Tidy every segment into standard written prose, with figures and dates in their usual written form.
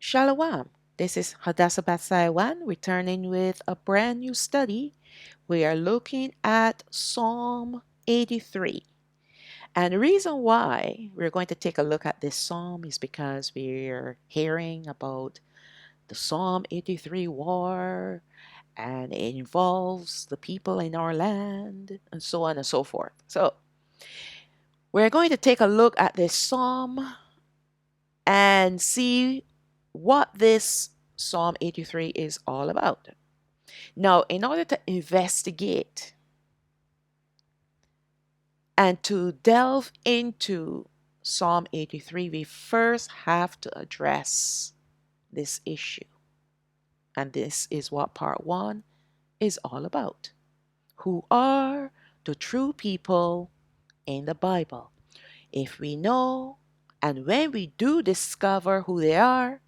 Shalom. This is Hadassah Batsaiwan returning with a brand new study. We are looking at Psalm 83. And the reason why we're going to take a look at this psalm is because we're hearing about the Psalm 83 war, and it involves the people in our land, and so on and so forth. So, we're going to take a look at this psalm and see what this Psalm 83 is all about. Now, in order to investigate and to delve into Psalm 83, we first have to address this issue. And this is what part one is all about. Who are the true people in the Bible? If we know and when we do discover who they are,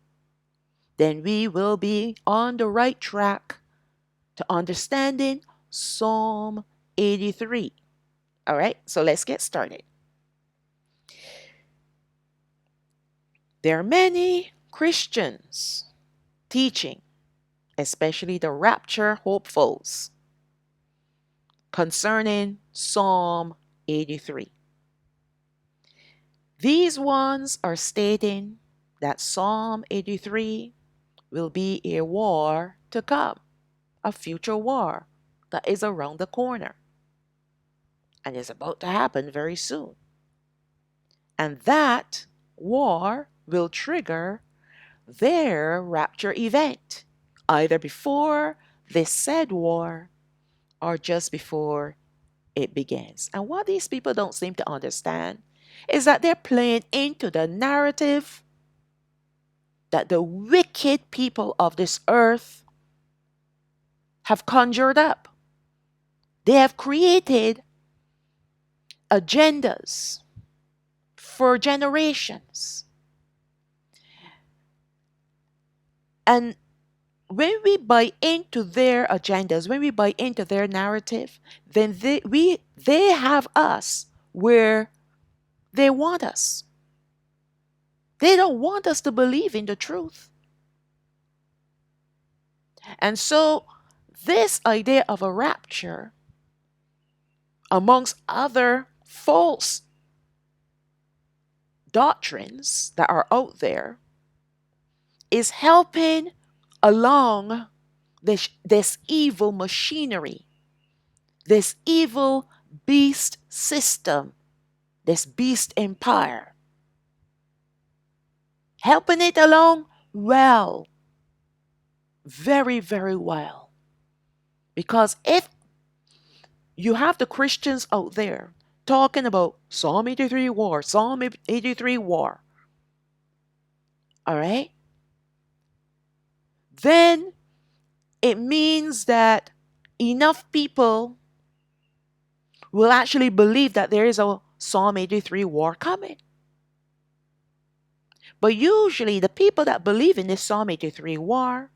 then we will be on the right track to understanding Psalm 83. All right, so let's get started. There are many Christians teaching, especially the rapture hopefuls, concerning Psalm 83. These ones are stating that Psalm 83 will be a war to come, a future war that is around the corner and is about to happen very soon. And that war will trigger their rapture event, either before this said war or just before it begins. And what these people don't seem to understand is that they're playing into the narrative that the wicked people of this earth have conjured up. They have created agendas for generations. And when we buy into their agendas, when we buy into their narrative, then they have us where they want us. They don't want us to believe in the truth. And so this idea of a rapture, amongst other false doctrines that are out there, is helping along this evil machinery, this evil beast system, this beast empire. Helping it along well, very, very well. Because if you have the Christians out there talking about Psalm 83 war, Psalm 83 war, all right, then it means that enough people will actually believe that there is a Psalm 83 war coming. But usually the people that believe in this Psalm 83 war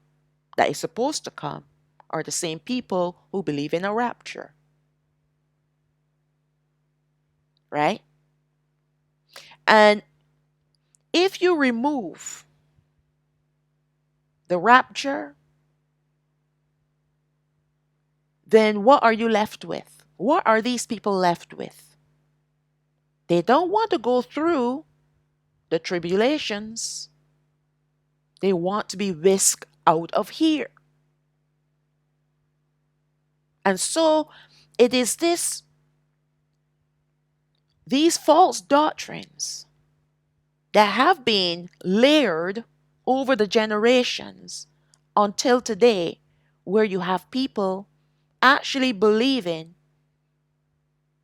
that is supposed to come are the same people who believe in a rapture. Right? And if you remove the rapture, then what are you left with? What are these people left with? They don't want to go through the tribulations. They want to be whisked out of here. And so it is these false doctrines that have been layered over the generations until today, where you have people actually believing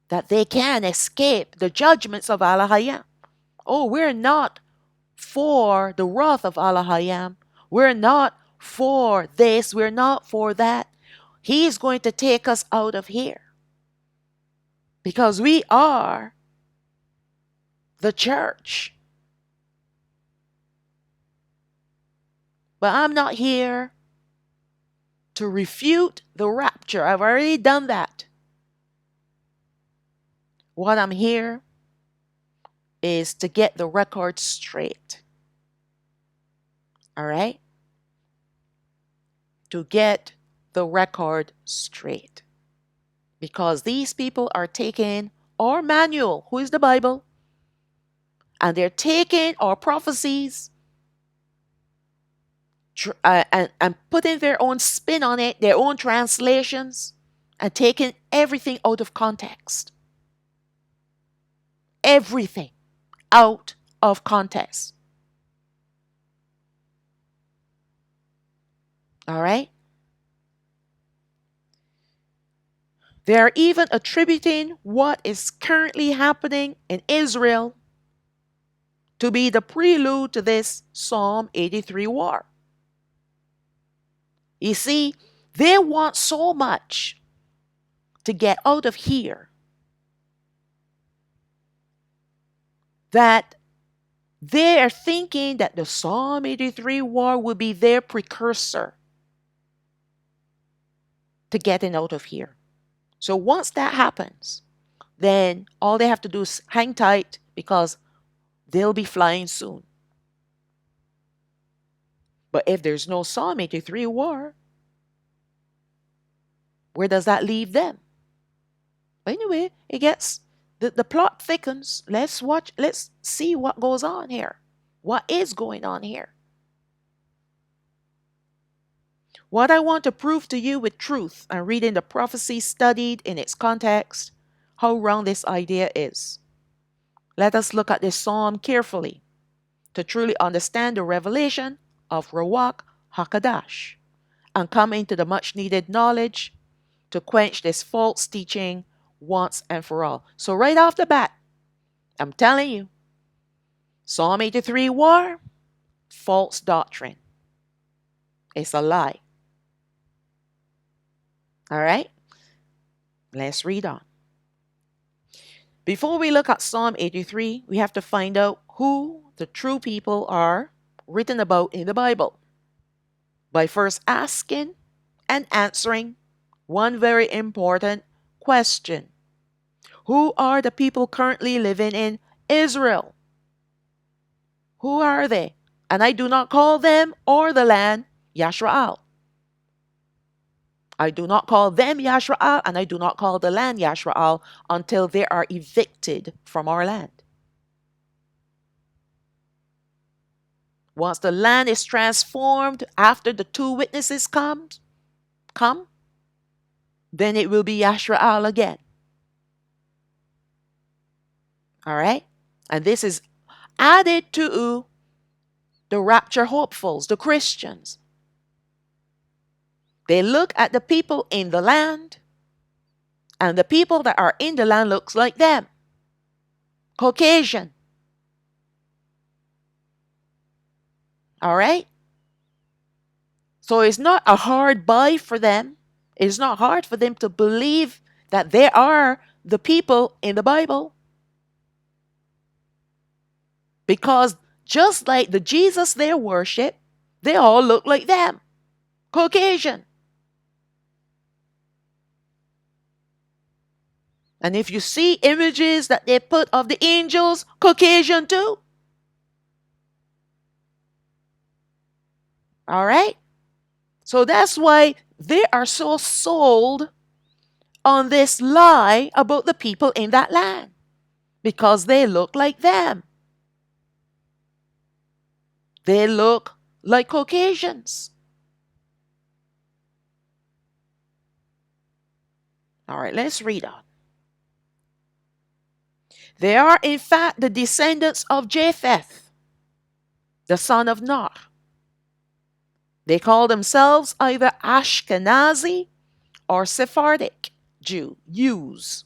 that they can escape the judgments of Alahayam. Oh, we're not for the wrath of Alahayam. We're not for this. We're not for that. He's going to take us out of here because we are the church. But I'm not here to refute the rapture. I've already done that. What I'm here is to get the record straight. All right? To get the record straight. Because these people are taking our manual, who is the Bible, and they're taking our prophecies and putting their own spin on it, their own translations, and taking everything out of context. Everything out of context. All right? They are even attributing what is currently happening in Israel to be the prelude to this Psalm 83 war. You see, they want so much to get out of here that they are thinking that the Psalm 83 war will be their precursor to getting out of here. So once that happens, then all they have to do is hang tight because they'll be flying soon. But if there's no Psalm 83 war, where does that leave them? Anyway, it gets the plot thickens. Let's see what goes on here. What is going on here? What I want to prove to you with truth and reading the prophecy studied in its context, how wrong this idea is. Let us look at this psalm carefully to truly understand the revelation of Ruach HaKadosh and come into the much needed knowledge to quench this false teaching once and for all. So right off the bat, I'm telling you, Psalm 83 war, false doctrine. It's a lie. All right? Let's read on. Before we look at Psalm 83, we have to find out who the true people are written about in the Bible by first asking and answering one very important question. Who are the people currently living in Israel? Who are they? And I do not call them or the land Yashraal. I do not call them Yashraal, and I do not call the land Yashraal until they are evicted from our land. Once the land is transformed after the two witnesses come, then it will be Yashraal again. All right? And this is added to the rapture hopefuls, the Christians. They look at the people in the land, and the people that are in the land looks like them. Caucasian. All right? So it's not a hard buy for them. It's not hard for them to believe that they are the people in the Bible. Because just like the Jesus they worship, they all look like them. Caucasian. And if you see images that they put of the angels, Caucasian too. All right? So that's why they are so sold on this lie about the people in that land. Because they look like them. They look like Caucasians. All right, let's read on. They are in fact the descendants of Japheth, the son of Noah. They call themselves either Ashkenazi or Sephardic Jews.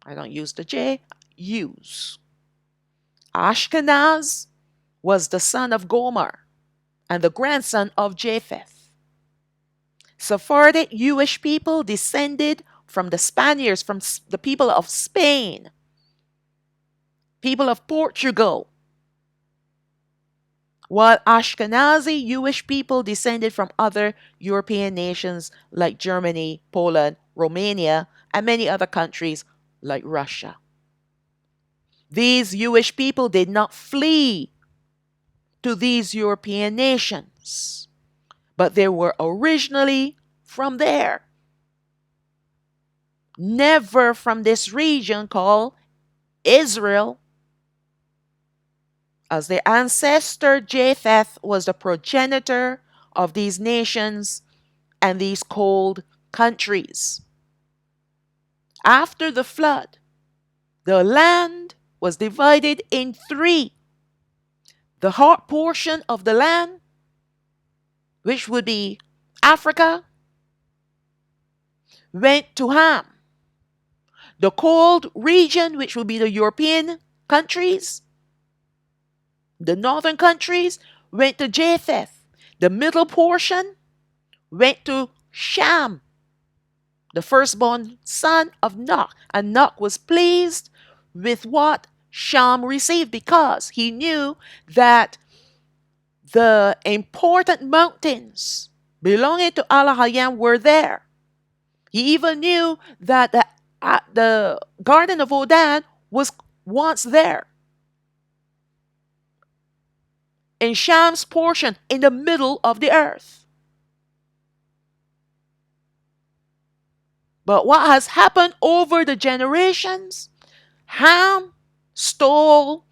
I don't use the J, use. Ashkenaz was the son of Gomer and the grandson of Japheth. Sephardic Jewish people descended from the Spaniards, from the people of Spain, people of Portugal, while Ashkenazi Jewish people descended from other European nations like Germany, Poland, Romania, and many other countries like Russia. These Jewish people did not flee to these European nations, but they were originally from there, never from this region called Israel, as their ancestor Japheth was the progenitor of these nations and these cold countries. After the flood, the land was divided in three. The hot portion of the land, which would be Africa, went to Ham. The cold region, which would be the European countries, the northern countries, went to Japheth. The middle portion went to Sham, the firstborn son of Noach. And Noach was pleased with what Sham received because he knew that the important mountains belonging to Alahayam were there. He even knew that the Garden of Odan was once there. In Sham's portion, in the middle of the earth. But what has happened over the generations? Ham stole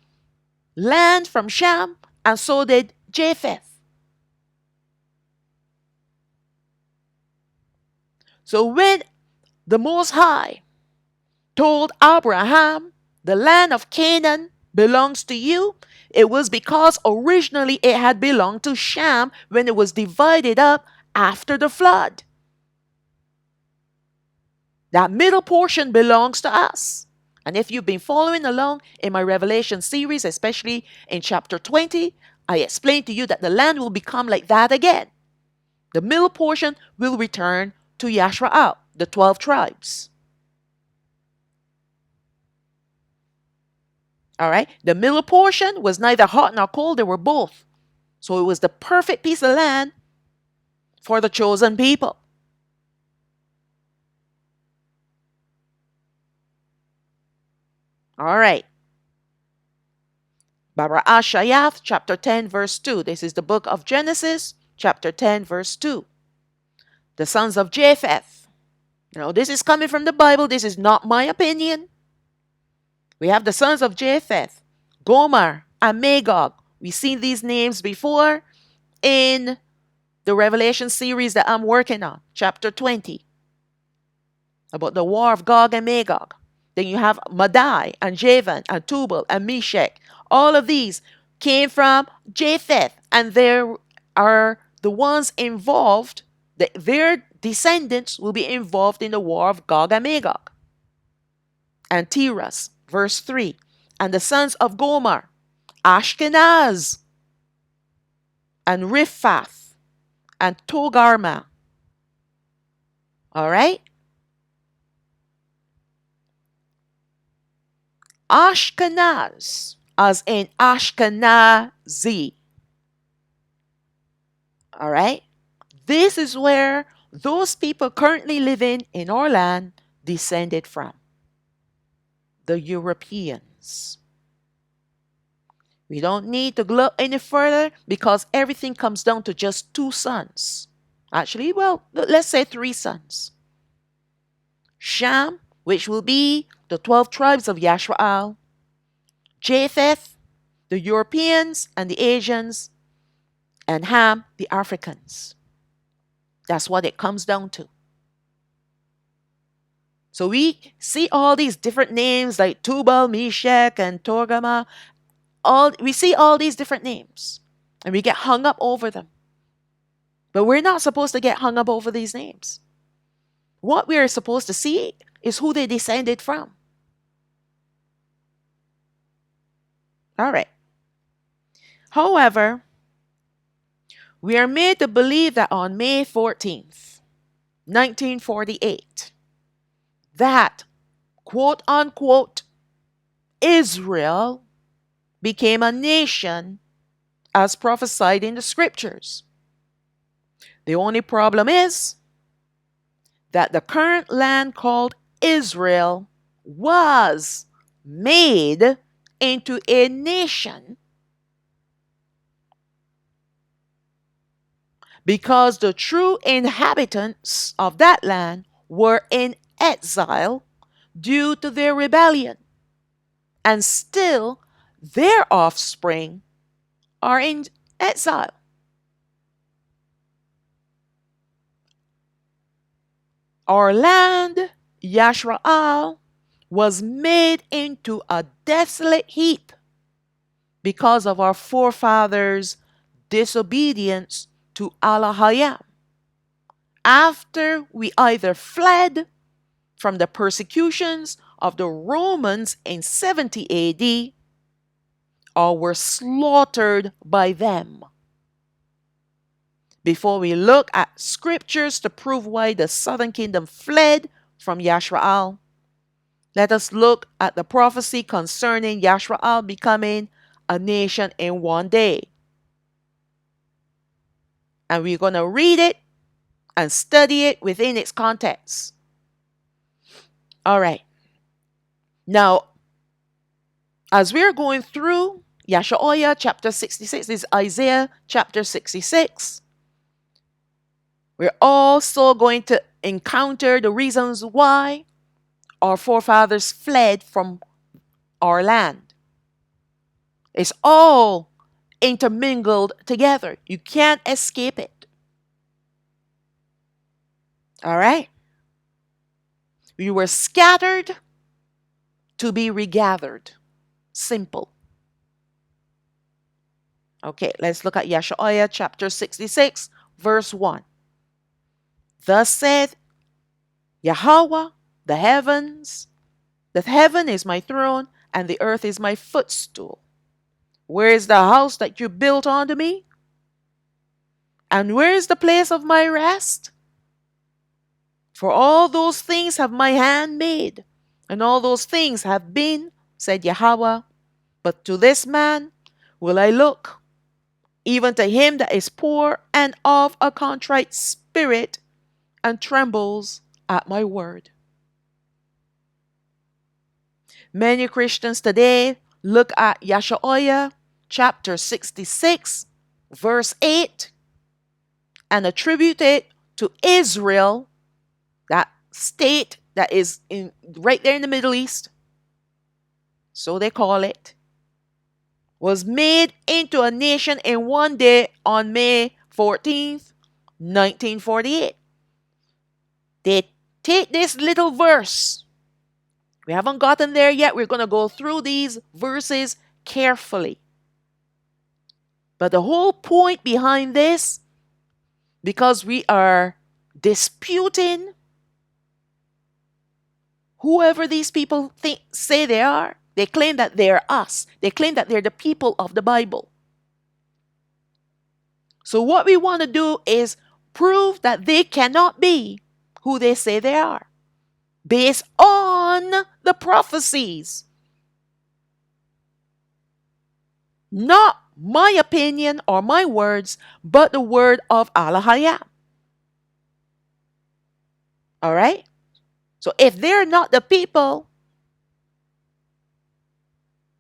land from Sham, and so did Japheth. So when the Most High told Abraham, the land of Canaan belongs to you, it was because originally it had belonged to Sham when it was divided up after the flood. That middle portion belongs to us. And if you've been following along in my Revelation series, especially in chapter 20, I explained to you that the land will become like that again. The middle portion will return to Yashaoyah, the 12 tribes. All right? The middle portion was neither hot nor cold, they were both. So it was the perfect piece of land for the chosen people. All right. Yashaoyah, chapter 10, verse 2. This is the book of Genesis, chapter 10, verse 2. The sons of Japheth. Now, this is coming from the Bible. This is not my opinion. We have the sons of Japheth, Gomer, and Magog. We've seen these names before in the Revelation series that I'm working on, chapter 20, about the war of Gog and Magog. Then you have Madai and Javan and Tubal and Meshach. All of these came from Japheth, and there are the ones involved, their descendants will be involved in the war of Gog and Magog. And Tiras, verse 3. And the sons of Gomer, Ashkenaz, and Riphath, and Togarmah. All right? Ashkenaz, as in Ashkenazi. All right? This is where those people currently living in our land descended from. The Europeans. We don't need to go any further because everything comes down to just two sons. Actually, well, let's say three sons. Sham, which will be the 12 tribes of Yashaoyah. Japheth, the Europeans and the Asians. And Ham, the Africans. That's what it comes down to. So we see all these different names like Tubal, Meshach, and Togarmah. We see all these different names. And we get hung up over them. But we're not supposed to get hung up over these names. What we are supposed to see is who they descended from. All right. However, we are made to believe that on May 14th, 1948, that quote unquote Israel became a nation as prophesied in the scriptures. The only problem is that the current land called Israel was made into a nation because the true inhabitants of that land were in exile due to their rebellion, and still their offspring are in exile. Our land, Yashraal, was made into a desolate heap because of our forefathers' disobedience to Alahayam. After we either fled from the persecutions of the Romans in 70 AD or were slaughtered by them. Before we look at scriptures to prove why the southern kingdom fled from Yashraal, let us look at the prophecy concerning Yashraal becoming a nation in one day. And we're going to read it and study it within its context. All right. Now, as we're going through Yashaoyah chapter 66, this is Isaiah chapter 66, we're also going to encounter the reasons why our forefathers fled from our land. It's all intermingled together. You can't escape it. All right? We were scattered to be regathered. Simple. Okay, let's look at Yashaoyah chapter 66, verse 1. Thus saith Yahweh, the heaven is my throne, and the earth is my footstool. Where is the house that you built unto me? And where is the place of my rest? For all those things have my hand made, and all those things have been, said Yahweh. But to this man will I look, even to him that is poor and of a contrite spirit, and trembles at my word. Many Christians today look at Yashaoyah chapter 66, verse 8, and attribute it to Israel, that state that is right there in the Middle East, so they call it, was made into a nation in one day on May 14th, 1948. They take this little verse. We haven't gotten there yet. We're going to go through these verses carefully. But the whole point behind this, because we are disputing whoever these people say they are, they claim that they're us. They claim that they're the people of the Bible. So what we want to do is prove that they cannot be who they say they are, based on the prophecies. Not my opinion or my words, but the word of Alahayam. All right? So if they're not the people,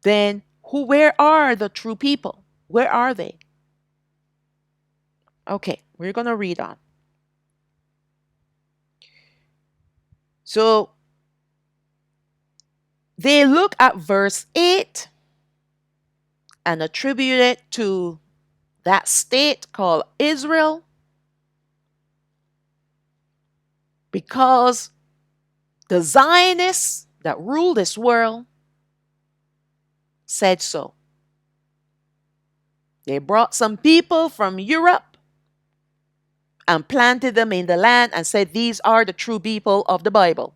then where are the true people? Where are they? Okay, we're going to read on. So they look at verse 8 and attribute it to that state called Israel, because the Zionists that rule this world said so. They brought some people from Europe and planted them in the land and said these are the true people of the Bible.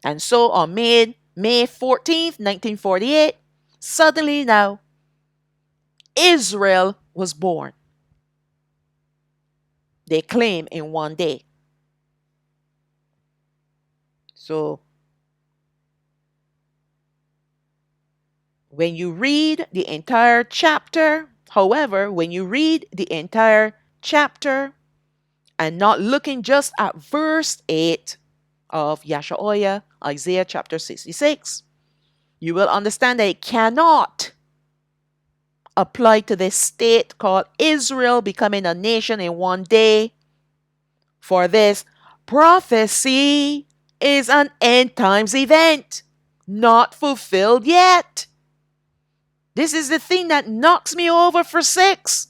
And so on May 14th, 1948, suddenly now, Israel was born. They claim in one day. So when you read the entire chapter, however, when you read the entire chapter and not looking just at verse 8 of Yashaoyah, Isaiah chapter 66, you will understand that it cannot applied to this state called Israel becoming a nation in one day. For this prophecy is an end times event, not fulfilled yet. This is the thing that knocks me over for six.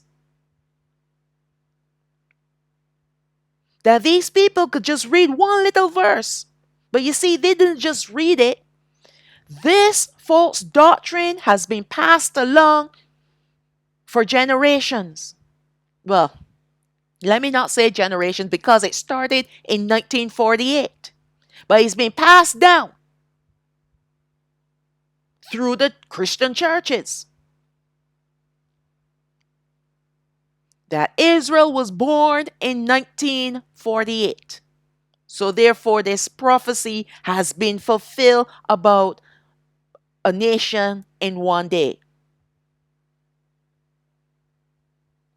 That these people could just read one little verse. But you see, they didn't just read it. This false doctrine has been passed along for generations. Well, let me not say generations because it started in 1948. But it's been passed down through the Christian churches. That Israel was born in 1948. So therefore, this prophecy has been fulfilled about a nation in one day.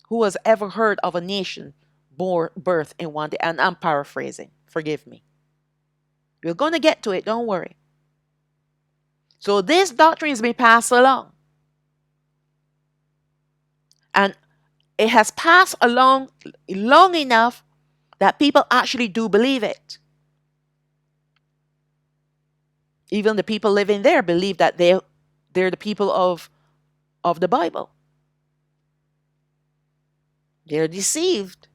Who has ever heard of a nation birth in one day? And I'm paraphrasing. Forgive me. We're going to get to it. Don't worry. So this doctrine has been passed along. And it has passed along long enough that people actually do believe it. Even the people living there believe that they're the people of the Bible. They're deceived.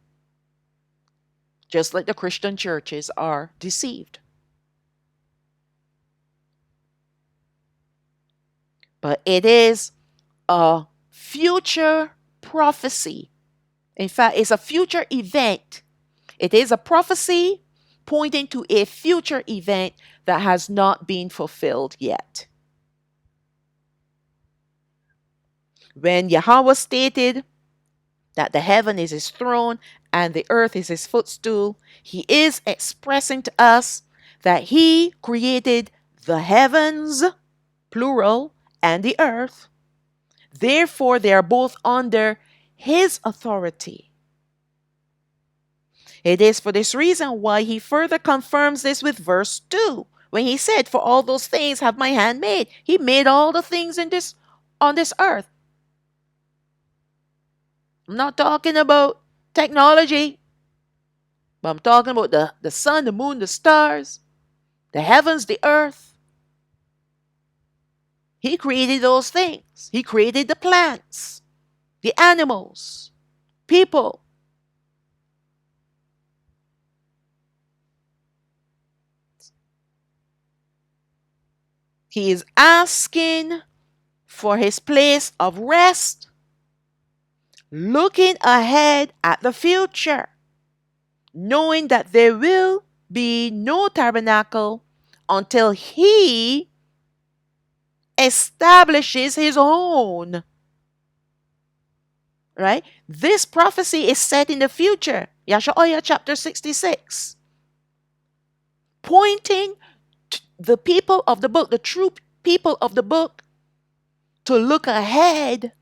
Just like the Christian churches are deceived. But it is a future prophecy. In fact, it's a future event. It is a prophecy pointing to a future event that has not been fulfilled yet. When Yahweh stated that the heaven is his throne and the earth is his footstool, he is expressing to us that he created the heavens, plural, and the earth. Therefore, they are both under his authority. It is for this reason why he further confirms this with verse 2, when he said, "For all those things have my hand made." He made all the things on this earth. I'm not talking about technology, but I'm talking about the sun, the moon, the stars, the heavens, the earth. He created those things. He created the plants, the animals, people. He is asking for his place of rest, looking ahead at the future, knowing that there will be no tabernacle until he establishes his own. Right? This prophecy is set in the future. Yashaoyah chapter 66. Pointing to the people of the book, the true people of the book, to look ahead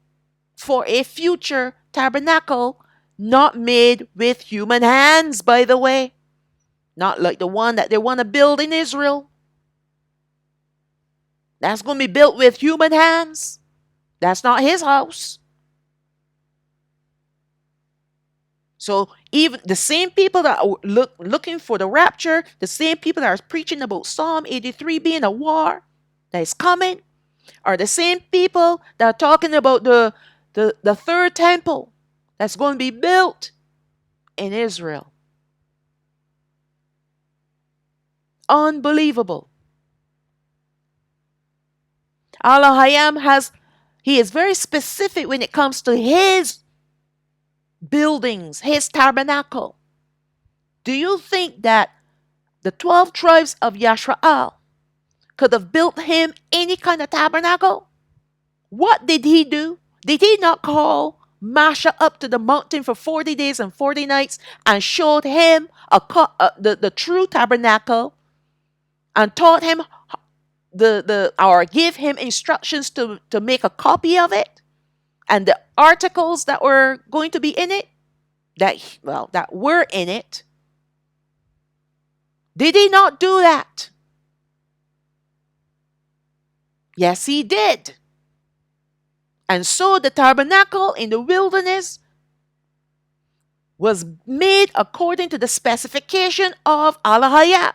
for a future tabernacle not made with human hands, by the way. Not like the one that they want to build in Israel. That's going to be built with human hands. That's not his house. So even the same people that are looking for the rapture, the same people that are preaching about Psalm 83 being a war that is coming, are the same people that are talking about the third temple that's going to be built in Israel. Unbelievable. Alahayam he is very specific when it comes to his buildings, his tabernacle. Do you think that the 12 tribes of Yashaoyah could have built him any kind of tabernacle? What did he do? Did he not call Masha up to the mountain for 40 days and 40 nights and showed him the true tabernacle and taught him or give him instructions to make a copy of it and the articles that were going to be in it, that were in it? Did he not do that? Yes, he did. And so the tabernacle in the wilderness was made according to the specification of Alahayam.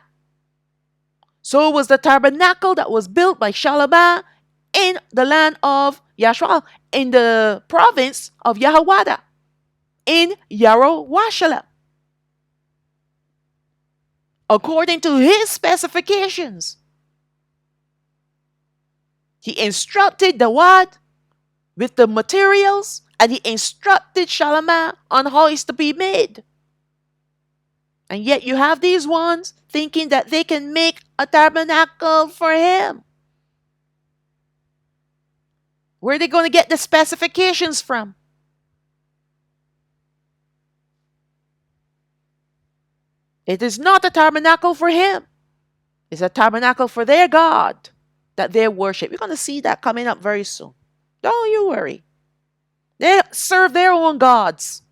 So was the tabernacle that was built by Shalabah in the land of Yashaoyah, in the province of Yahawada, in Yarowashalam, according to his specifications. He instructed the what? With the materials, and he instructed Shalamah on how it's to be made. And yet you have these ones thinking that they can make a tabernacle for him. Where are they going to get the specifications from? It is not a tabernacle for him. It's a tabernacle for their God that they worship. We're going to see that coming up very soon. Don't you worry. They serve their own gods.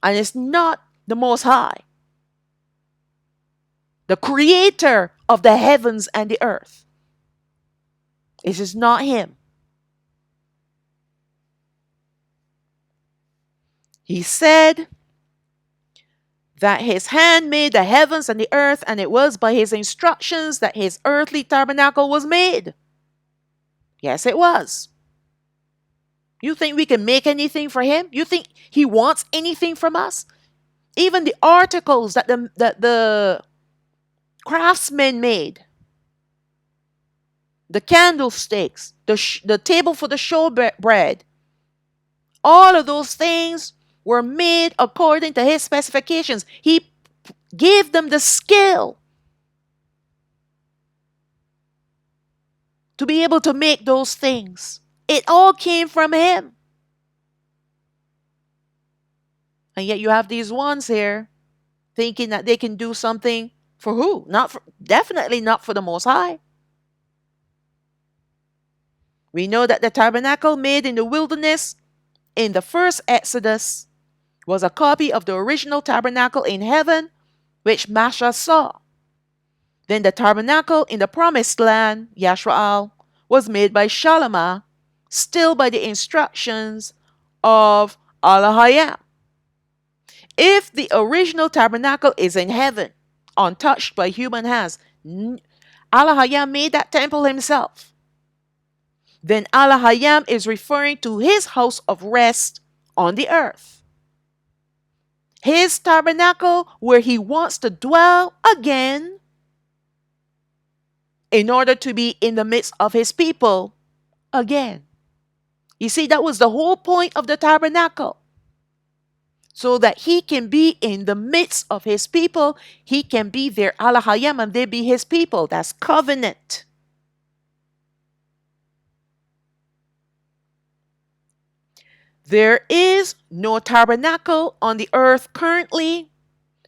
And it's not the Most High, the creator of the heavens and the earth. It is not him. He said that his hand made the heavens and the earth, and it was by his instructions that his earthly tabernacle was made. Yes, it was. You think we can make anything for him? You think he wants anything from us? Even the articles that the craftsmen made, the candlesticks, the table for the showbread, all of those things were made according to his specifications. He gave them the skill to be able to make those things. It all came from him. And yet you have these ones here thinking that they can do something for who? Definitely not for the Most High. We know that the tabernacle made in the wilderness in the first Exodus was a copy of the original tabernacle in heaven, which Masha saw. Then the tabernacle in the promised land, Yashrael, was made by Shalamah, still by the instructions of Alahayam. If the original tabernacle is in heaven, untouched by human hands, Alahayam made that temple himself, then Alahayam is referring to his house of rest on the earth. His tabernacle where he wants to dwell again in order to be in the midst of his people again. You see, that was the whole point of the tabernacle. So that he can be in the midst of his people. He can be their Alahayam and they be his people. That's covenant. There is no tabernacle on the earth currently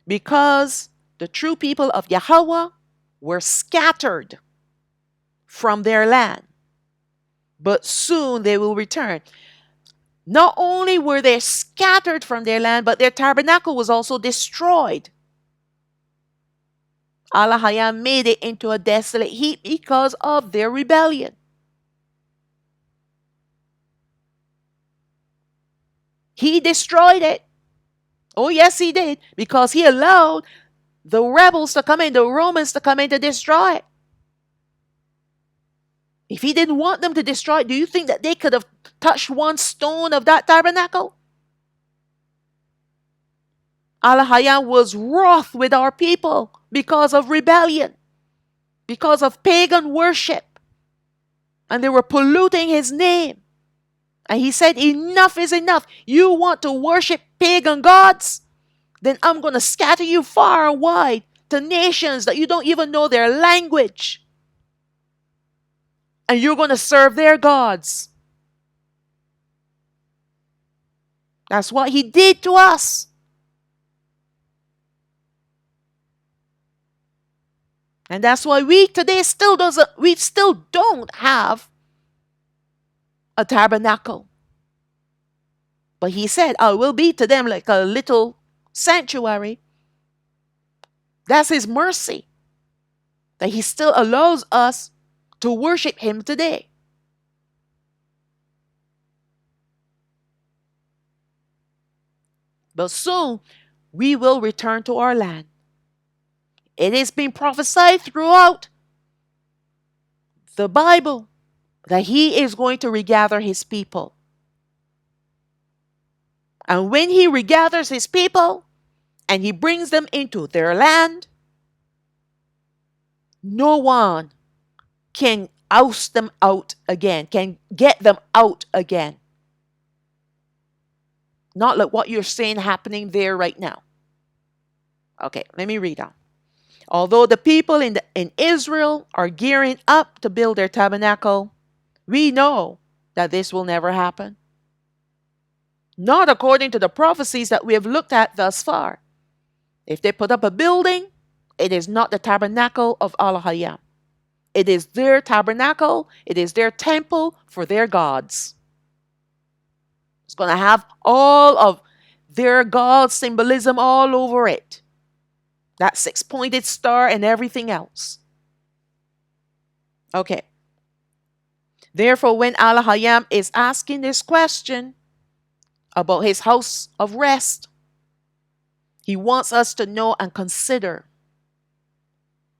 because the true people of Yahweh were scattered from their land. But soon they will return. Not only were they scattered from their land, but their tabernacle was also destroyed. Alahayam made it into a desolate heap because of their rebellion. He destroyed it. Oh, yes, he did. Because he allowed the rebels to come in, the Romans to come in to destroy it. If he didn't want them to destroy it, do you think that they could have touched one stone of that tabernacle? Alahayam was wroth with our people because of rebellion, because of pagan worship. And they were polluting his name. And he said, enough is enough. You want to worship pagan gods? Then I'm going to scatter you far and wide to nations that you don't even know their language. And you're going to serve their gods. That's what he did to us. And that's why we today still don't have a tabernacle. But he said, I will be to them like a little sanctuary. That's his mercy, that he still allows us to worship him today. But soon we will return to our land. It is being prophesied throughout the Bible that he is going to regather his people. And when he regathers his people and he brings them into their land, no one can oust them out again, can get them out again. Not like what you're saying happening there right now. Okay, let me read on. Although the people in Israel are gearing up to build their tabernacle, we know that this will never happen. Not according to the prophecies that we have looked at thus far. If they put up a building, it is not the tabernacle of Alahayam. It is their tabernacle, it is their temple for their gods. It's going to have all of their God symbolism all over it. That six-pointed star and everything else. Okay. Therefore, when Alahayam is asking this question about his house of rest, he wants us to know and consider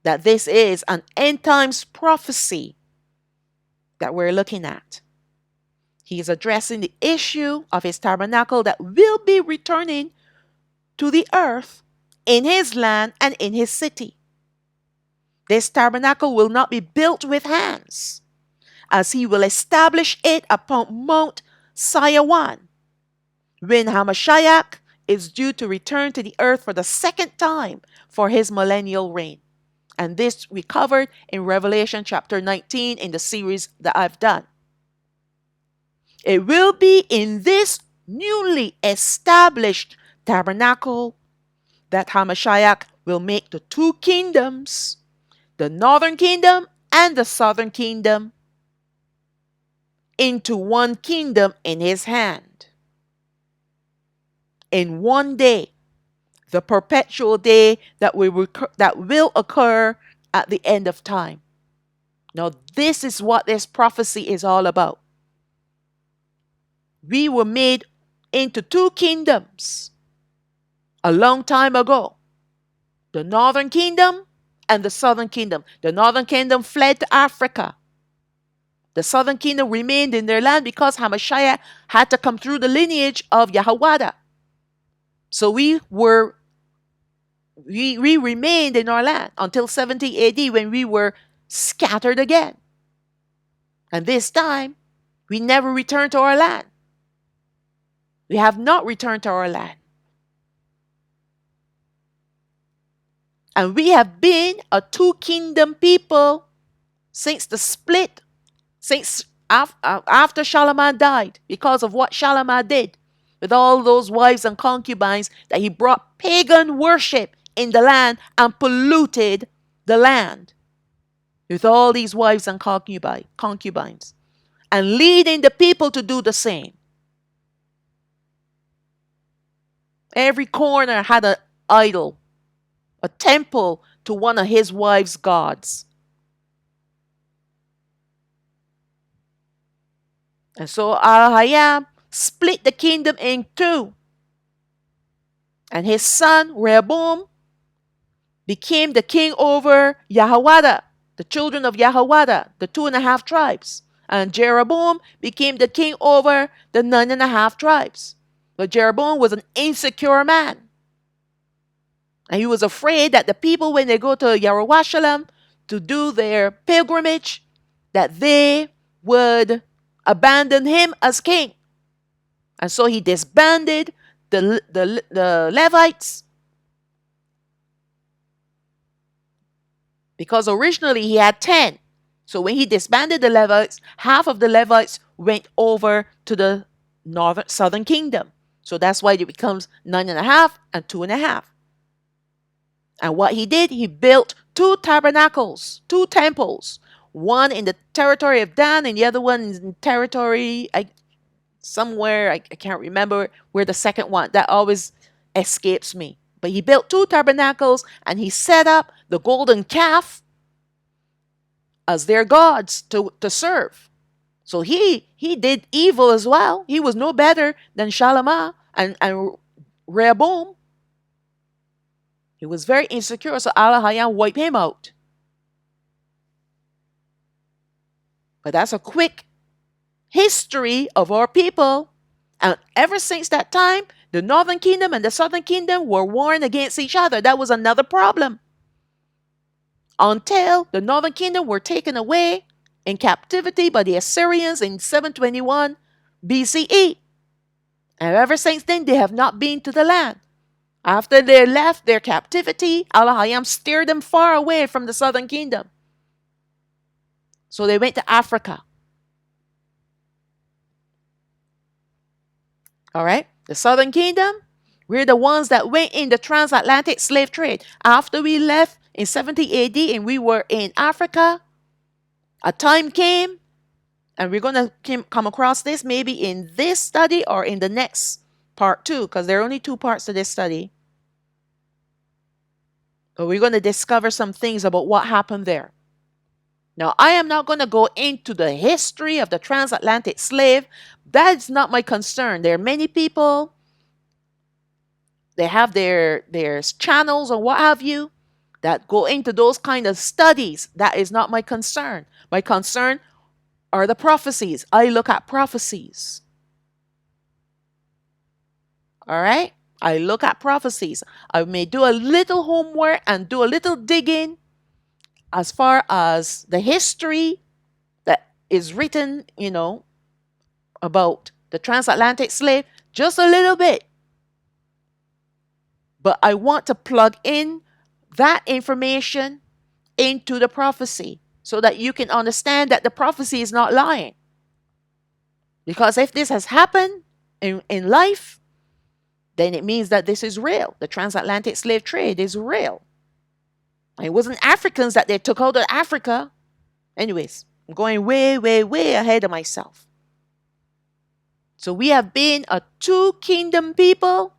that this is an end times prophecy that we're looking at. He is addressing the issue of his tabernacle that will be returning to the earth in his land and in his city. This tabernacle will not be built with hands, as he will establish it upon Mount Sinai, when Hamashiach is due to return to the earth for the second time for his millennial reign. And this we covered in Revelation chapter 19 in the series that I've done. It will be in this newly established tabernacle that Hamashiach will make the two kingdoms, the northern kingdom and the southern kingdom, into one kingdom in his hand. In one day, the perpetual day that will occur at the end of time. Now, this is what this prophecy is all about. We were made into two kingdoms a long time ago. The northern kingdom and the southern kingdom. The northern kingdom fled to Africa. The southern kingdom remained in their land because Hamashiach had to come through the lineage of Yashaoyah. So we remained in our land until 70 AD when we were scattered again. And this time, we never returned to our land. We have not returned to our land. And we have been a two-kingdom people since the split, since after Charlemagne died, because of what Charlemagne did with all those wives and concubines, that he brought pagan worship in the land and polluted the land with all these wives and concubines, and leading the people to do the same. Every corner had an idol, a temple to one of his wives' gods. And so Alahayam split the kingdom in two. And his son Rehoboam became the king over Yashaoyah, the children of Yashaoyah, the 2.5 tribes. And Jeroboam became the king over the 9.5 tribes. But Jeroboam was an insecure man. And he was afraid that the people, when they go to Jerusalem to do their pilgrimage, that they would abandon him as king. And so he disbanded the Levites, because originally he had 10. So when he disbanded the Levites, half of the Levites went over to the southern kingdom. So that's why it becomes 9.5 and 2.5. And what he did, he built 2 tabernacles, 2 temples. One in the territory of Dan and the other one in territory somewhere, I can't remember where the second one, that always escapes me. But he built 2 tabernacles and he set up the golden calf as their gods to serve. So he did evil as well. He was no better than Charlemagne and Rehoboam, he was very insecure, so Alahayam wiped him out. But that's a quick history of our people. And ever since that time, the northern kingdom and the southern kingdom were warring against each other. That was another problem. Until the northern kingdom were taken away in captivity by the Assyrians in 721 BCE. And ever since then, they have not been to the land. After they left their captivity, Alahayam steered them far away from the southern kingdom. So they went to Africa. All right? The southern kingdom, we're the ones that went in the transatlantic slave trade. After we left in 70 AD and we were in Africa, a time came, and we're going to come across this maybe in this study or in the next part 2, because there are only 2 parts to this study. But we're going to discover some things about what happened there. Now, I am not going to go into the history of the transatlantic slave. That's not my concern. There are many people, they have their channels or what have you, that go into those kind of studies. That is not my concern. My concern are the prophecies. I look at prophecies. All right? I look at prophecies. I may do a little homework and do a little digging as far as the history that is written, about the transatlantic slave, just a little bit. But I want to plug in that information into the prophecy so that you can understand that the prophecy is not lying. Because if this has happened in life, then it means that this is real. The transatlantic slave trade is real. It wasn't Africans that they took out of Africa. Anyways, I'm going way, way, way ahead of myself. So we have been a 2-kingdom people.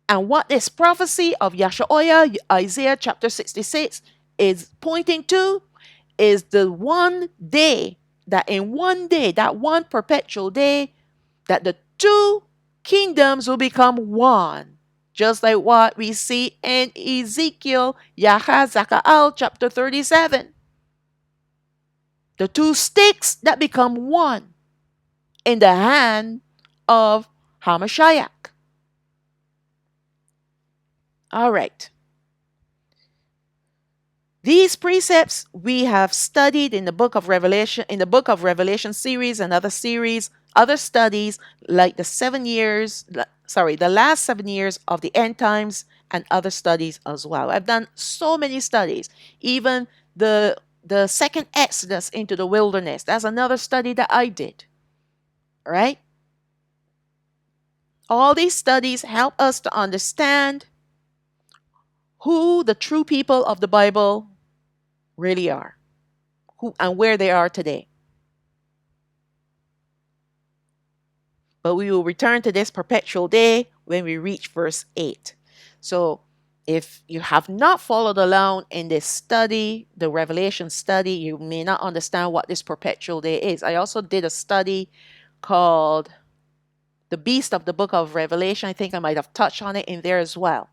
And what this prophecy of Yashaoyah, Isaiah chapter 66, is pointing to is the one day, that in one day, that one perpetual day, that the 2 kingdoms will become one. Just like what we see in Ezekiel, Yahazakaal chapter 37. The 2 sticks that become one in the hand of Hamashiach. All right. These precepts we have studied in the book of Revelation series and other series, other studies like the last 7 years of the end times and other studies as well. I've done so many studies, even the second Exodus into the wilderness. That's another study that I did. Right? All these studies help us to understand who the true people of the Bible really are, who and where they are today. But we will return to this perpetual day when we reach verse 8. So if you have not followed along in this study, the Revelation study, you may not understand what this perpetual day is. I also did a study called The Beast of the Book of Revelation. I think I might have touched on it in there as well.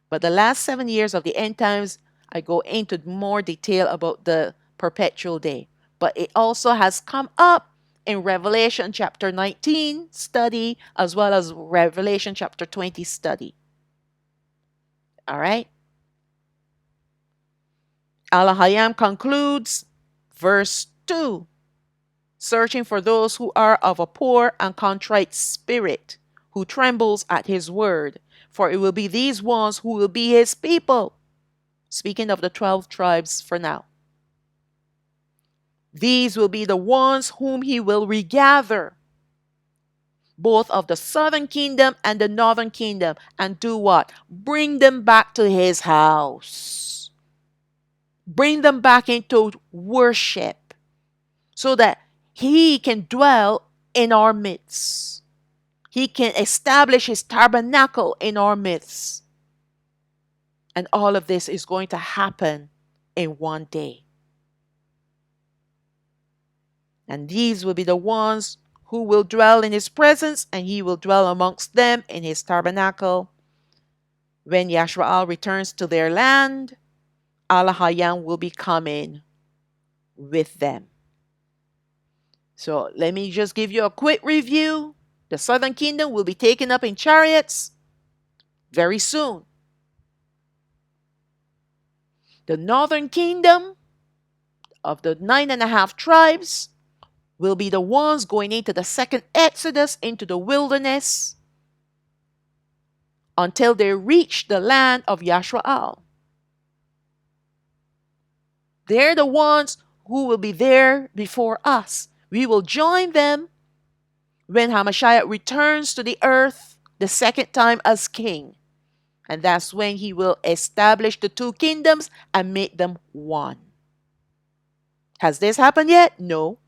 But the last 7 years of the end times, I go into more detail about the perpetual day. But it also has come up in Revelation chapter 19 study as well as Revelation chapter 20 study. All right. Alahayam concludes verse 2. Searching for those who are of a poor and contrite spirit, who trembles at his word, for it will be these ones who will be his people. Speaking of the 12 tribes for now. These will be the ones whom he will regather, both of the southern kingdom and the northern kingdom, and do what? Bring them back to his house. Bring them back into worship so that he can dwell in our midst. He can establish his tabernacle in our midst. And all of this is going to happen in one day. And these will be the ones who will dwell in his presence, and he will dwell amongst them in his tabernacle. When Yasha'al returns to their land, Alahayam will be coming with them. So let me just give you a quick review. The southern kingdom will be taken up in chariots very soon. The northern kingdom of the 9.5 tribes will be the ones going into the second exodus into the wilderness until they reach the land of Yasha'al. They're the ones who will be there before us. We will join them when Hamashiach returns to the earth the second time as king. And that's when he will establish the two kingdoms and make them one. Has this happened yet? No.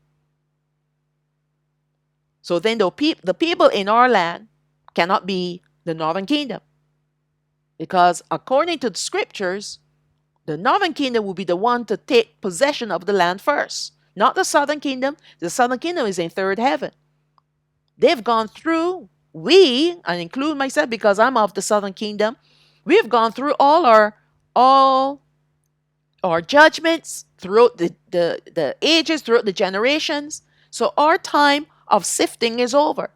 So then the people in our land cannot be the northern kingdom. Because according to the scriptures, the northern kingdom will be the one to take possession of the land first. Not the southern kingdom. The southern kingdom is in third heaven. They've gone through, I include myself because I'm of the southern kingdom, we've gone through all our judgments throughout the ages, throughout the generations. So our time of sifting is over.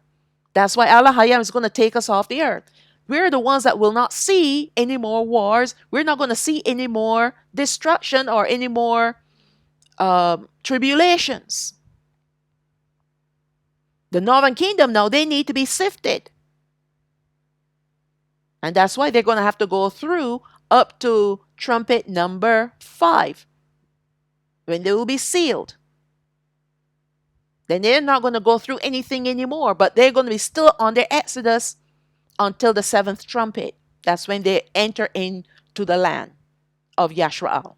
That's why Alahayam is going to take us off the earth. We're the ones that will not see any more wars. We're not going to see any more destruction or any more tribulations. The northern kingdom now, they need to be sifted. And that's why they're going to have to go through up to trumpet number 5 when they will be sealed. Then they're not going to go through anything anymore, but they're going to be still on their exodus until the 7th trumpet. That's when they enter into the land of Yasha'al.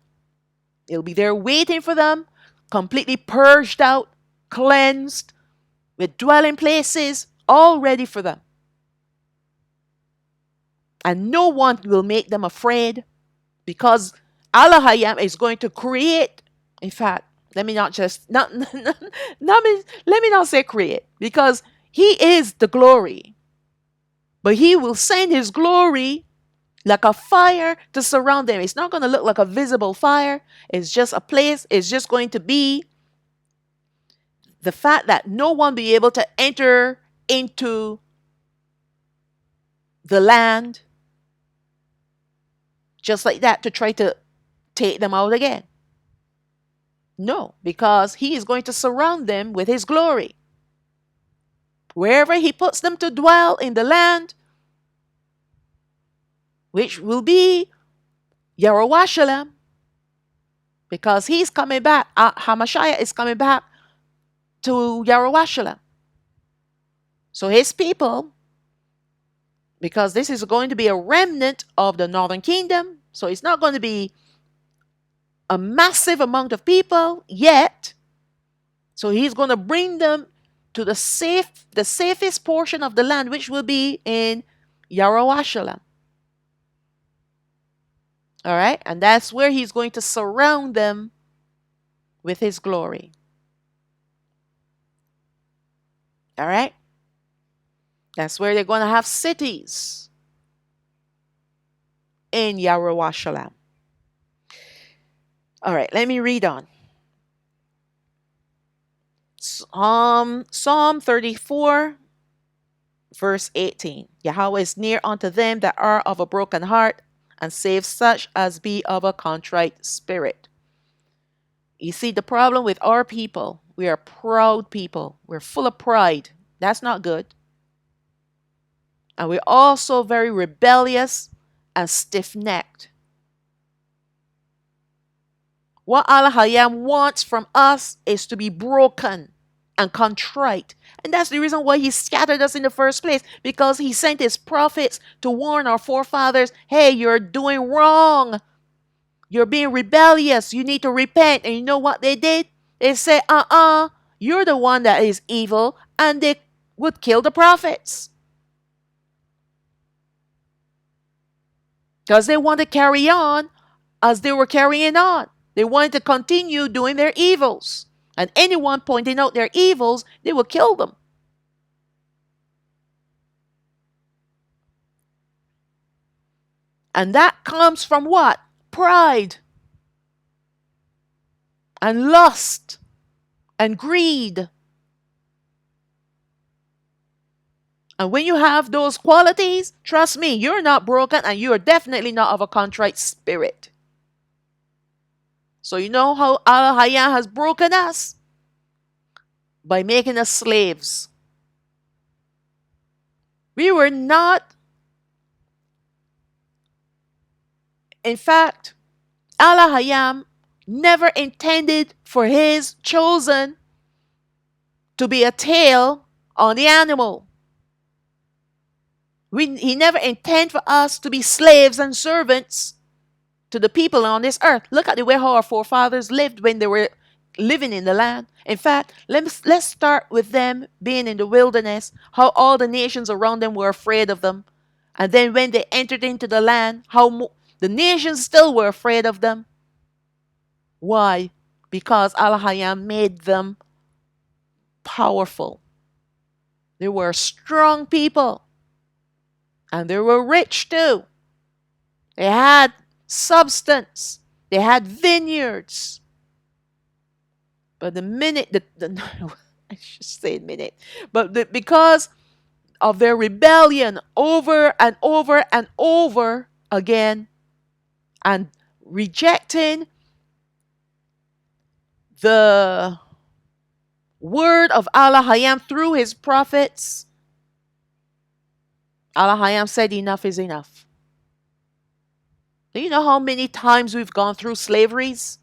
It'll be there waiting for them, completely purged out, cleansed, with dwelling places all ready for them. And no one will make them afraid because Alahayam is going to create. In fact, let me not say create, because he is the glory. But he will send his glory like a fire to surround them. It's not going to look like a visible fire. It's just a place. It's just going to be the fact that no one will be able to enter into the land just like that to try to take them out again. No, because he is going to surround them with his glory. Wherever he puts them to dwell in the land, which will be Yashaoyah, because he's coming back. Hamashiach is coming back to Yashaoyah. So his people, because this is going to be a remnant of the northern kingdom, so it's not going to be a massive amount of people yet. So he's going to bring them to the safest portion of the land, which will be in Yashaoyah. All right, and that's where he's going to surround them with his glory. All right, that's where they're going to have cities in Yashaoyah. All right, let me read on. Psalm 34, verse 18. Yahweh is near unto them that are of a broken heart, and save such as be of a contrite spirit. You see, the problem with our people, we are proud people. We're full of pride. That's not good. And we're also very rebellious and stiff-necked. What Alahayam wants from us is to be broken and contrite. And that's the reason why he scattered us in the first place, because he sent his prophets to warn our forefathers, hey, you're doing wrong. You're being rebellious. You need to repent. And you know what they did? They said, you're the one that is evil. And they would kill the prophets. Because they want to carry on as they were carrying on. They wanted to continue doing their evils. And anyone pointing out their evils, they will kill them. And that comes from what? Pride and lust and greed. And when you have those qualities, trust me, you're not broken and you are definitely not of a contrite spirit. So you know how Alahayam has broken us? By making us slaves. We were not, in fact, Alahayam never intended for his chosen to be a tail on the animal. He never intended for us to be slaves and servants to the people on this earth. Look at the way how our forefathers lived when they were living in the land. In fact, let's start with them being in the wilderness, how all the nations around them were afraid of them. And then when they entered into the land, how the nations still were afraid of them. Why? Because Alahayam made them powerful. They were strong people. And they were rich too. They had substance. They had vineyards. But the minute, I should say minute, but because of their rebellion over and over and over again, and rejecting the word of Alahayam through his prophets, Alahayam said enough is enough. Do you know how many times we've gone through slaveries?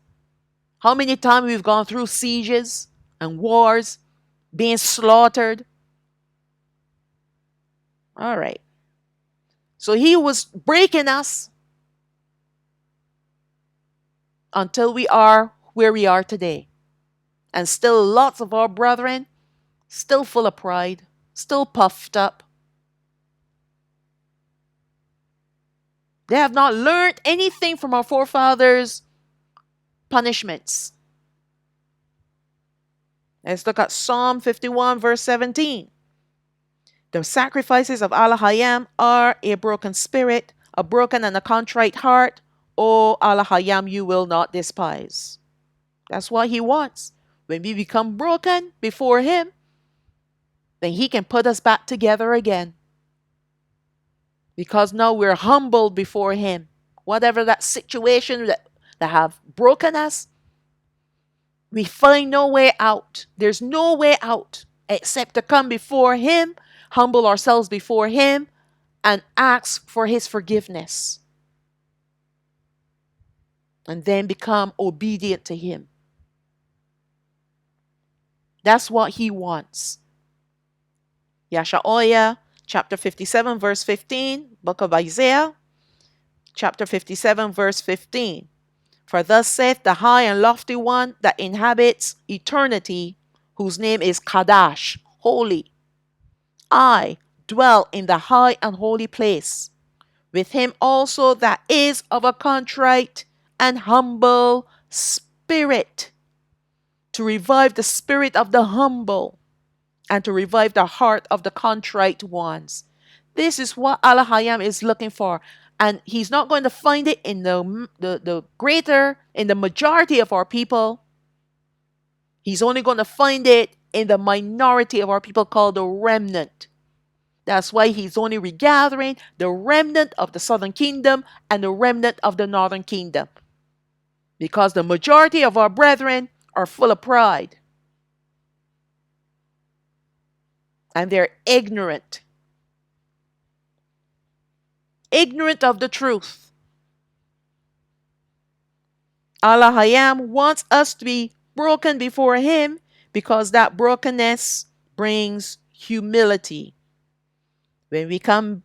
How many times we've gone through sieges and wars, being slaughtered? All right. So he was breaking us until we are where we are today. And still lots of our brethren, still full of pride, still puffed up. They have not learned anything from our forefathers' punishments. Let's look at Psalm 51, verse 17. The sacrifices of Alahayam are a broken spirit, a broken and a contrite heart. O Alahayam, you will not despise. That's what he wants. When we become broken before him, then he can put us back together again. Because now we're humbled before him. Whatever that situation that have broken us, we find no way out. There's no way out except to come before him, humble ourselves before him, and ask for his forgiveness. And then become obedient to him. That's what he wants. Yashaoyah, chapter 57, verse 15, book of Isaiah, chapter 57, verse 15. For thus saith the high and lofty one that inhabits eternity, whose name is Kadash, holy. I dwell in the high and holy place, with him also that is of a contrite and humble spirit, to revive the spirit of the humble and to revive the heart of the contrite ones. This is what Alahayam is looking for. And he's not going to find it in in the majority of our people. He's only going to find it in the minority of our people called the remnant. That's why he's only regathering the remnant of the southern kingdom and the remnant of the northern kingdom. Because the majority of our brethren are full of pride. And they're ignorant. Ignorant of the truth. Alahayam wants us to be broken before him because that brokenness brings humility. When we come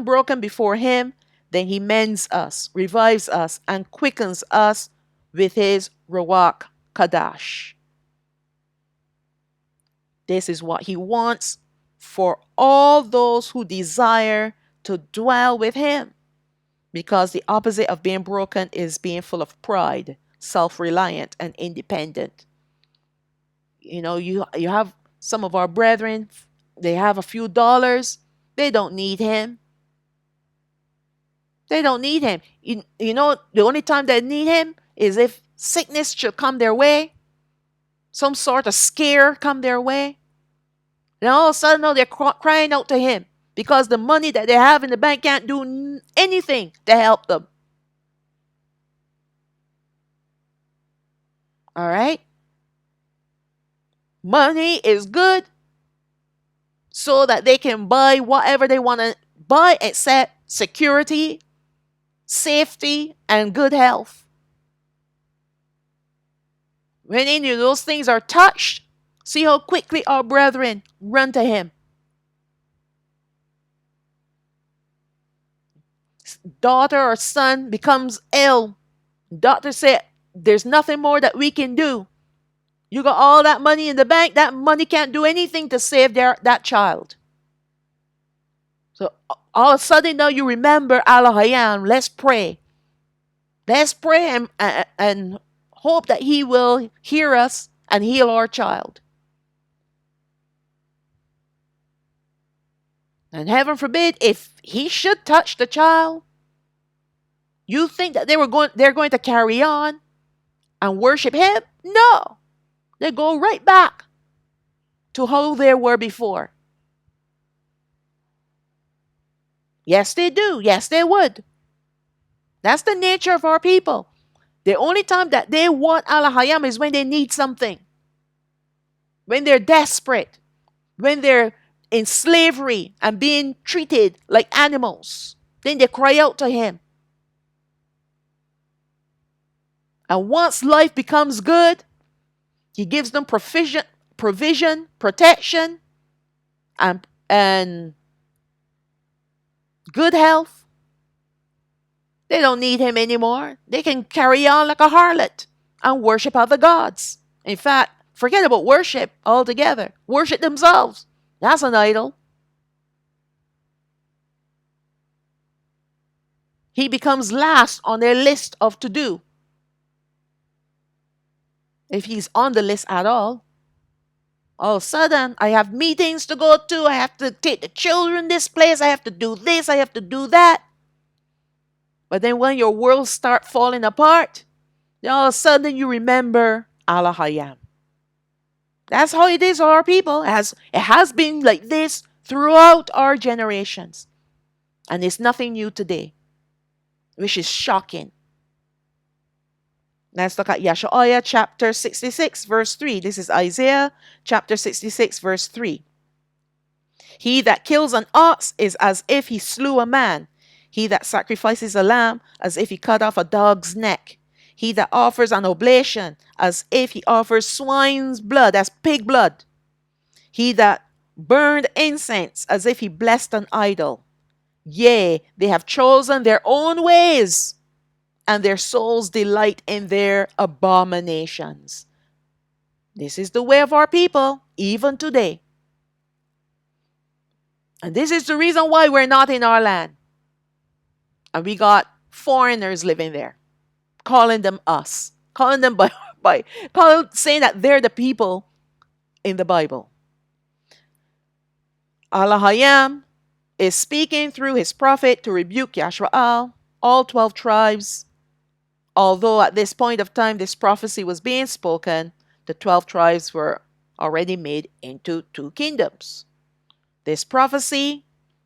broken before him, then he mends us, revives us, and quickens us with his Ruach Kadash. This is what he wants for all those who desire to dwell with him. Because the opposite of being broken is being full of pride, self-reliant, and independent. You know, you have some of our brethren, they have a few dollars, they don't need him. They don't need him. You know, the only time they need him is if sickness should come their way, some sort of scare come their way. Then all of a sudden, no, they're crying out to him because the money that they have in the bank can't do anything to help them. All right? Money is good so that they can buy whatever they want to buy except security, safety, and good health. When any of those things are touched, see how quickly our brethren run to him. Daughter or son becomes ill. Doctor said, there's nothing more that we can do. You got all that money in the bank, that money can't do anything to save that child. So all of a sudden now you remember Alahayam, let's pray. Let's pray and hope that he will hear us and heal our child. And heaven forbid, if he should touch the child, you think that they're going to carry on and worship him? No. They go right back to how they were before. Yes, they do. Yes, they would. That's the nature of our people. The only time that they want Alahayam is when they need something. When they're desperate. When they're in slavery and being treated like animals. Then they cry out to him. And once life becomes good, he gives them provision, protection, and good health. They don't need him anymore. They can carry on like a harlot and worship other gods. In fact, forget about worship altogether. Worship themselves. That's an idol. He becomes last on their list of to do. If he's on the list at all. All of a sudden, I have meetings to go to. I have to take the children this place. I have to do this. I have to do that. But then when your world start falling apart, then all of a sudden you remember Alahayam. That's how it is, our people. It has been like this throughout our generations. And it's nothing new today, which is shocking. Let's look at Yashaoyah chapter 66, verse 3. This is Isaiah chapter 66, verse 3. He that kills an ox is as if he slew a man. He that sacrifices a lamb, as if he cut off a dog's neck. He that offers an oblation, as if he offers swine's blood, that's pig blood. He that burned incense, as if he blessed an idol. Yea, they have chosen their own ways, and their souls delight in their abominations. This is the way of our people, even today. And this is the reason why we're not in our land. And we got foreigners living there, calling them us, calling them saying that they're the people in the Bible. Alahayam is speaking through his prophet to rebuke Yashaoyah, all 12 tribes. Although at this point of time this prophecy was being spoken, the 12 tribes were already made into 2 kingdoms. This prophecy,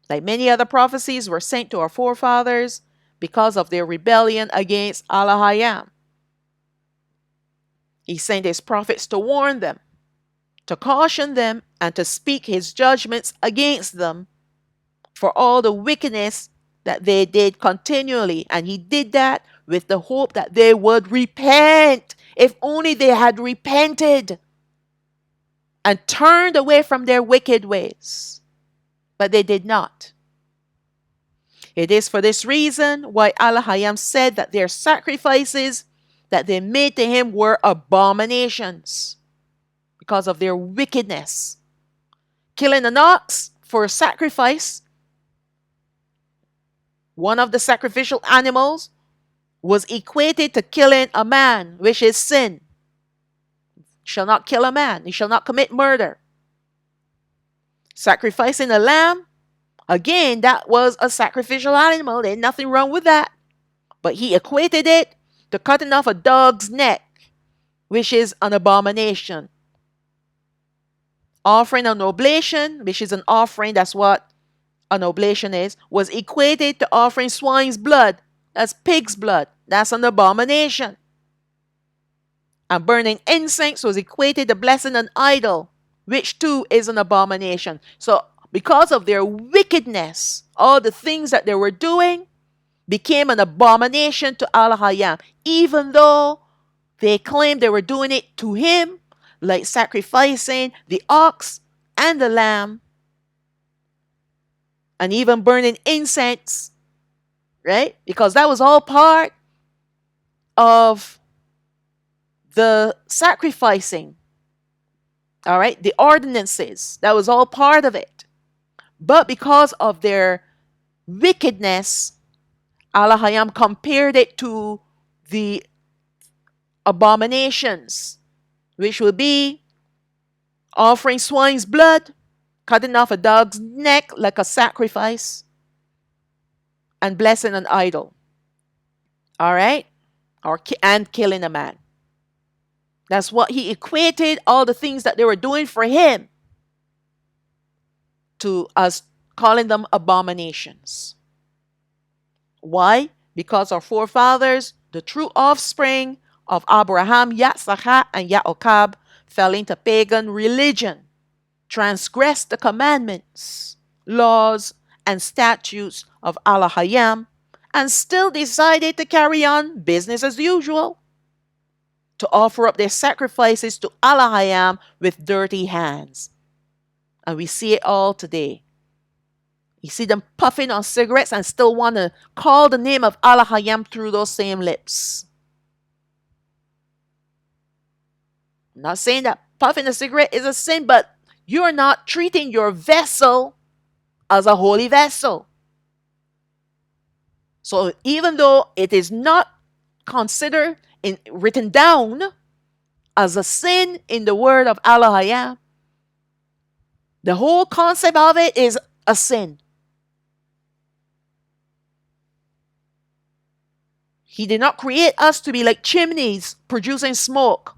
like many other prophecies, were sent to our forefathers because of their rebellion against Alahayam. He sent his prophets to warn them, to caution them, and to speak his judgments against them for all the wickedness that they did continually. And he did that with the hope that they would repent. If only they had repented and turned away from their wicked ways. But they did not. It is for this reason why Alahayam said that their sacrifices that they made to him were abominations because of their wickedness. Killing an ox for a sacrifice, one of the sacrificial animals, was equated to killing a man, which is sin. You shall not kill a man. You shall not commit murder. Sacrificing a lamb Again, that was a sacrificial animal. There's nothing wrong with that. But he equated it to cutting off a dog's neck, which is an abomination. Offering an oblation, which is an offering, that's what an oblation is, was equated to offering swine's blood. That's pig's blood. That's an abomination. And burning incense was equated to blessing an idol, which too is an abomination. So because of their wickedness, all the things that they were doing became an abomination to Alahayam, even though they claimed they were doing it to him, like sacrificing the ox and the lamb, and even burning incense, right? Because that was all part of the sacrificing, all right? The ordinances, that was all part of it. But because of their wickedness, Alahayam compared it to the abominations, which will be offering swine's blood, cutting off a dog's neck like a sacrifice, and blessing an idol. All right? And killing a man. That's what he equated all the things that they were doing for him to us, calling them abominations. Why? Because our forefathers, the true offspring of Abraham, Yitzchak, and Yaakov, fell into pagan religion, transgressed the commandments, laws, and statutes of Alahayam, and still decided to carry on business as usual, to offer up their sacrifices to Alahayam with dirty hands. And we see it all today. You see them puffing on cigarettes and still want to call the name of Alahayam through those same lips. I'm not saying that puffing a cigarette is a sin, but you're not treating your vessel as a holy vessel. So even though it is not considered written down as a sin in the word of Alahayam, the whole concept of it is a sin. He did not create us to be like chimneys producing smoke.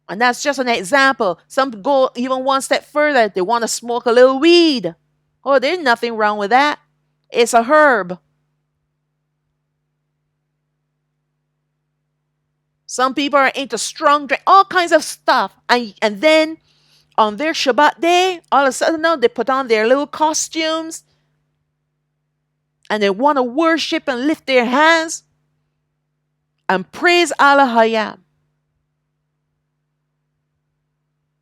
And that's just an example. Some go even one step further. They want to smoke a little weed. Oh, there's nothing wrong with that. It's a herb. Some people are into strong drink, all kinds of stuff. And then on their Shabbat day, all of a sudden now they put on their little costumes and they want to worship and lift their hands and praise Alahayam.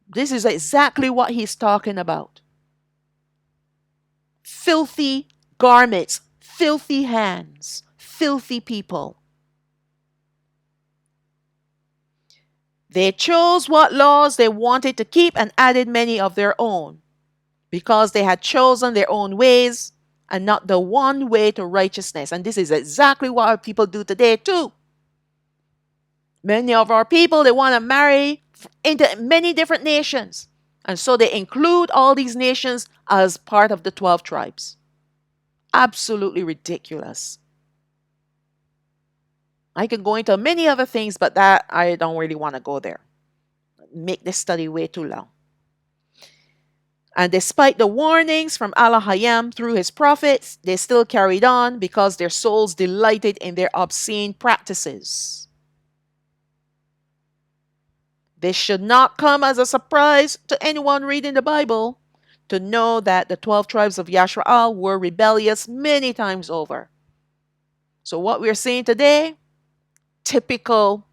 This is exactly what he's talking about. Filthy garments, filthy hands, filthy people. They chose what laws they wanted to keep and added many of their own, because they had chosen their own ways and not the one way to righteousness. And this is exactly what our people do today too. Many of our people, they want to marry into many different nations. And so they include all these nations as part of the 12 tribes. Absolutely ridiculous. I can go into many other things, but that I don't really want to go there. Make this study way too long. And despite the warnings from Alahayam through his prophets, they still carried on because their souls delighted in their obscene practices. This should not come as a surprise to anyone reading the Bible to know that the 12 tribes of Yashaoyah were rebellious many times over. So what we're seeing today, typical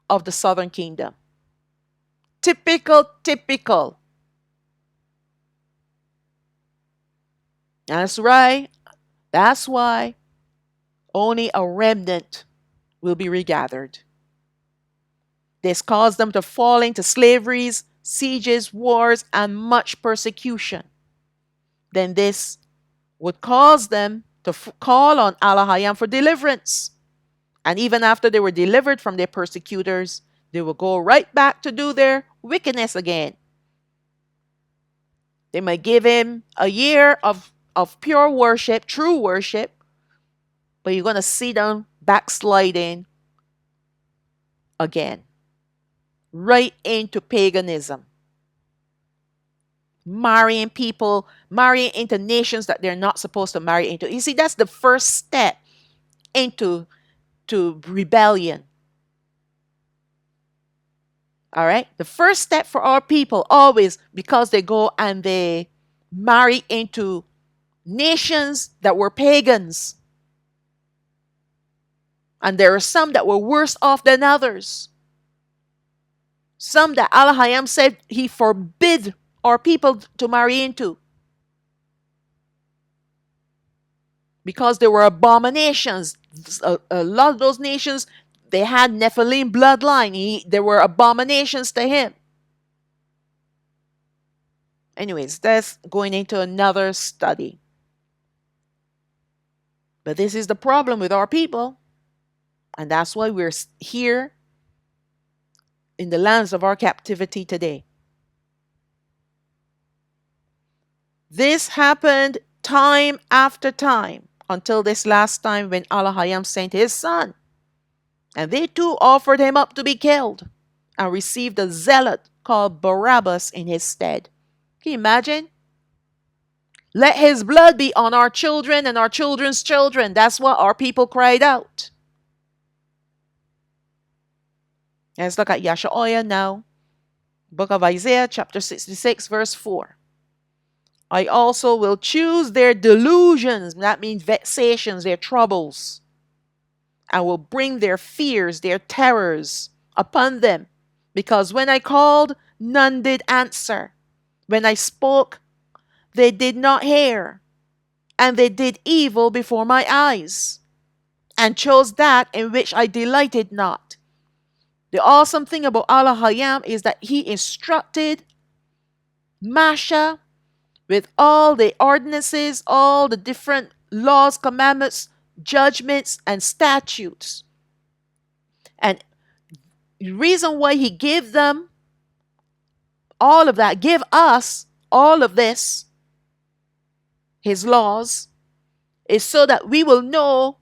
of the southern kingdom. Typical. That's right. That's why only a remnant will be regathered. This caused them to fall into slaveries, sieges, wars, and much persecution. Then this would cause them to call on Alahayam for deliverance. And even after they were delivered from their persecutors, they will go right back to do their wickedness again. They might give him a year of pure worship, true worship, but you're going to see them backsliding again, right into paganism, marrying people, marrying into nations that they're not supposed to marry into. You see, that's the first step into rebellion. All right. The first step for our people always, because they go and they marry into nations that were pagans. And there are some that were worse off than others. Some that Alahayam said he forbid our people to marry into. Because there were abominations. A lot of those nations, they had Nephilim bloodline. There were abominations to him. Anyways, that's going into another study. But this is the problem with our people. And that's why we're here in the lands of our captivity today. This happened time after time until this last time when Alahayam sent his son. And they too offered him up to be killed and received a zealot called Barabbas in his stead. Can you imagine? Let his blood be on our children and our children's children. That's what our people cried out. Let's look at Yashaoyah now. Book of Isaiah, chapter 66, verse 4. I also will choose their delusions, that means vexations, their troubles. I will bring their fears, their terrors upon them. Because when I called, none did answer. When I spoke, they did not hear. And they did evil before my eyes, and chose that in which I delighted not. The awesome thing about Alahayam is that he instructed Masha with all the ordinances, all the different laws, commandments, judgments, and statutes. And the reason why he gave them all of that, give us all of this, his laws, is so that we will know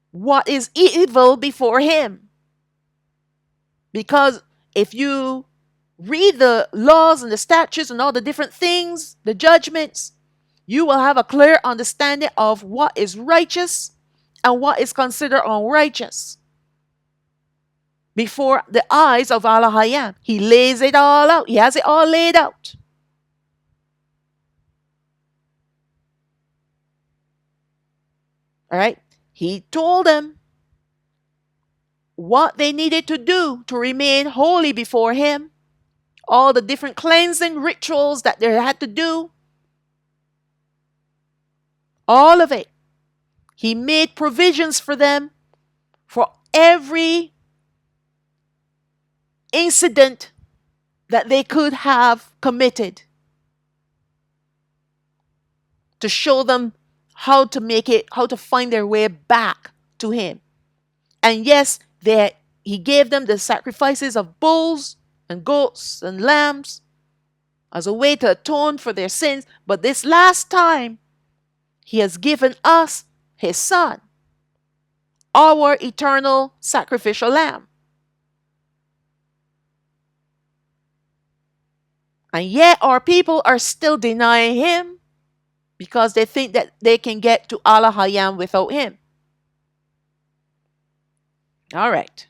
what is evil before him. Because if you read the laws and the statutes and all the different things, the judgments, you will have a clear understanding of what is righteous and what is considered unrighteous before the eyes of Alahayam. He lays it all out. He has it all laid out. All right. He told them what they needed to do to remain holy before him. All the different cleansing rituals that they had to do. All of it. He made provisions for them for every incident that they could have committed, to show them how to make it, how to find their way back to him. And yes, he gave them the sacrifices of bulls and goats and lambs as a way to atone for their sins. But this last time, he has given us his son, our eternal sacrificial lamb. And yet our people are still denying him because they think that they can get to Alahayam without him. All right.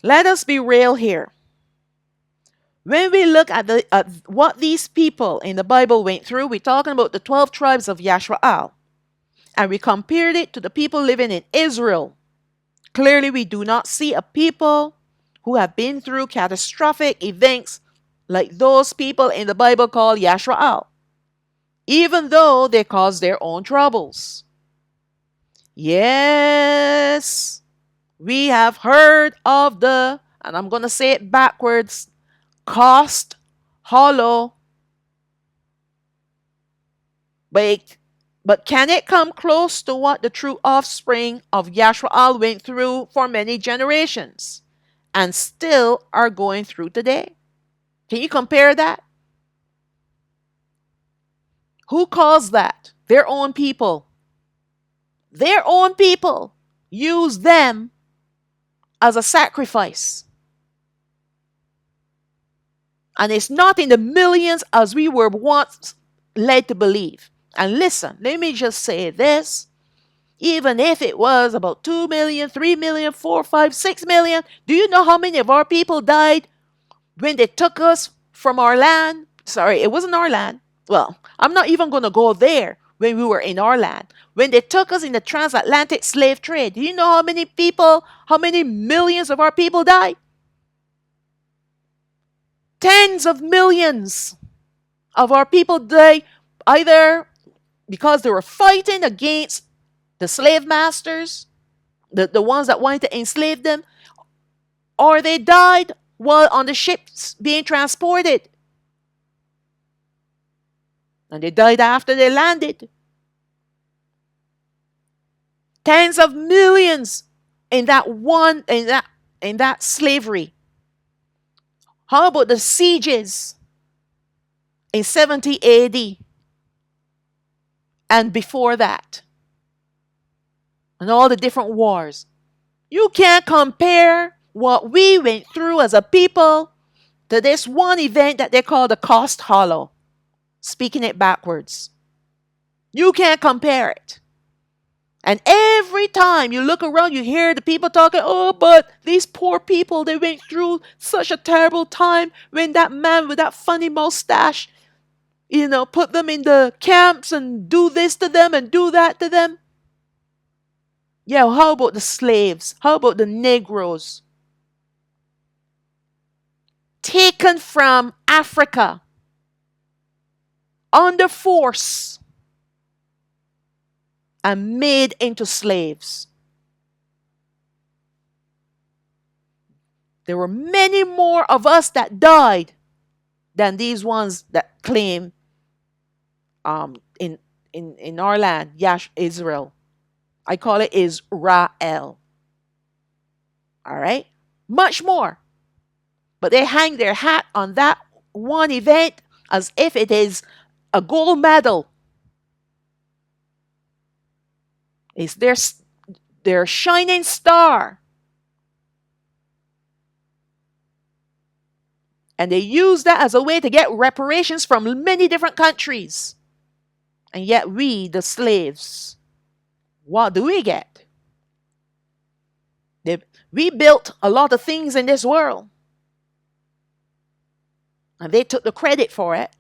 Let us be real here. When we look at what these people in the Bible went through, we're talking about the 12 tribes of Yashaoyah. And we compared it to the people living in Israel. Clearly, we do not see a people who have been through catastrophic events like those people in the Bible called Yashaoyah, even though they caused their own troubles. Yes, we have heard of the, and I'm going to say it backwards, cost hollow. But can it come close to what the true offspring of Yashaoyah went through for many generations and still are going through today? Can you compare that? Who caused that? Their own people. Their own people use them as a sacrifice. And it's not in the millions as we were once led to believe. And listen, let me just say this. Even if it was about 2 million, 3 million, 4, 5, 6 million, do you know how many of our people died when they took us from our land? Sorry, it wasn't our land. Well, I'm not even going to go there when we were in our land. When they took us in the transatlantic slave trade, do you know how many people, how many millions of our people died? Tens of millions of our people died either because they were fighting against the slave masters, the ones that wanted to enslave them, or they died while on the ships being transported. And they died after they landed. Tens of millions in that slavery. How about the sieges in 70 AD and before that? And all the different wars. You can't compare what we went through as a people to this one event that they call the Cost Hollow. Speaking it backwards. You can't compare it. And every time you look around, you hear the people talking, oh, but these poor people, they went through such a terrible time when that man with that funny mustache, put them in the camps and do this to them and do that to them. Yeah, how about the slaves? How about the Negroes? Taken from Africa under force and made into slaves. There were many more of us that died than these ones that claim in our land, Israel. I call it Israel. All right? Much more. But they hang their hat on that one event as if it is a gold medal. It's their shining star. And they use that as a way to get reparations from many different countries. And yet we, the slaves, what do we get? We built a lot of things in this world. And they took the credit for it.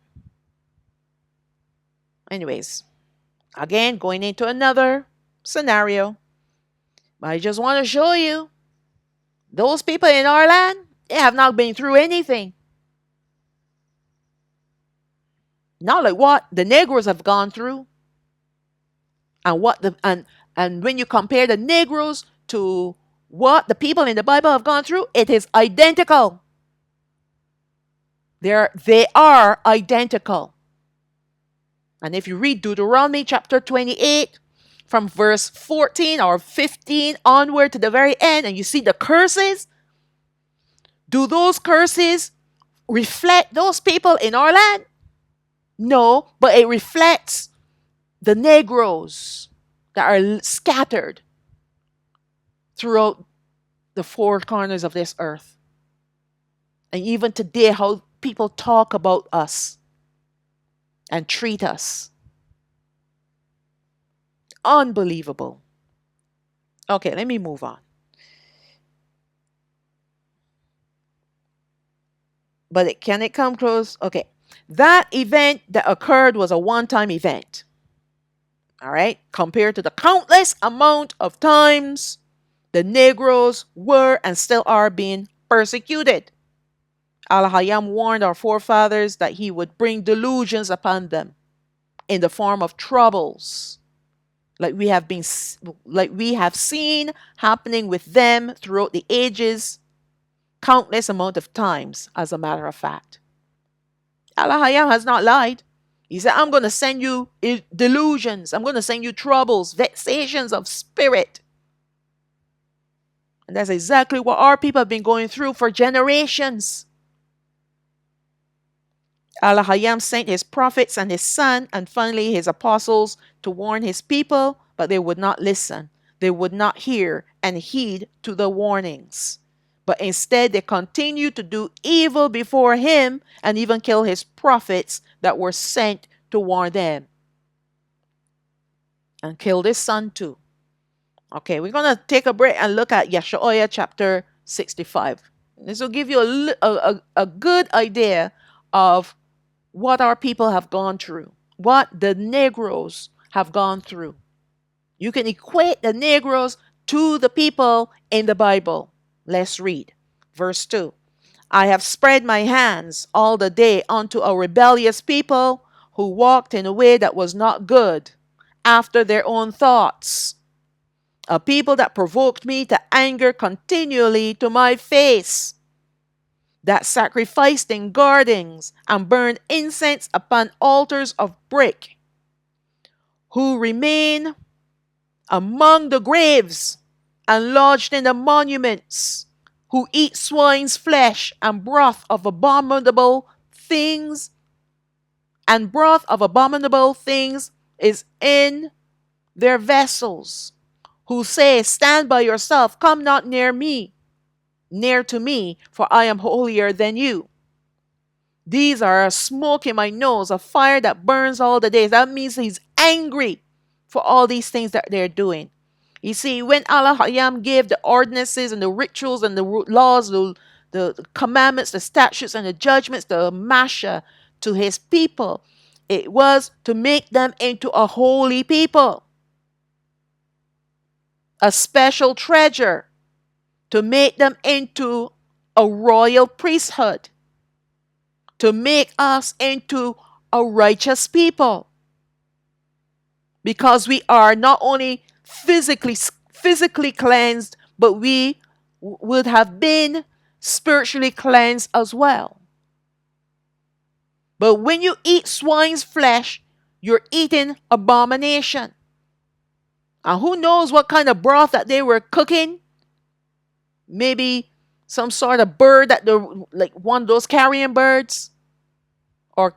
Anyways, again, going into another scenario. But I just want to show you, those people in our land, they have not been through anything. Not like what the Negroes have gone through. And when you compare the Negroes to what the people in the Bible have gone through, it is identical. They are identical. And if you read Deuteronomy chapter 28, from verse 14 or 15 onward to the very end, and you see the curses, do those curses reflect those people in our land? No, but it reflects the Negroes that are scattered throughout the four corners of this earth. And even today, how people talk about us and treat us. Unbelievable. Okay, let me move on. But can it come close? Okay. That event that occurred was a one-time event. All right? Compared to the countless amount of times the Negroes were and still are being persecuted. Alahayam warned our forefathers that he would bring delusions upon them in the form of troubles, like we have seen happening with them throughout the ages, countless amount of times, as a matter of fact. Alahayam has not lied. He said, I'm going to send you delusions. I'm going to send you troubles, vexations of spirit. And that's exactly what our people have been going through for generations. Alahayam sent his prophets and his son and finally his apostles to warn his people, but they would not listen. They would not hear and heed to the warnings. But instead, they continued to do evil before him and even kill his prophets that were sent to warn them. And killed his son too. Okay, we're going to take a break and look at Yashaoyah chapter 65. This will give you a good idea of what our people have gone through, what the Negroes have gone through. You can equate the Negroes to the people in the Bible. Let's read. Verse 2. I have spread my hands all the day unto a rebellious people who walked in a way that was not good, after their own thoughts. A people that provoked me to anger continually to my face, that sacrificed in gardens and burned incense upon altars of brick, who remain among the graves and lodged in the monuments, who eat swine's flesh and broth of abominable things, and broth of abominable things is in their vessels, who say, stand by yourself, come not near to me, for I am holier than you. These are a smoke in my nose, a fire that burns all the days. That means he's angry for all these things that they're doing. You see, when Alahayam gave the ordinances and the rituals and the laws, the commandments, the statutes and the judgments, the Masha to his people, it was to make them into a holy people, a special treasure, to make them into a royal priesthood, to make us into a righteous people. Because we are not only physically cleansed, but we would have been spiritually cleansed as well. But when you eat swine's flesh, you're eating abomination. And who knows what kind of broth that they were cooking? Maybe some sort of bird that they're like one of those carrion birds, or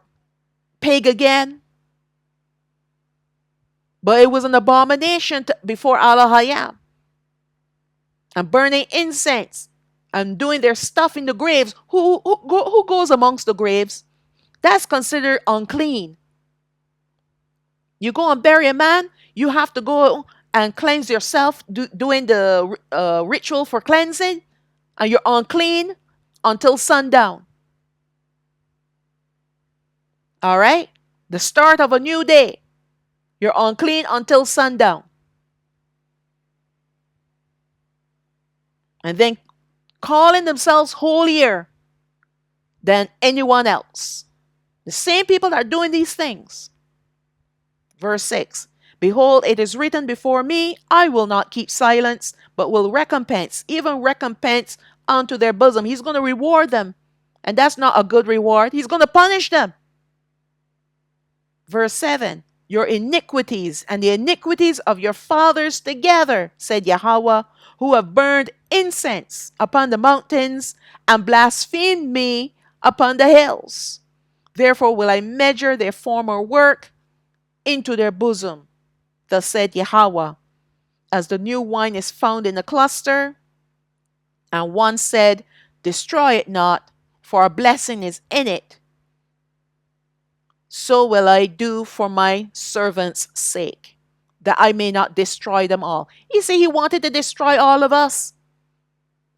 pig again. But it was an abomination before Alahayam. And burning incense and doing their stuff in the graves. Who goes amongst the graves? That's considered unclean. You go and bury a man, you have to go and cleanse yourself, doing the ritual for cleansing, and you're unclean until sundown. All right? The start of a new day. You're unclean until sundown. And then calling themselves holier than anyone else. The same people that are doing these things. Verse 6. Behold, it is written before me, I will not keep silence, but will recompense, even recompense unto their bosom. He's going to reward them. And that's not a good reward. He's going to punish them. Verse 7. Your iniquities and the iniquities of your fathers together, said Yahweh, who have burned incense upon the mountains and blasphemed me upon the hills. Therefore will I measure their former work into their bosom. Thus said Yahweh, as the new wine is found in a cluster, and one said, destroy it not, for a blessing is in it. So will I do for my servants' sake, that I may not destroy them all. You see, he wanted to destroy all of us.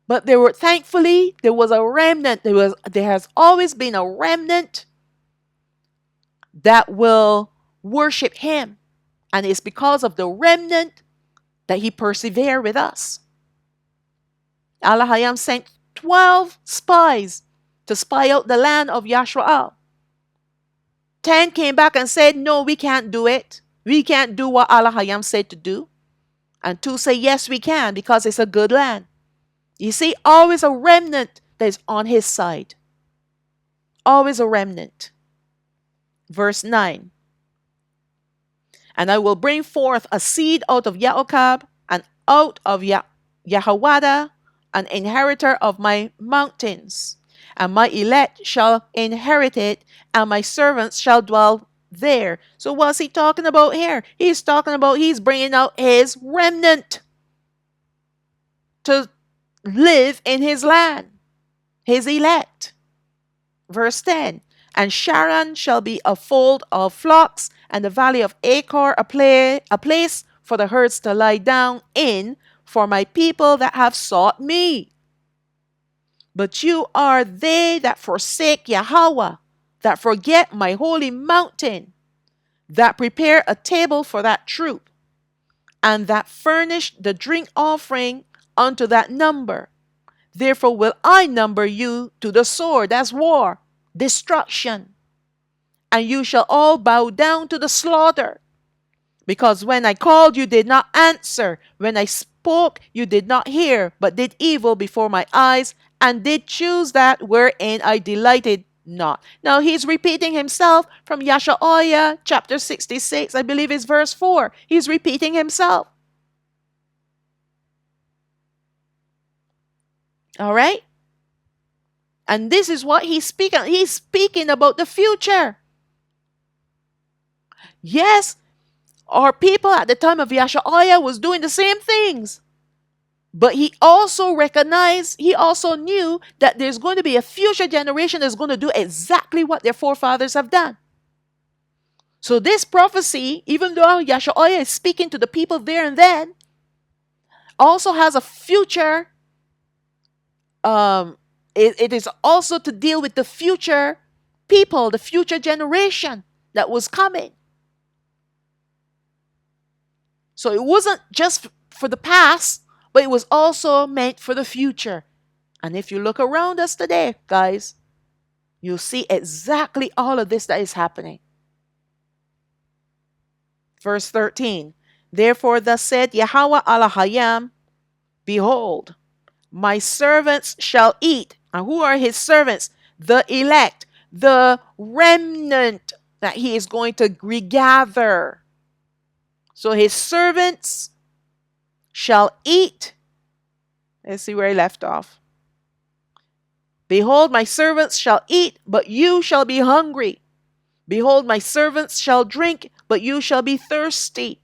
But thankfully, there was a remnant. There has always been a remnant that will worship him. And it's because of the remnant that he persevered with us. Alahayam sent 12 spies to spy out the land of Yashaoyah. 10 came back and said, no, we can't do it. We can't do what Alahayam said to do. And 2 say, yes, we can, because it's a good land. You see, always a remnant that is on his side. Always a remnant. Verse 9. And I will bring forth a seed out of Yaakov and out of Yahweh, an inheritor of my mountains. and my elect shall inherit it, and my servants shall dwell there. So what's he talking about here? He's talking about he's bringing out his remnant to live in his land, his elect. Verse 10, and Sharon shall be a fold of flocks, and the valley of Achor a place for the herds to lie down in, for my people that have sought me. But you are they that forsake Yahweh, that forget my holy mountain, that prepare a table for that troop, and that furnish the drink offering unto that number. Therefore will I number you to the sword, that's war, destruction, and you shall all bow down to the slaughter. Because when I called, you did not answer. When I spoke, you did not hear, but did evil before my eyes, and did choose that wherein I delighted not. Now he's repeating himself from Yashaoyah chapter 66, I believe is verse 4. He's repeating himself. All right? And this is what he's speaking. He's speaking about the future. Yes, our people at the time of Yashaoyah was doing the same things. But he also recognized, he also knew that there's going to be a future generation that's going to do exactly what their forefathers have done. So this prophecy, even though Yashaoyah is speaking to the people there and then, also has a future. It is also to deal with the future people, the future generation that was coming. So it wasn't just for the past, but it was also meant for the future. And if you look around us today, guys, you'll see exactly all of this that is happening. Verse 13, therefore thus said Yahweh Alahayam, behold, my servants shall eat. And who are his servants? The elect, the remnant that he is going to regather. So his servants shall eat. Let's see where he left off. Behold, my servants shall eat, but you shall be hungry. Behold, my servants shall drink, but you shall be thirsty.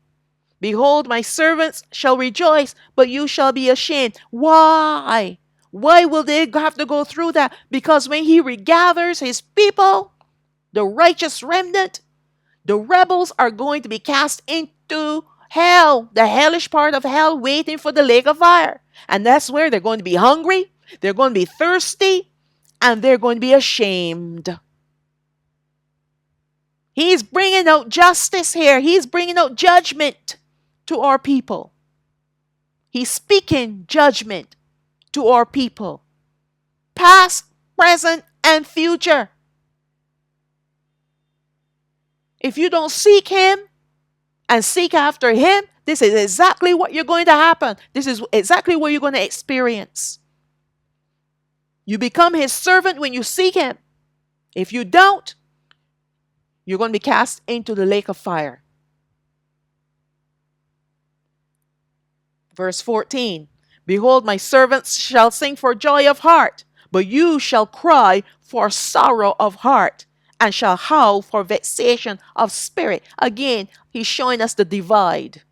Behold, my servants shall rejoice, but you shall be ashamed. Why? Why will they have to go through that? Because when he regathers his people, the righteous remnant, the rebels are going to be cast into hell, the hellish part of hell, waiting for the lake of fire. And that's where they're going to be hungry, they're going to be thirsty, and they're going to be ashamed. He's bringing out justice here. He's bringing out judgment to our people. He's speaking judgment to our people, past, present, and future. If you don't seek him and seek after him, this is exactly what you're going to happen. This is exactly what you're going to experience. You become his servant when you seek him. If you don't, you're going to be cast into the lake of fire. Verse 14, behold, my servants shall sing for joy of heart, but you shall cry for sorrow of heart, and shall howl for vexation of spirit. Again, he's showing us the divide.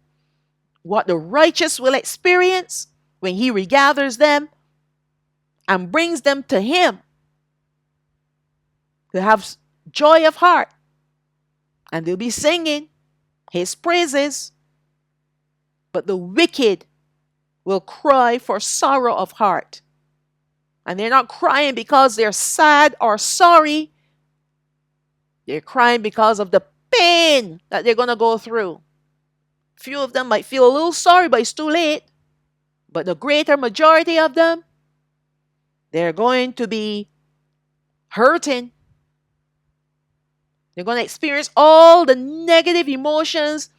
What the righteous will experience when he regathers them and brings them to him. They'll have joy of heart, and they'll be singing his praises. But the wicked will cry for sorrow of heart. And they're not crying because they're sad or sorry. They're crying because of the pain that they're going to go through. Few of them might feel a little sorry, but it's too late. But the greater majority of them, they're going to be hurting. They're going to experience all the negative emotions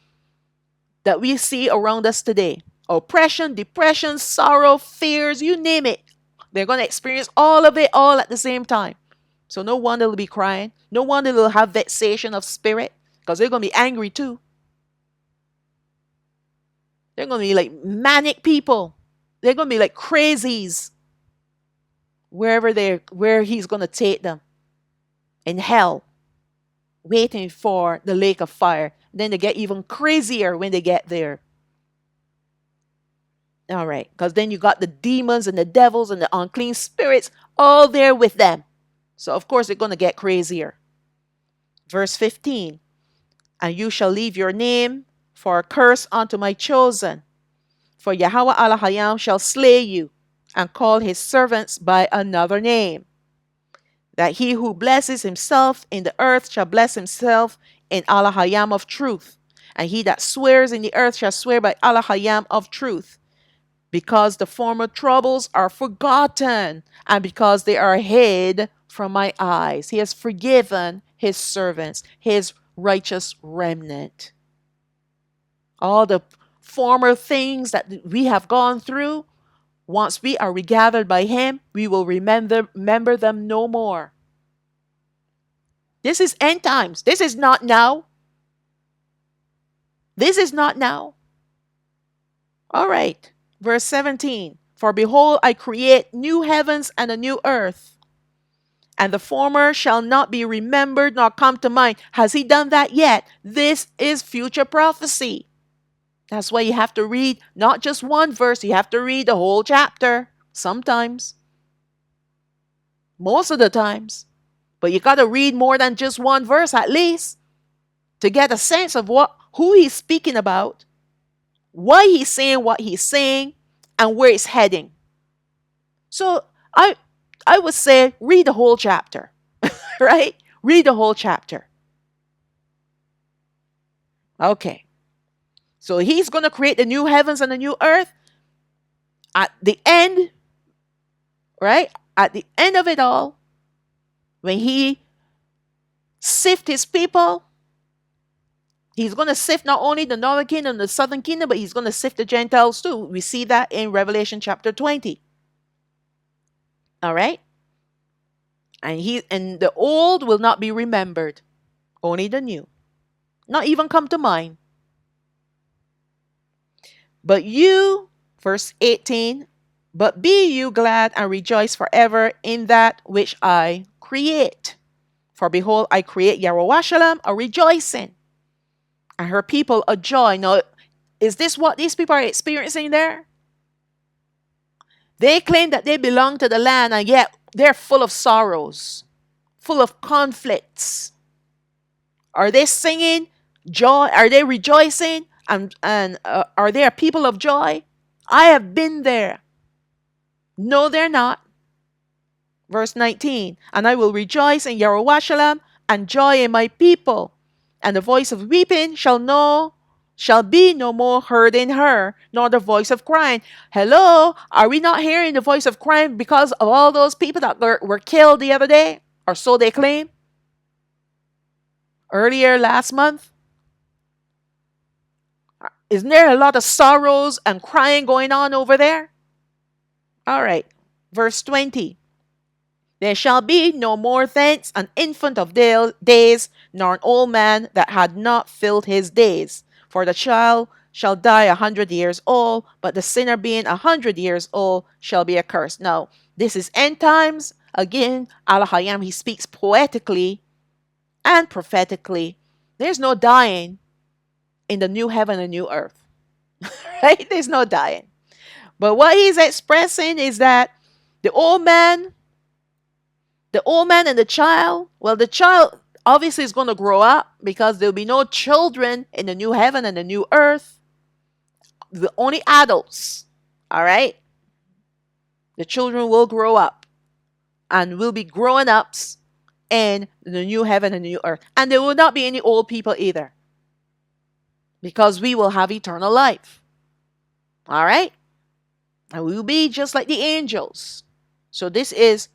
that we see around us today. Oppression, depression, sorrow, fears, you name it. They're going to experience all of it all at the same time. So no wonder they'll be crying. No wonder they'll have vexation of spirit, because they're going to be angry too. They're going to be like manic people. They're going to be like crazies. where he's going to take them in hell, waiting for the lake of fire. Then they get even crazier when they get there. All right, because then you got the demons and the devils and the unclean spirits all there with them. So of course they're going to get crazier. Verse 15, and you shall leave your name for a curse unto my chosen. For Yahweh Alahayam shall slay you, and call his servants by another name. That he who blesses himself in the earth shall bless himself in Alahayam of truth. And he that swears in the earth shall swear by Alahayam of truth. Because the former troubles are forgotten, and because they are hid from my eyes. He has forgiven his servants, his righteous remnant. All the former things that we have gone through, once we are regathered by him, we will remember them no more. This is end times. This is not now. This is not now. All right. Verse 17. For behold, I create new heavens and a new earth, and the former shall not be remembered nor come to mind. Has he done that yet? This is future prophecy. That's why you have to read not just one verse, you have to read the whole chapter. Sometimes. Most of the times. But you got to read more than just one verse at least to get a sense of who he's speaking about, why he's saying what he's saying, and where it's heading. So I would say read the whole chapter, right? Read the whole chapter. Okay. So he's going to create the new heavens and the new earth. At the end, right? At the end of it all, when he sift his people, he's going to sift not only the northern kingdom and the southern kingdom, but he's going to sift the Gentiles too. We see that in Revelation chapter 20. All right? And the old will not be remembered, only the new. Not even come to mind. But you, verse 18, but be you glad and rejoice forever in that which I create. For behold, I create Yashaoyah a rejoicing, and her people a joy. Now, is this what these people are experiencing there? They claim that they belong to the land, and yet they're full of sorrows, full of conflicts. Are they singing joy? Are they rejoicing? And are they a people of joy? I have been there. No, they're not. Verse 19, and I will rejoice in Yashaoyah and joy in my people, and the voice of weeping shall be no more heard in her, nor the voice of crying. Hello, are we not hearing the voice of crying because of all those people that were killed the other day? Or so they claim. Earlier last month. Isn't there a lot of sorrows and crying going on over there? All right. Verse 20. There shall be no more thence an infant of days, nor an old man that had not filled his days. For the child shall die 100 years old, but the sinner being 100 years old shall be accursed. Now, this is end times. Again, Alahayam, he speaks poetically and prophetically. There's no dying in the new heaven and new earth. Right? There's no dying. But what he's expressing is that the old man and the child, well, the child obviously is going to grow up because there'll be no children in the new heaven and the new earth. The only adults, all right? The children will grow up and will be growing ups in the new heaven and the new earth. And there will not be any old people either because we will have eternal life. All right? And we will be just like the angels. So this is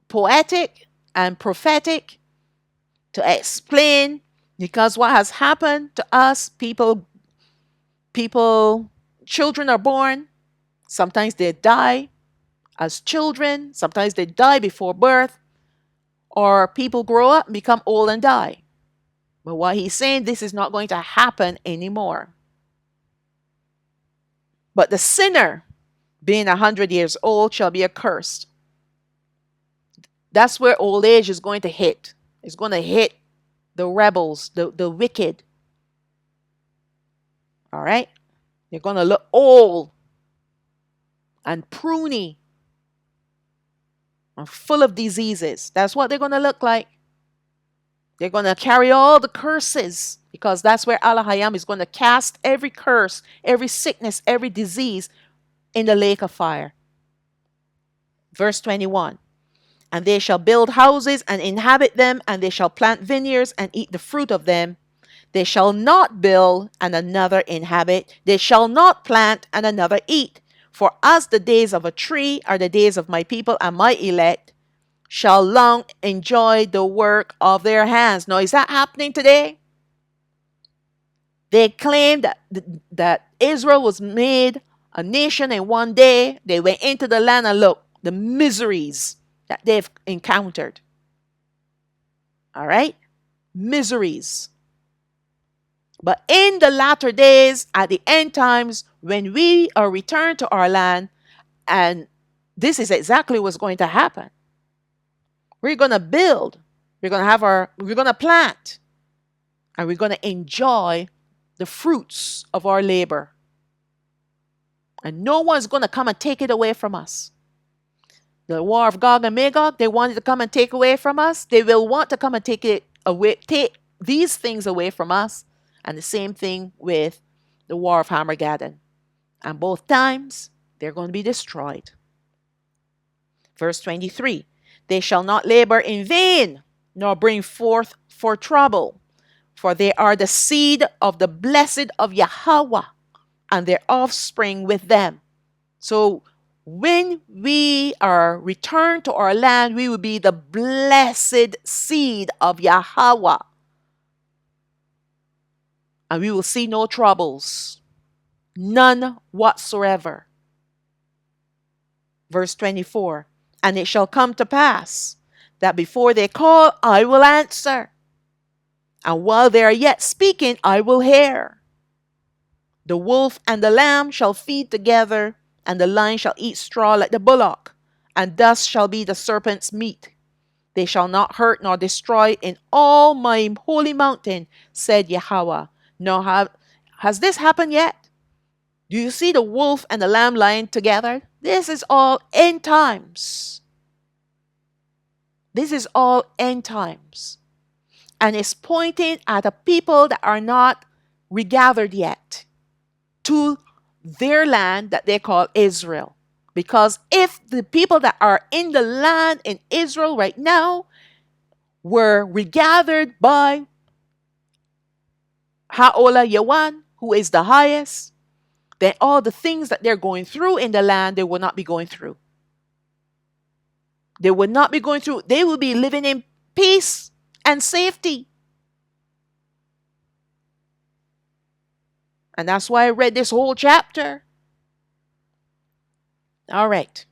poetic and prophetic to explain, because what has happened to us, children are born. Sometimes they die as children. Sometimes they die before birth. Or people grow up and become old and die. But what he's saying, this is not going to happen anymore. But the sinner being 100 years old shall be accursed. That's where old age is going to hit. It's going to hit the rebels, the wicked. All right? They're going to look old and pruny and full of diseases. That's what they're going to look like. They're going to carry all the curses because that's where Alahayam is going to cast every curse, every sickness, every disease in the lake of fire. Verse 21. And they shall build houses and inhabit them, and they shall plant vineyards and eat the fruit of them. They shall not build and another inhabit. They shall not plant and another eat. For as the days of a tree are the days of my people and my elect, shall long enjoy the work of their hands. Now, is that happening today? They claim that Israel was made a nation in one day. They went into the land and look, the miseries that they've encountered. All right? Miseries. But in the latter days, at the end times, when we are returned to our land, and this is exactly what's going to happen. We're going to build. We're going to plant. And we're going to enjoy the fruits of our labor. And no one's going to come and take it away from us. The war of Gog and Magog, they wanted to come and take away from us. They will want to come and take these things away from us. And the same thing with the war of Armageddon. And both times, they're going to be destroyed. Verse 23. They shall not labor in vain, nor bring forth for trouble. For they are the seed of the blessed of Yahweh, and their offspring with them. So when we are returned to our land, we will be the blessed seed of Yahweh. And we will see no troubles. None whatsoever. Verse 24. And it shall come to pass that before they call, I will answer. And while they are yet speaking, I will hear. The wolf and the lamb shall feed together, and the lion shall eat straw like the bullock, and thus shall be the serpent's meat. They shall not hurt nor destroy in all my holy mountain, said Yahweh. Nor has this happened yet? Do you see the wolf and the lamb lying together? This is all end times. This is all end times. And it's pointing at a people that are not regathered yet to their land that they call Israel. Because if the people that are in the land in Israel right now were regathered by Alahayam, who is the highest, then all the things that they're going through in the land, they will not be going through. They will not be going through. They will be living in peace and safety. And that's why I read this whole chapter. All right.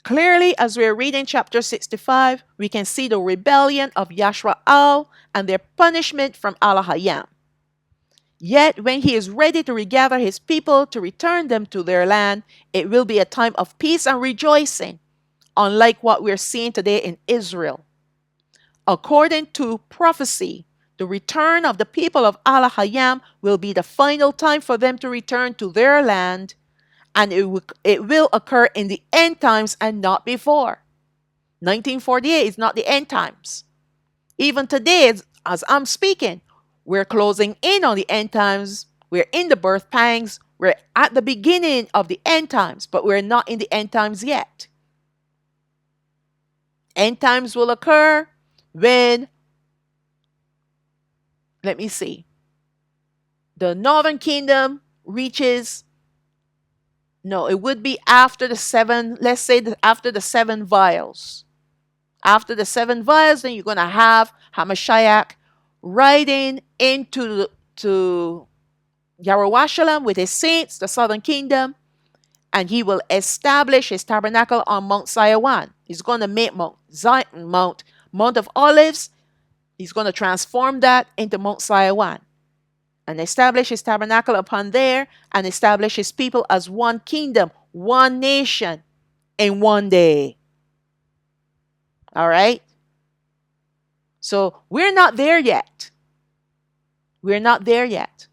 Clearly, as we're reading chapter 65, we can see the rebellion of Yashaoyah and their punishment from Alahayam. Yet, when he is ready to regather his people to return them to their land, it will be a time of peace and rejoicing, unlike what we're seeing today in Israel. According to prophecy, the return of the people of Alahayam will be the final time for them to return to their land, and it will occur in the end times and not before. 1948 is not the end times. Even today, as I'm speaking, we're closing in on the end times. We're in the birth pangs. We're at the beginning of the end times, but we're not in the end times yet. End times will occur when, let me see, the northern kingdom reaches, no, it would be after the seven, let's say after the 7 vials. After the 7 vials, then you're going to have Hamashiach riding into Yashaoyah with his saints, the southern kingdom, and he will establish his tabernacle on Mount Zion. He's going to make Mount of Olives. He's going to transform that into Mount Zion. and establish his tabernacle upon there, and establish his people as one kingdom, one nation in one day. All right? So we're not there yet. We're not there yet.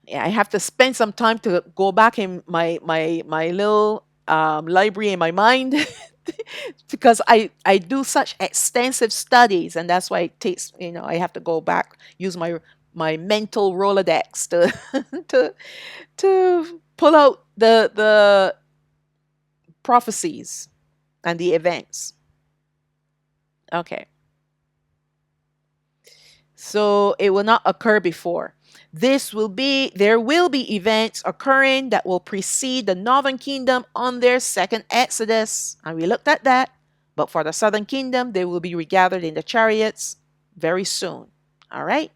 Yeah, I have to spend some time to go back in my little library in my mind because I do such extensive studies, and that's why it takes, I have to go back, use my mental Rolodex to to to pull out the prophecies and the events. Okay. So it will not occur before. There will be events occurring that will precede the northern kingdom on their second exodus. And we looked at that. But for the southern kingdom, they will be regathered in the chariots very soon. All right.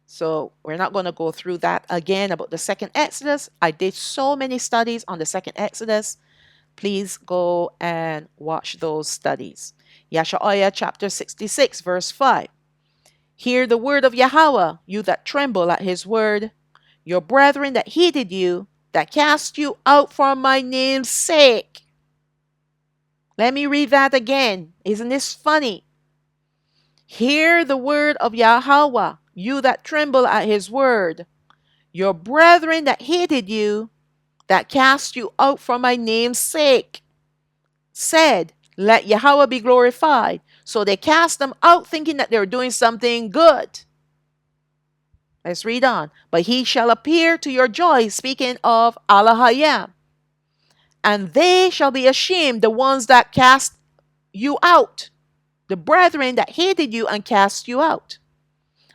So we're not going to go through that again about the second exodus. I did so many studies on the second exodus. Please go and watch those studies. Yashaoyah chapter 66, verse 5. Hear the word of Yahweh, you that tremble at his word, your brethren that hated you, that cast you out for my name's sake. Let me read that again. Isn't this funny? Hear the word of Yahweh, you that tremble at his word, your brethren that hated you, that cast you out for my name's sake, said, let Yahweh be glorified. So they cast them out thinking that they're doing something good. Let's read on. But he shall appear to your joy, speaking of Alahayam. And they shall be ashamed, the ones that cast you out, the brethren that hated you and cast you out.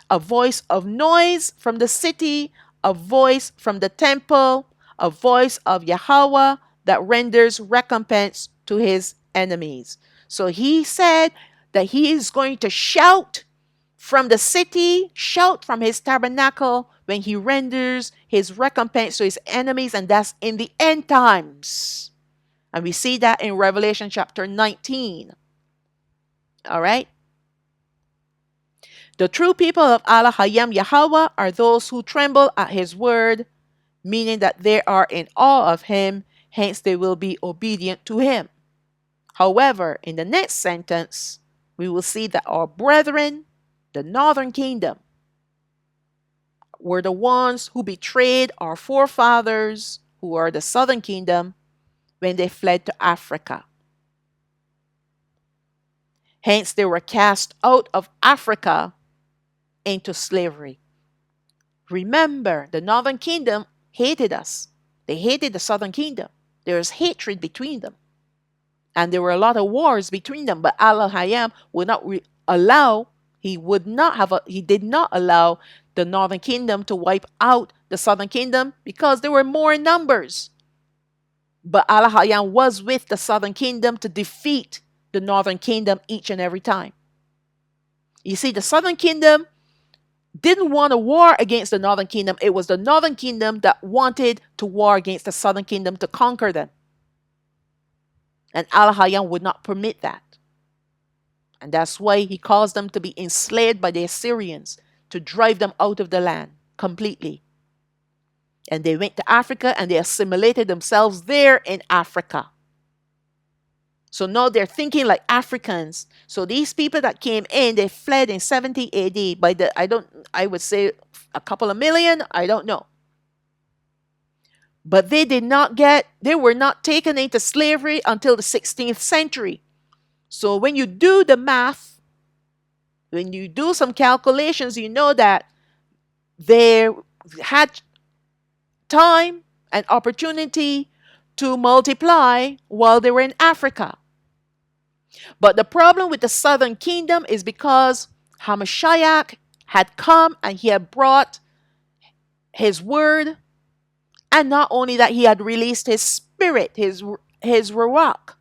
A voice of noise from the city, a voice from the temple, a voice of Yahweh that renders recompense to his enemies. So he said that he is going to shout from the city, shout from his tabernacle when he renders his recompense to his enemies, and that's in the end times. And we see that in Revelation chapter 19. All right. The true people of Alahayam Yahweh are those who tremble at his word, meaning that they are in awe of him, hence they will be obedient to him. However, in the next sentence, we will see that our brethren, the northern kingdom, were the ones who betrayed our forefathers, who are the southern kingdom, when they fled to Africa. Hence, they were cast out of Africa into slavery. Remember, the northern kingdom hated us. They hated the southern kingdom. There was hatred between them. And there were a lot of wars between them. But Alahayam would not allow, he did not allow the northern kingdom to wipe out the southern kingdom because there were more in numbers. But Alahayam was with the southern kingdom to defeat the northern kingdom each and every time. You see, the southern kingdom didn't want a war against the northern kingdom. It was the northern kingdom that wanted to war against the southern kingdom to conquer them. And Alahayam would not permit that. And that's why he caused them to be enslaved by the Assyrians to drive them out of the land completely. And they went to Africa and they assimilated themselves there in Africa. So now they're thinking like Africans. So these people that came in, they fled in 70 AD I would say a couple of million, I don't know. But they were not taken into slavery until the 16th century. So when you do the math, when you do some calculations, you know that they had time and opportunity to multiply while they were in Africa. But the problem with the southern kingdom is because Hamashiach had come and he had brought his word, and not only that, he had released his spirit, his ruach.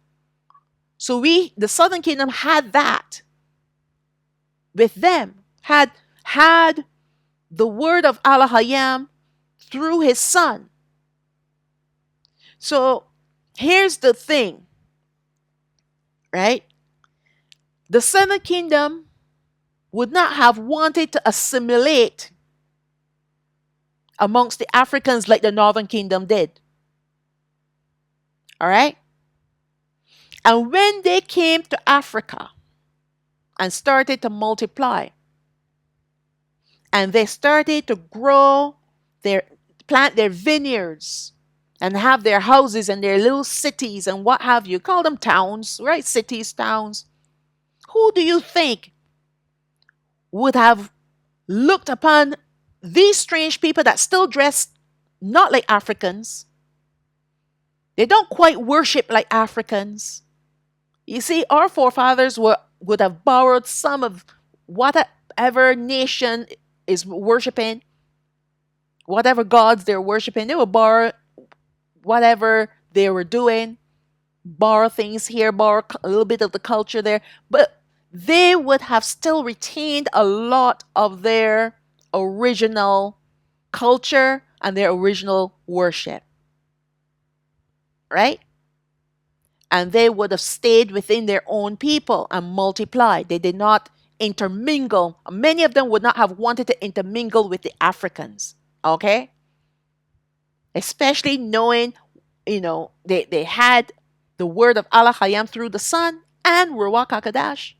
So the southern kingdom had that with them, had the word of Alahayam through his son. So here's the thing, right? The southern kingdom would not have wanted to assimilate amongst the Africans like the Northern Kingdom did. All right? And when they came to Africa and started to multiply, and they started to grow their plant their vineyards and have their houses and their little cities and what have you, call them towns, right? Cities, towns. Who do you think would have looked upon these strange people that still dress not like Africans? They don't quite worship like Africans. You see, our forefathers would have borrowed some of whatever nation is worshiping, whatever gods they're worshiping. They would borrow whatever they were doing, borrow things here, borrow a little bit of the culture there, but they would have still retained a lot of their original culture and their original worship, right? And they would have stayed within their own people and multiplied. They did not intermingle. Many of them would not have wanted to intermingle with the Africans, okay? Especially knowing, they had the word of Alahayam through the Son and Ruach HaKodesh.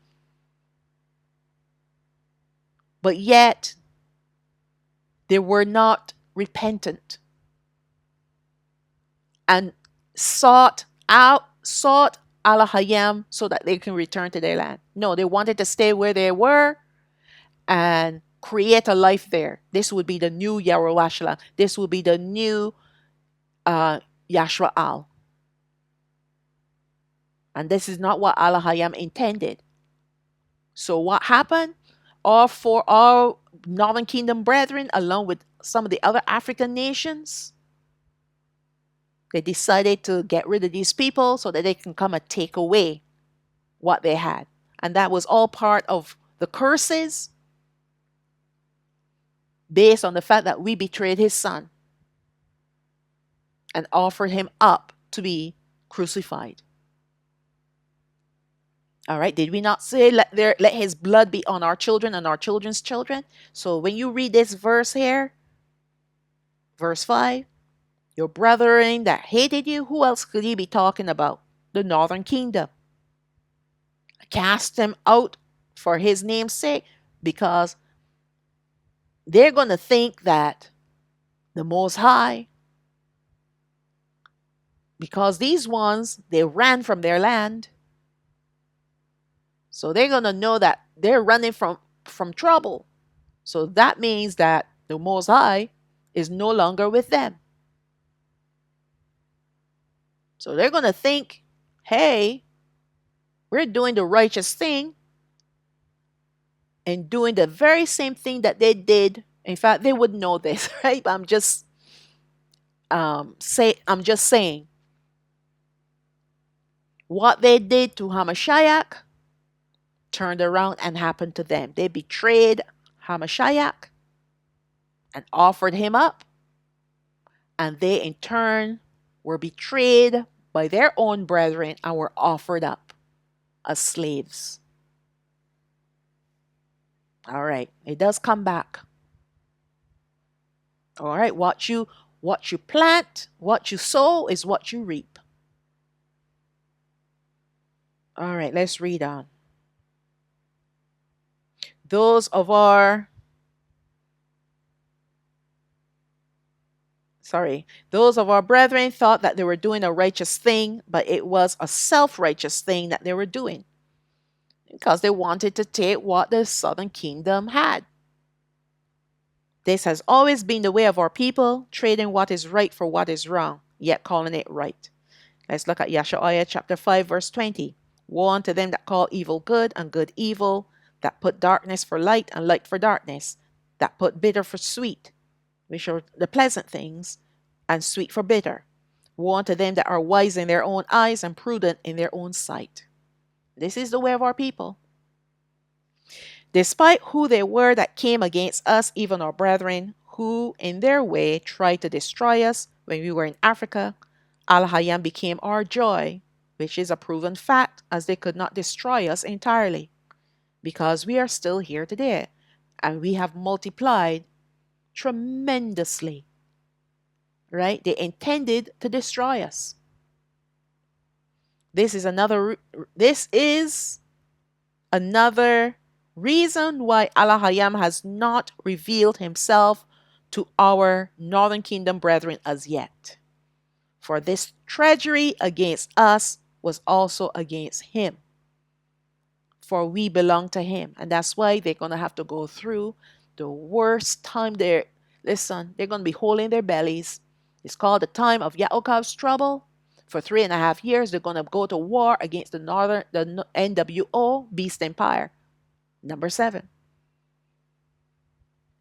But yet, they were not repentant and sought Alahayam so that they can return to their land. No, they wanted to stay where they were and create a life there. This would be the new Yahuwah. This would be the new Yashua. And this is not what Alahayam intended. So what happened? All for our Northern Kingdom brethren, along with some of the other African nations, they decided to get rid of these people so that they can come and take away what they had. And that was all part of the curses based on the fact that we betrayed his Son and offered him up to be crucified. All right, did we not say let his blood be on our children and our children's children? So when you read this verse here, verse 5, your brethren that hated you, who else could he be talking about? The Northern Kingdom. Cast them out for his name's sake, because they're going to think that the Most High, because these ones, they ran from their land, so they're going to know that they're running from trouble. So that means that the Most High is no longer with them. So they're going to think, hey, we're doing the righteous thing and doing the very same thing that they did. In fact, they would know this, right? But I'm just saying what they did to Hamashiach turned around and happened to them. They betrayed Hamashiach and offered him up, and they in turn were betrayed by their own brethren and were offered up as slaves. All right, it does come back. All right, what you plant, what you sow is what you reap. All right, let's read on. Those of our brethren thought that they were doing a righteous thing, but it was a self-righteous thing that they were doing, because they wanted to take what the Southern Kingdom had. This has always been the way of our people, trading what is right for what is wrong, yet calling it right. Let's look at Yashaoyah chapter 5, verse 20. Woe unto them that call evil good and good evil, that put darkness for light and light for darkness, that put bitter for sweet, which are the pleasant things, and sweet for bitter. Woe unto them that are wise in their own eyes and prudent in their own sight. This is the way of our people. Despite who they were that came against us, even our brethren, who in their way tried to destroy us when we were in Africa, Alahayam became our joy, which is a proven fact, as they could not destroy us entirely. because we are still here today and we have multiplied tremendously, right? They intended to destroy us. This is another reason why Alahayam has not revealed himself to our northern kingdom brethren as yet. For this treachery against us was also against him. For we belong to him. And that's why they're going to have to go through the worst time there. Listen, they're going to be holding their bellies. It's called the time of Yaakob's trouble. For 3.5 years, they're going to go to war against the NWO, Beast Empire, number 7.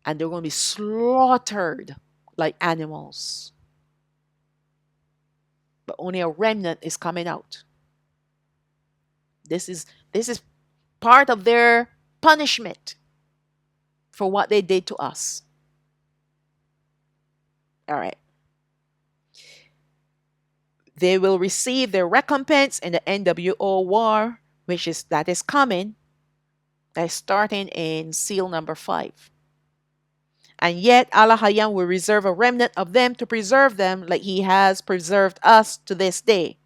And they're going to be slaughtered like animals. But only a remnant is coming out. This is part of their punishment for what they did to us. All right. They will receive their recompense in the NWO war, that is coming. That's starting in seal number 5. And yet Alahayam will reserve a remnant of them to preserve them like he has preserved us to this day.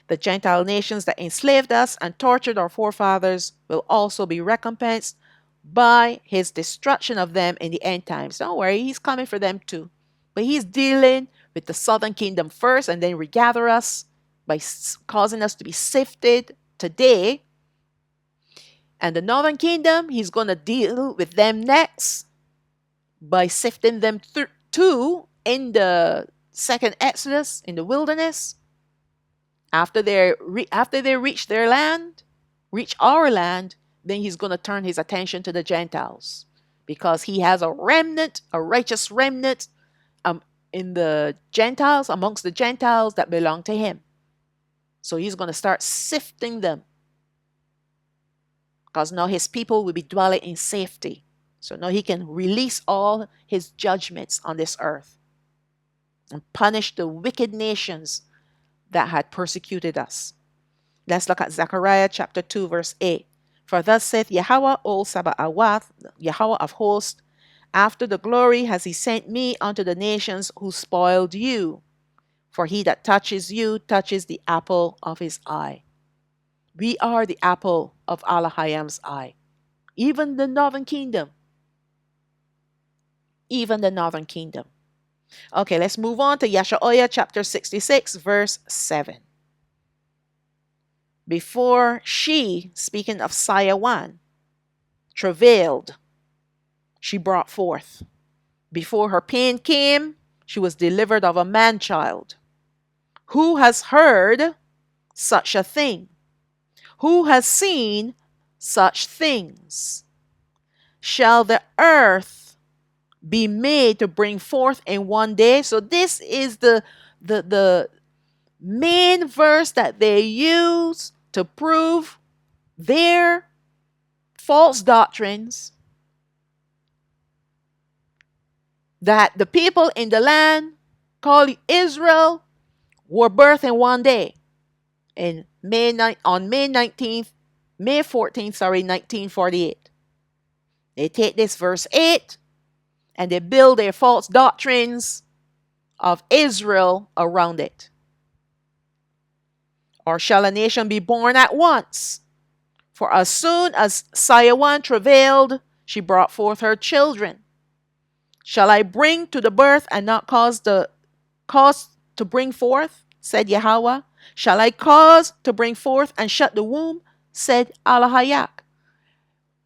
The Gentile nations that enslaved us and tortured our forefathers will also be recompensed by his destruction of them in the end times. Don't worry, he's coming for them too. But he's dealing with the southern kingdom first and then regather us by causing us to be sifted today. And the northern kingdom, he's going to deal with them next by sifting them too in the second Exodus in the wilderness. After they reach their land, reach our land, then he's going to turn his attention to the Gentiles, because he has a remnant, a righteous remnant in the Gentiles, amongst the Gentiles that belong to him. So he's going to start sifting them, because now his people will be dwelling in safety. So now he can release all his judgments on this earth and punish the wicked nations that had persecuted us. Let's look at Zechariah chapter 2, verse 8. For thus saith Yahweh ol Sabaoth, Yahweh of hosts, after the glory has he sent me unto the nations who spoiled you. For he that touches you touches the apple of his eye. We are the apple of Alahayam's eye. Even the northern kingdom. Even the northern kingdom. Okay, let's move on to Yashaoyah chapter 66, verse 7. Before she, speaking of Sayawan, travailed, she brought forth. Before her pain came, she was delivered of a man-child. Who has heard such a thing? Who has seen such things? Shall the earth be made to bring forth in one day? So this is the main verse that they use to prove their false doctrines, that the people in the land called Israel were birthed in one day, on May 14th, 1948. They take this verse 8 and they build their false doctrines of Israel around it. Or shall a nation be born at once? For as soon as Sayawan travailed, she brought forth her children. Shall I bring to the birth and not cause to bring forth? Said Yahweh. Shall I cause to bring forth and shut the womb? Said Alahayam.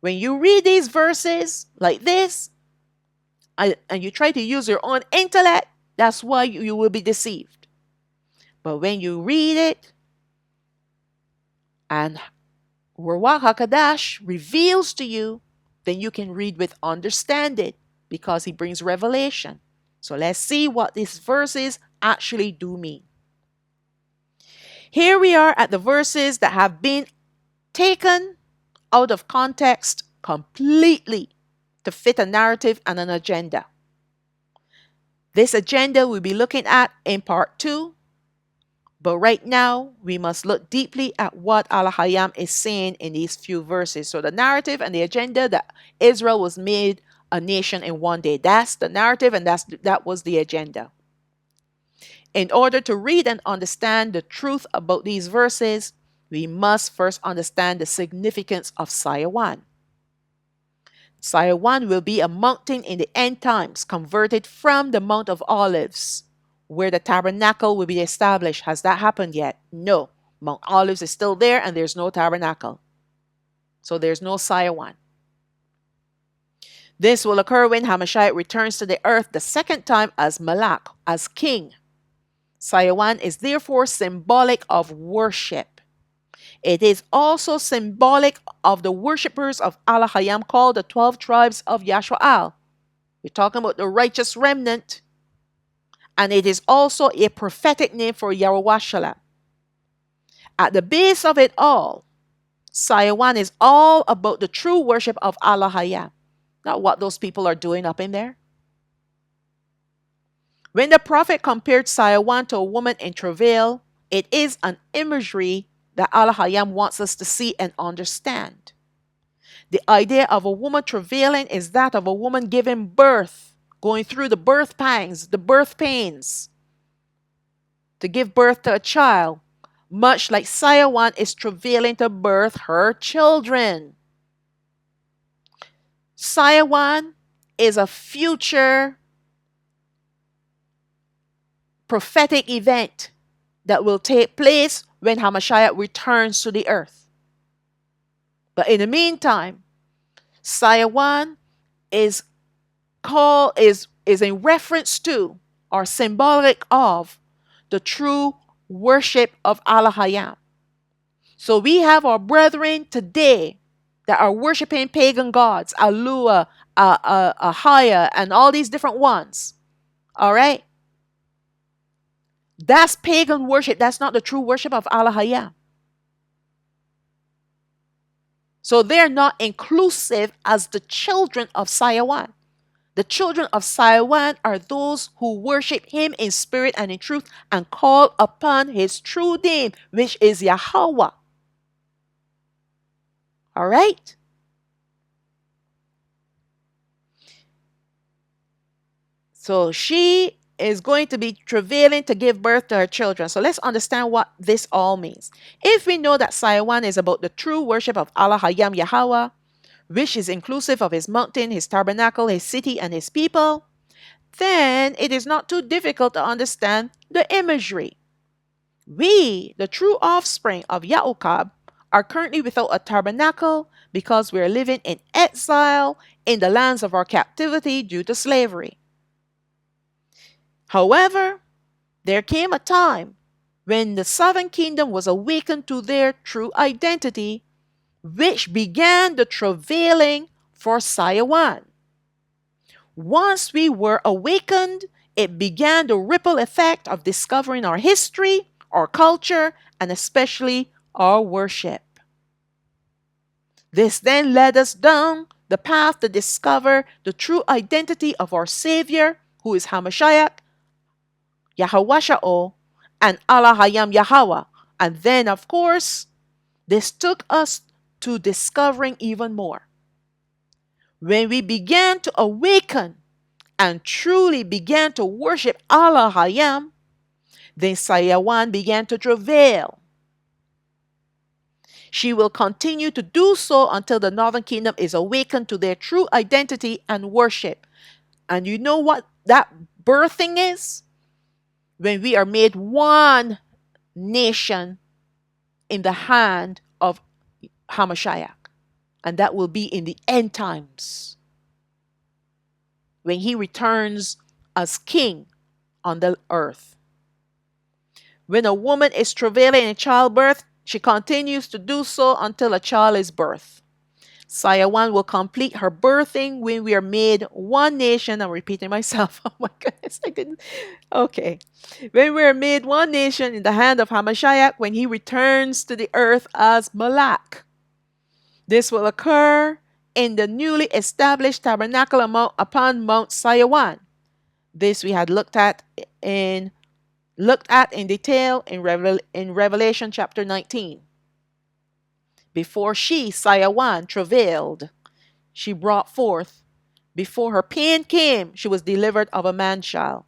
When you read these verses like this, and you try to use your own intellect, that's why you will be deceived. But when you read it, and Ruach HaKadosh reveals to you, then you can read with understanding, because he brings revelation. So let's see what these verses actually do mean. Here we are at the verses that have been taken out of context completely to fit a narrative and an agenda. This agenda we'll be looking at in part 2. But right now, we must look deeply at what Alahayam is saying in these few verses. So the narrative and the agenda that Israel was made a nation in one day. That's the narrative, and that was the agenda. In order to read and understand the truth about these verses, we must first understand the significance of Sayawan. Sayawan will be a mountain in the end times, converted from the Mount of Olives, where the tabernacle will be established. Has that happened yet? No. Mount Olives is still there, and there's no tabernacle. So there's no Sayawan. This will occur when Hamashiach returns to the earth the second time as Malak, as king. Sayawan is therefore symbolic of worship. It is also symbolic of the worshippers of Alahayam called the 12 tribes of Yashaoyah. We're talking about the righteous remnant. And it is also a prophetic name for Yahweh. At the base of it all, Sayawan is all about the true worship of Alahayam, not what those people are doing up in there. When the prophet compared Sayawan to a woman in travail, it is an imagery that Alahayam wants us to see and understand. The idea of a woman travailing is that of a woman giving birth, going through the birth pangs, the birth pains, to give birth to a child, much like Sayawan is travailing to birth her children. Sayawan is a future prophetic event that will take place when Hamashiach returns to the earth. But in the meantime, Sayawan is in reference to or symbolic of the true worship of Alahayam. So we have our brethren today that are worshiping pagan gods, Alua, Ahaya, and all these different ones. All right? That's pagan worship. That's not the true worship of Alahayam. So they're not inclusive as the children of Sayawan. The children of Sayawan are those who worship him in spirit and in truth and call upon his true name, which is Yahweh. All right? So she is going to be travailing to give birth to her children. So let's understand what this all means. If we know that Sayawan is about the true worship of Alahayam Yahweh, which is inclusive of his mountain, his tabernacle, his city, and his people, then it is not too difficult to understand the imagery. We, the true offspring of Yaakov, are currently without a tabernacle because we are living in exile in the lands of our captivity due to slavery. However, there came a time when the southern kingdom was awakened to their true identity, which began the travailing for Sayawan. Once we were awakened, it began the ripple effect of discovering our history, our culture, and especially our worship. This then led us down the path to discover the true identity of our Savior, who is Hamashiach, Yahweh, and Alahayam Yahweh. And then, of course, this took us to discovering even more. When we began to awaken and truly began to worship Alahayam, then Sayawan began to travail. She will continue to do so until the northern kingdom is awakened to their true identity and worship. And you know what that birthing is? When we are made one nation in the hand of Hamashiach. And that will be in the end times, when he returns as king on the earth. When a woman is travailing in childbirth, she continues to do so until a child is birthed. Sayawan will complete her birthing when we are made one nation. I'm repeating myself. Oh my goodness, I didn't. Okay. When we are made one nation in the hand of Hamashiach, when he returns to the earth as Malak. This will occur in the newly established tabernacle upon Mount Sayawan. This we had looked at in looked at in detail in Revelation chapter 19. Before she, Sayawan, travailed, she brought forth. Before her pain came, she was delivered of a man child.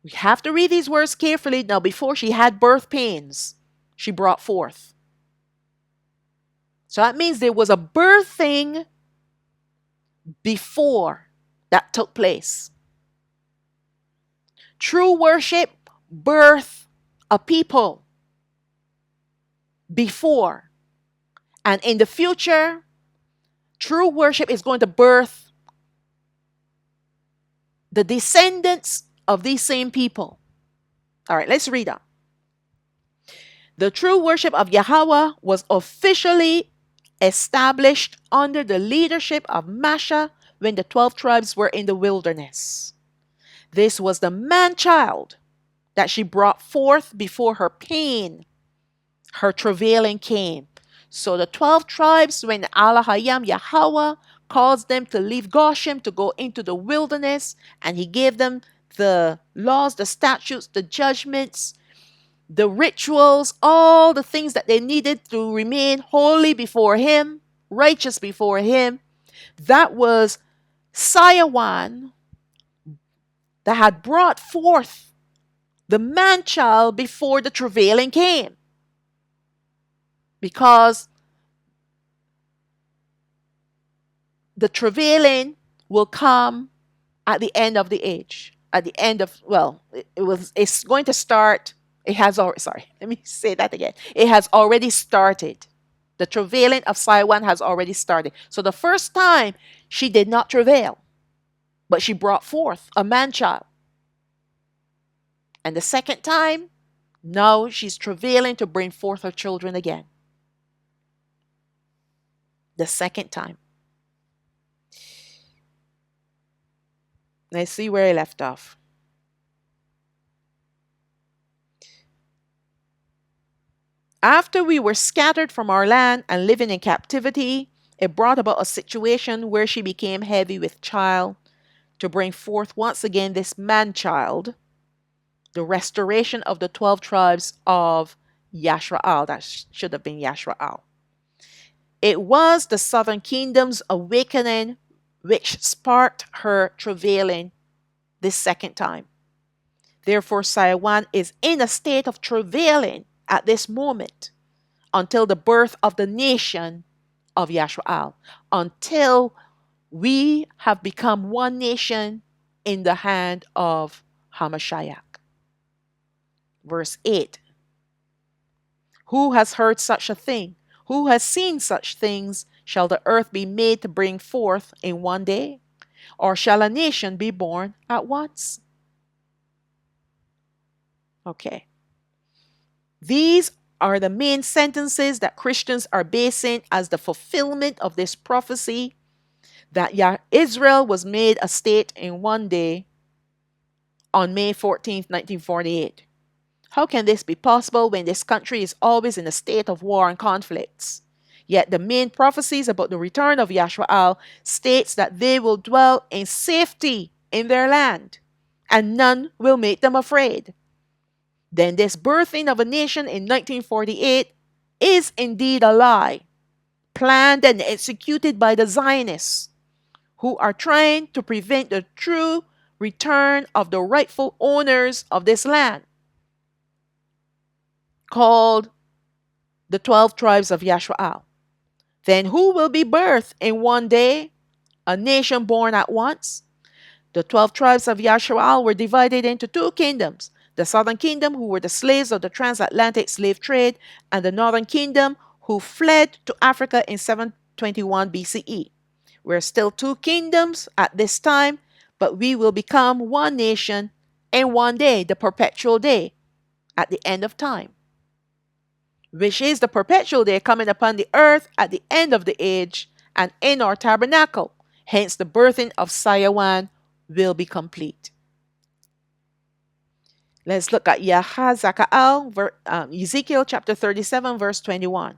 We have to read these words carefully. Now, before she had birth pains, she brought forth. So that means there was a birthing before that took place. True worship birth a people before. And in the future, true worship is going to birth the descendants of these same people. All right, let's read on. The true worship of Yahweh was officially established under the leadership of Masha when the 12 tribes were in the wilderness. This was the man child that she brought forth before her pain, her travailing came. So the 12 tribes, when Alahayam Yahweh caused them to leave Goshen to go into the wilderness, and he gave them the laws, the statutes, the judgments, the rituals, all the things that they needed to remain holy before him, righteous before him. That was Sayawan that had brought forth the man child before the travailing came. Because the travailing will come at the end of the age. At the end of, well, it's going to start. It has already, sorry, let me say that again. It has already started. The travailing of Saiwan has already started. So the first time she did not travail, but she brought forth a man child. And the second time, now she's travailing to bring forth her children again. The second time. Let's see where I left off. After we were scattered from our land and living in captivity, it brought about a situation where she became heavy with child to bring forth once again this man child, the restoration of the 12 tribes of Yashraal. That should have been Yashraal. It was the southern kingdom's awakening which sparked her travailing this second time. Therefore, Saiwan is in a state of travailing at this moment until the birth of the nation of Yashraal, until we have become one nation in the hand of Hamashiach. Verse 8. Who has heard such a thing? Who has seen such things? Shall the earth be made to bring forth in one day? Or shall a nation be born at once? Okay. These are the main sentences that Christians are basing as the fulfillment of this prophecy that Israel was made a state in one day on May 14th, 1948. How can this be possible when this country is always in a state of war and conflicts? Yet the main prophecies about the return of Yashraal states that they will dwell in safety in their land, and none will make them afraid. Then this birthing of a nation in 1948 is indeed a lie, planned and executed by the Zionists, who are trying to prevent the true return of the rightful owners of this land, called the 12 tribes of Yashraal. Then who will be birthed in one day? A nation born at once? The 12 tribes of Yashraal were divided into two kingdoms. The southern kingdom, who were the slaves of the transatlantic slave trade, and the northern kingdom, who fled to Africa in 721 BCE. We're still two kingdoms at this time, but we will become one nation in one day, the perpetual day, at the end of time, which is the perpetual day coming upon the earth at the end of the age and in our tabernacle. Hence, the birthing of Sayawan will be complete. Let's look at Yahazakaal, Ezekiel chapter 37, verse 21.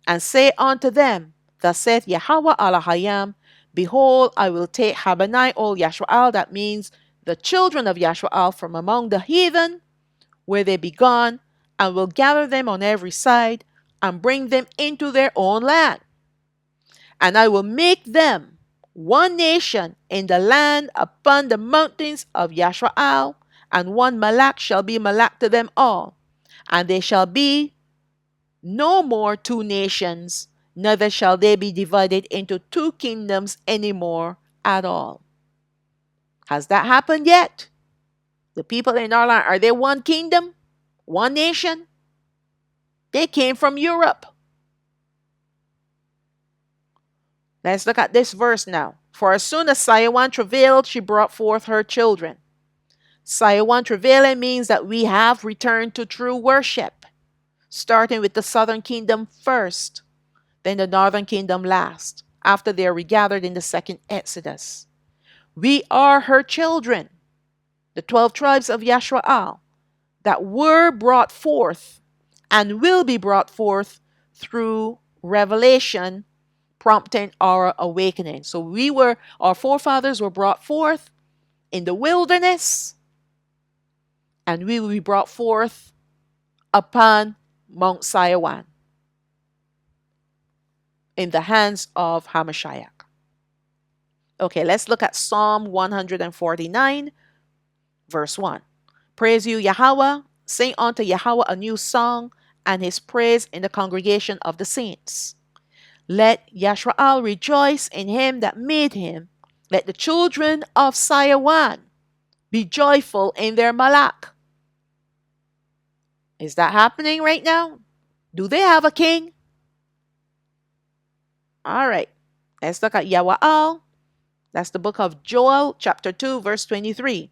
And say unto them, thus saith Yahweh Alahayam, behold, I will take Habanai ol Yashraal, that means the children of Yashraal, from among the heathen, where they be gone, and will gather them on every side, and bring them into their own land. And I will make them one nation in the land upon the mountains of Yashaoyah, and one Malak shall be Malak to them all. And they shall be no more two nations, neither shall they be divided into two kingdoms any more at all. Has that happened yet? The people in our land, are they one kingdom? One nation? They came from Europe. Let's look at this verse now. For as soon as Sayawan travailed, she brought forth her children. Sayawan travailing means that we have returned to true worship, starting with the southern kingdom first, then the northern kingdom last, after they are regathered in the second Exodus. We are her children, the 12 tribes of Yashaoyah, that were brought forth and will be brought forth through revelation, prompting our awakening. So our forefathers were brought forth in the wilderness, and we will be brought forth upon Mount Sayawan in the hands of Hamashiach. Okay, let's look at Psalm 149, verse 1. Praise you, Yahweh. Sing unto Yahweh a new song, and his praise in the congregation of the saints. Let Yashrael rejoice in him that made him. Let the children of Sayawan be joyful in their Malak. Is that happening right now? Do they have a king? All right. Let's look at Yawaal. That's the book of Joel, chapter 2, verse 23.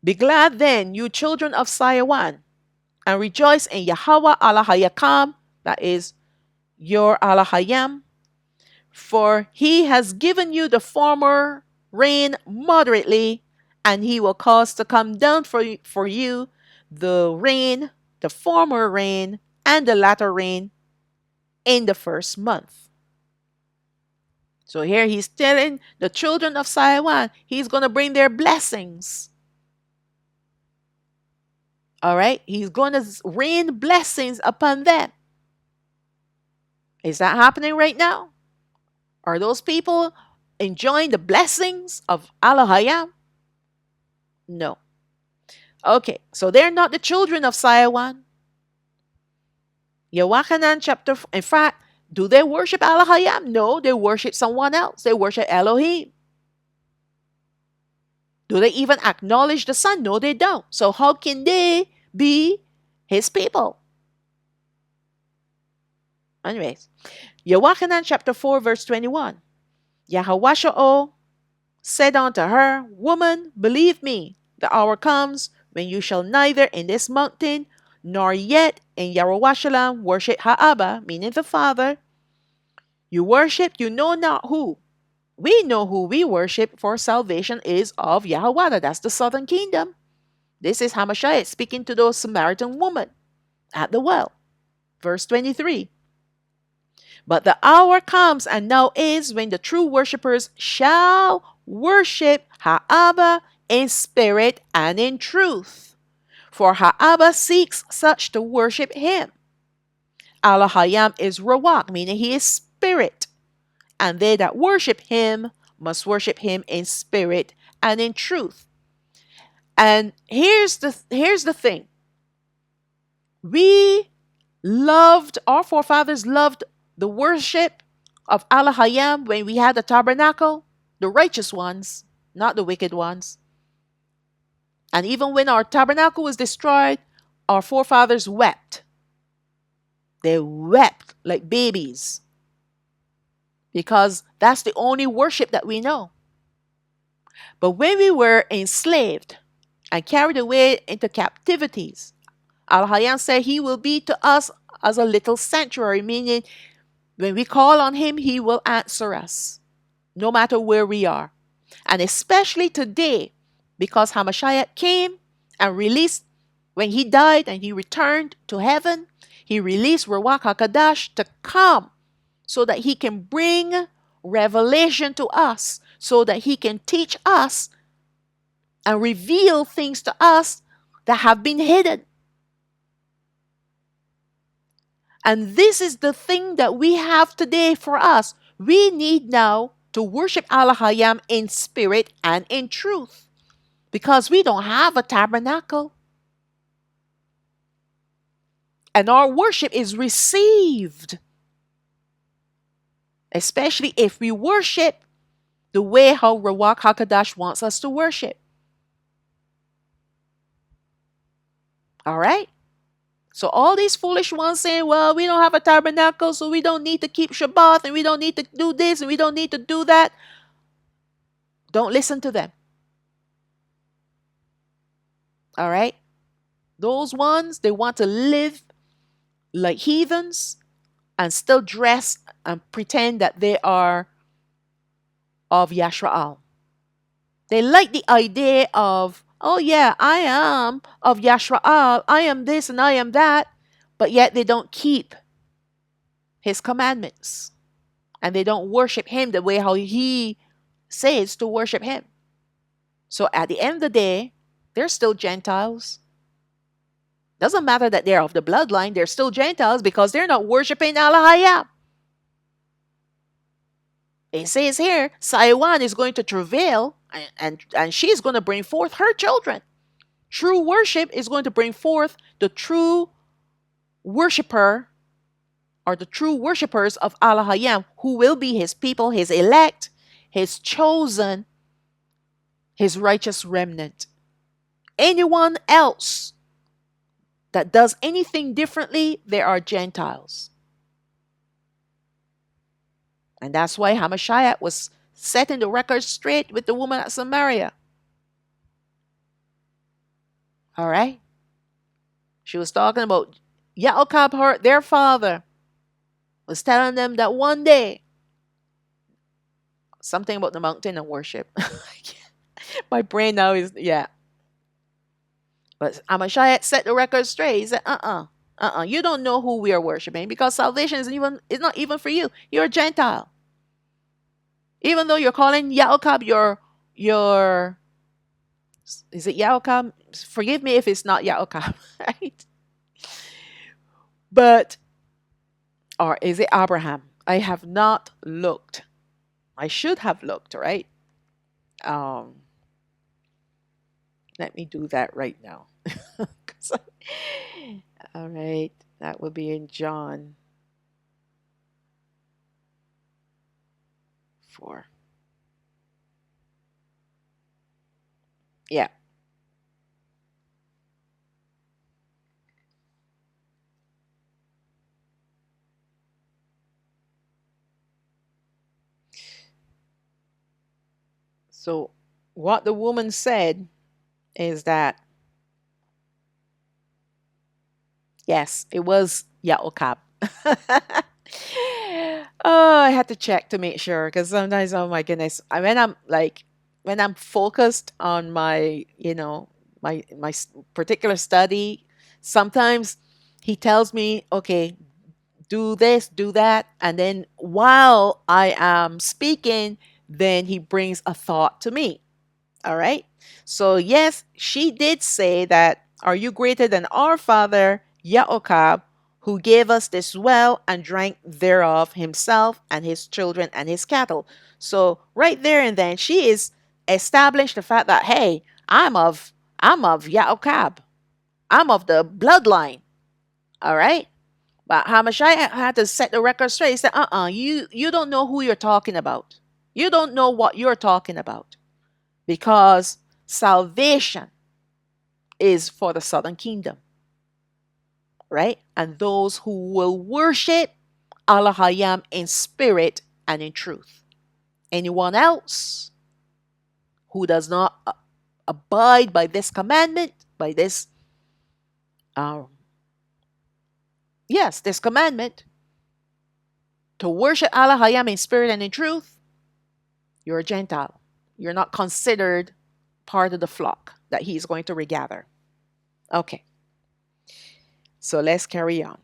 Be glad then, you children of Sayawan, and rejoice in Yahweh Alahayam, that is your Alahayam, for he has given you the former rain moderately, and he will cause to come down for you the rain, the former rain, and the latter rain in the first month. So here he's telling the children of Sayawan, he's going to bring their blessings. All right? He's going to rain blessings upon them. Is that happening right now? Are those people enjoying the blessings of Alahayam? No. Okay, so they're not the children of Sayawan. Yochanan chapter, in fact, do they worship Alahayam? No, they worship someone else. They worship Elohim. Do they even acknowledge the Son? No, they don't. So how can they be his people? Anyways, Yochanan chapter 4, verse 21. Yahweh said unto her, Woman, believe me, the hour comes when you shall neither in this mountain nor yet in Yerushalayim worship Ha'abba, meaning the Father. You worship, you know not who. We know who we worship, for salvation is of Yahweh. That's the southern kingdom. This is Hamashiach speaking to those Samaritan woman at the well. Verse 23. But the hour comes and now is when the true worshippers shall worship Ha'abba in spirit and in truth. For Ha'abba seeks such to worship him. Alahayam is Rawak, meaning he is spirit. And they that worship him must worship him in spirit and in truth. And here's the thing. Our forefathers loved the worship of Alahayam when we had the tabernacle, the righteous ones, not the wicked ones. And even when our tabernacle was destroyed, our forefathers wept. They wept like babies because that's the only worship that we know. But when we were enslaved and carried away into captivities, Alahayam said he will be to us as a little sanctuary, meaning when we call on him, he will answer us, no matter where we are. And especially today, because Hamashiach came and released, when he died and he returned to heaven, he released Ruach HaKadosh to come so that he can bring revelation to us, so that he can teach us and reveal things to us that have been hidden. And this is the thing that we have today for us. We need now to worship Alahayam in spirit and in truth because we don't have a tabernacle. And our worship is received, especially if we worship the way how Rawak HaKadosh wants us to worship. All right? So all these foolish ones saying, well, we don't have a tabernacle, so we don't need to keep Shabbat, and we don't need to do this, and we don't need to do that. Don't listen to them. All right? Those ones, they want to live like heathens and still dress and pretend that they are of Yashraal. They like the idea of, oh yeah, I am of Yashraal, I am this and I am that, but yet they don't keep his commandments. And they don't worship him the way how he says to worship him. So at the end of the day, they're still Gentiles. Doesn't matter that they're of the bloodline, they're still Gentiles because they're not worshiping Alahayam. It says here, Saiwan is going to travail and she's going to bring forth her children. True worship is going to bring forth the true worshiper or the true worshipers of Alahayam, who will be his people, his elect, his chosen, his righteous remnant. Anyone else that does anything differently, they are Gentiles. And that's why Hamashiach was setting the record straight with the woman at Samaria. All right? She was talking about Yaakov, their father, was telling them that one day, something about the mountain and worship. My brain now is, yeah. But Hamashiach set the record straight. He said, you don't know who we are worshiping because salvation is not even for you. You're a Gentile. Even though you're calling Yaakov your is it Yaakov? Forgive me if it's not Yaakov, right? But or is it Abraham? I have not looked. I should have looked, right? Um, Let me do that right now. All right, that would be in John 4. Yeah. So what the woman said is that yes, it was Yaakov. Oh, I had to check to make sure because sometimes, oh my goodness, when I'm focused on my, my particular study, sometimes he tells me, okay, do this, do that, and then while I am speaking, then he brings a thought to me. All right. So, yes, she did say that, are you greater than our father, Yaakov, who gave us this well and drank thereof himself and his children and his cattle? So, right there and then, she is established the fact that, hey, I'm of Yaakov. I'm of the bloodline. All right. But Hamashiach had to set the record straight. He said, you don't know who you're talking about. You don't know what you're talking about. Because salvation is for the southern kingdom, right? And those who will worship Alahayam in spirit and in truth. Anyone else who does not abide by this commandment, by this, this commandment to worship Alahayam in spirit and in truth, you're a Gentile. You're not considered part of the flock that he is going to regather. Okay. So let's carry on.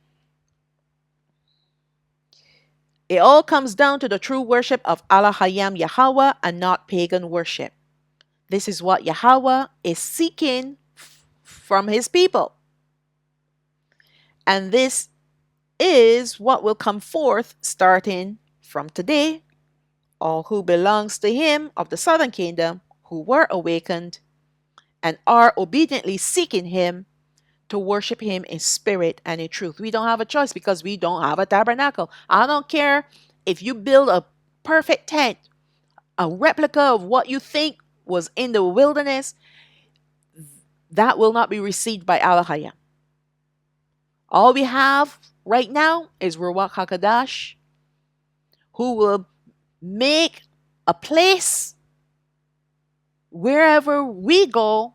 It all comes down to the true worship of Alahayam Yahweh and not pagan worship. This is what Yahweh is seeking from his people. And this is what will come forth starting from today. All who belongs to him of the southern kingdom, who were awakened and are obediently seeking him to worship him in spirit and in truth. We don't have a choice because we don't have a tabernacle. I don't care if you build a perfect tent, a replica of what you think was in the wilderness, that will not be received by Alahayam. All we have right now is Ruach HaKadosh, who will make a place wherever we go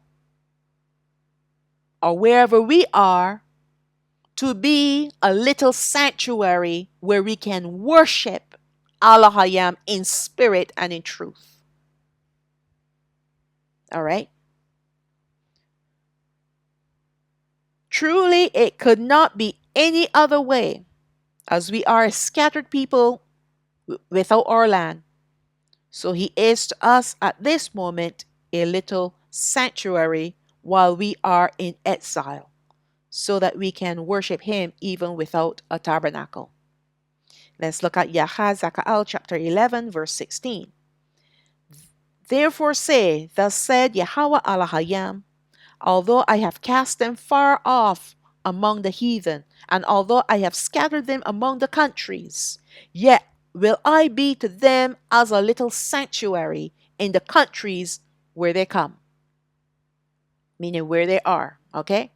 or wherever we are to be a little sanctuary where we can worship Alahayam in spirit and in truth. All right? Truly, it could not be any other way, as we are a scattered people without our land. So he is to us at this moment a little sanctuary while we are in exile, so that we can worship him even without a tabernacle. Let's look at Yashaoyah chapter 11, verse 16. Therefore say, thus said Yahweh Alahayam, although I have cast them far off among the heathen, and although I have scattered them among the countries, yet will I be to them as a little sanctuary in the countries where they come, meaning where they are. Okay?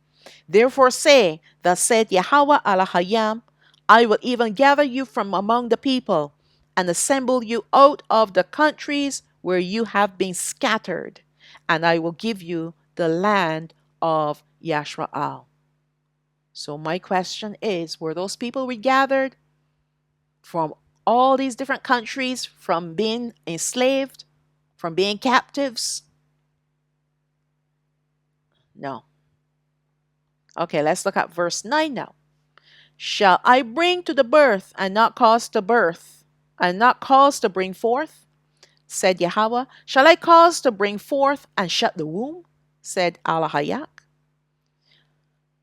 Therefore say, thus said Yahweh Alahayam, I will even gather you from among the people and assemble you out of the countries where you have been scattered, and I will give you the land of Yashaoyah. So my question is, were those people regathered from all these different countries, from being enslaved, from being captives? No. Okay, let's look at verse 9 now. Shall I bring to the birth and not cause to birth, and not cause to bring forth? Said Yahweh. Shall I cause to bring forth and shut the womb? Said Alahayam.